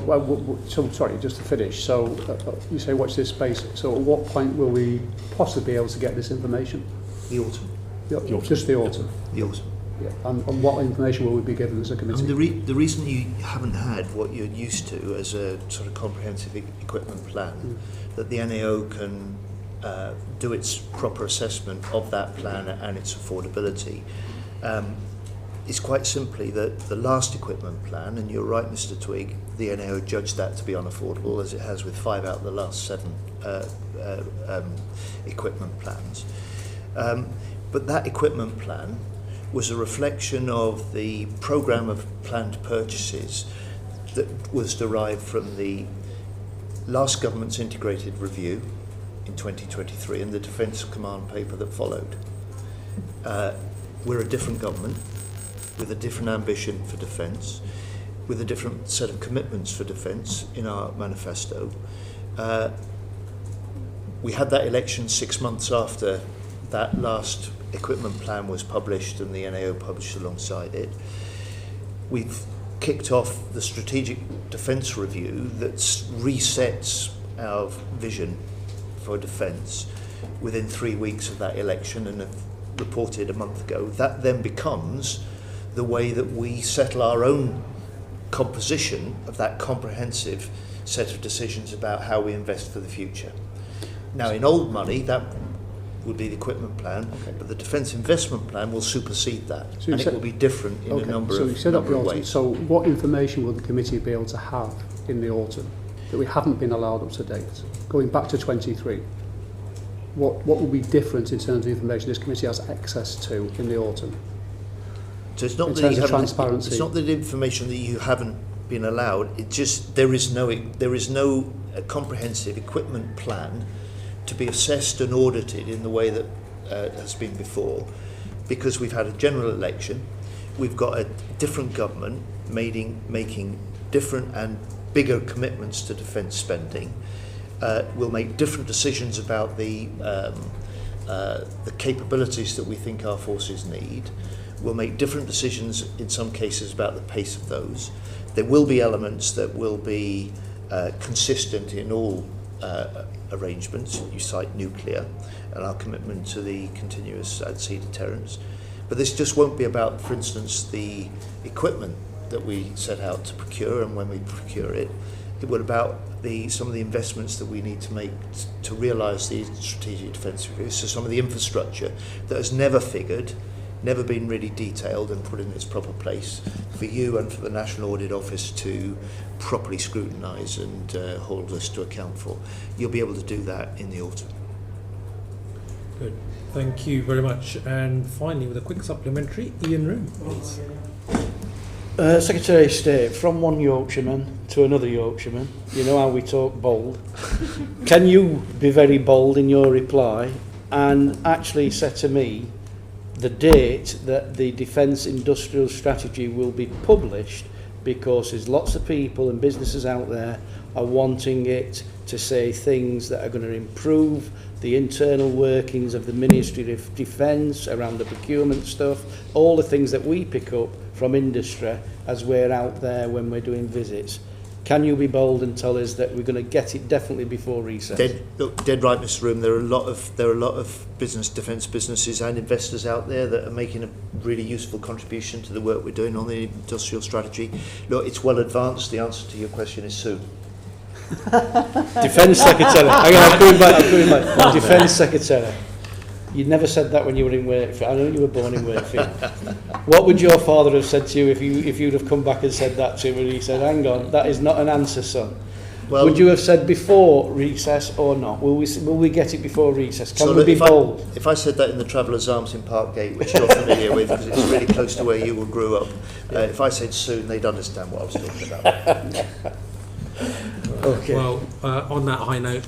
sorry, just to finish. So, you say watch this space. So, at what point will we possibly be able to get this information? The autumn. The autumn. Just the autumn. The autumn. Yeah. And what information will we be given as a committee? The reason you haven't had what you're used to as a sort of comprehensive equipment plan, that the NAO can do its proper assessment of that plan and its affordability. It's quite simply that the last equipment plan, and you're right, Mr. Twigg, the NAO judged that to be unaffordable, as it has with 5 out of the last 7 equipment plans. But that equipment plan was a reflection of the programme of planned purchases that was derived from the last government's integrated review in 2023 and the Defence Command paper that followed. We're a different government, with a different ambition for defence, with a different set of commitments for defence in our manifesto. We had that election 6 months after that last equipment plan was published and the NAO published alongside it. We've kicked off the Strategic Defence Review that resets our vision for defence within 3 weeks of that election, and have reported a month ago. That then becomes the way that we settle our own composition of that comprehensive set of decisions about how we invest for the future. Now, in old money, that would be the equipment plan, but the defence investment plan will supersede that, and it will be different in a number of ways. So what information will the committee be able to have in the autumn that we haven't been allowed up to date? Going back to 23, what will be different in terms of information this committee has access to in the autumn? So it's not transparency. It's not the information that you haven't been allowed. It's just there is no comprehensive equipment plan to be assessed and audited in the way that has been before, because we've had a general election, we've got a different government making different and bigger commitments to defence spending. We'll make different decisions about the capabilities that we think our forces need. We'll make different decisions in some cases about the pace of those. There will be elements that will be consistent in all arrangements. You cite nuclear and our commitment to the continuous at-sea deterrence. But this just won't be about, for instance, the equipment that we set out to procure and when we procure it. It will about some of the investments that we need to make to realise the strategic defence review. So some of the infrastructure that has never figured, never been really detailed and put in its proper place for you and for the National Audit Office to properly scrutinise and hold us to account for. You'll be able to do that in the autumn. Good. Thank you very much. And finally, with a quick supplementary, Ian Room, please. Secretary of State, from one Yorkshireman to another Yorkshireman, you know how we talk bold. Can you be very bold in your reply and actually say to me the date that the Defence Industrial Strategy will be published, because there's lots of people and businesses out there are wanting it to say things that are going to improve the internal workings of the Ministry of Defence around the procurement stuff, all the things that we pick up from industry as we're out there when we're doing visits. Can you be bold and tell us that we're going to get it definitely before recess? Dead right, Mr. Room. There are a lot of defence businesses and investors out there that are making a really useful contribution to the work we're doing on the industrial strategy. Look, it's well advanced. The answer to your question is soon. Defence Secretary. I'm going back. Defence Secretary. You never said that when you were in Wakefield. I know you were born in Wakefield. What would your father have said to you if you'd have come back and said that to him and he said, hang on, that is not an answer, son? Well, would you have said before recess or not? Will we get it before recess? Can we be bold? If I said that in the Traveller's Arms in Parkgate, which you're familiar with because it's really close to where you grew up, if I said soon, they'd understand what I was talking about. Okay. Well, on that high note,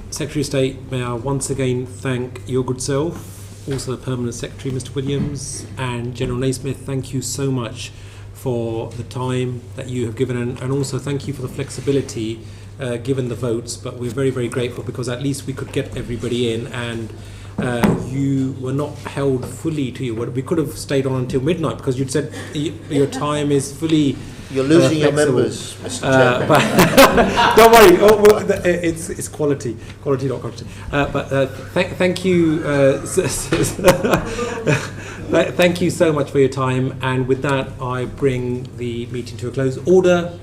Secretary of State, may I once again thank your good self, also the Permanent Secretary, Mr. Williams, and General Naismith. Thank you so much for the time that you have given, and also thank you for the flexibility given the votes. But we're very, very grateful because at least we could get everybody in, and you were not held fully to your word. We could have stayed on until midnight because you'd said your time is fully. You're losing your members, Mr. Chairman. But don't worry, it's quality, not quantity. Thank you, thank you so much for your time. And with that, I bring the meeting to a close. Order.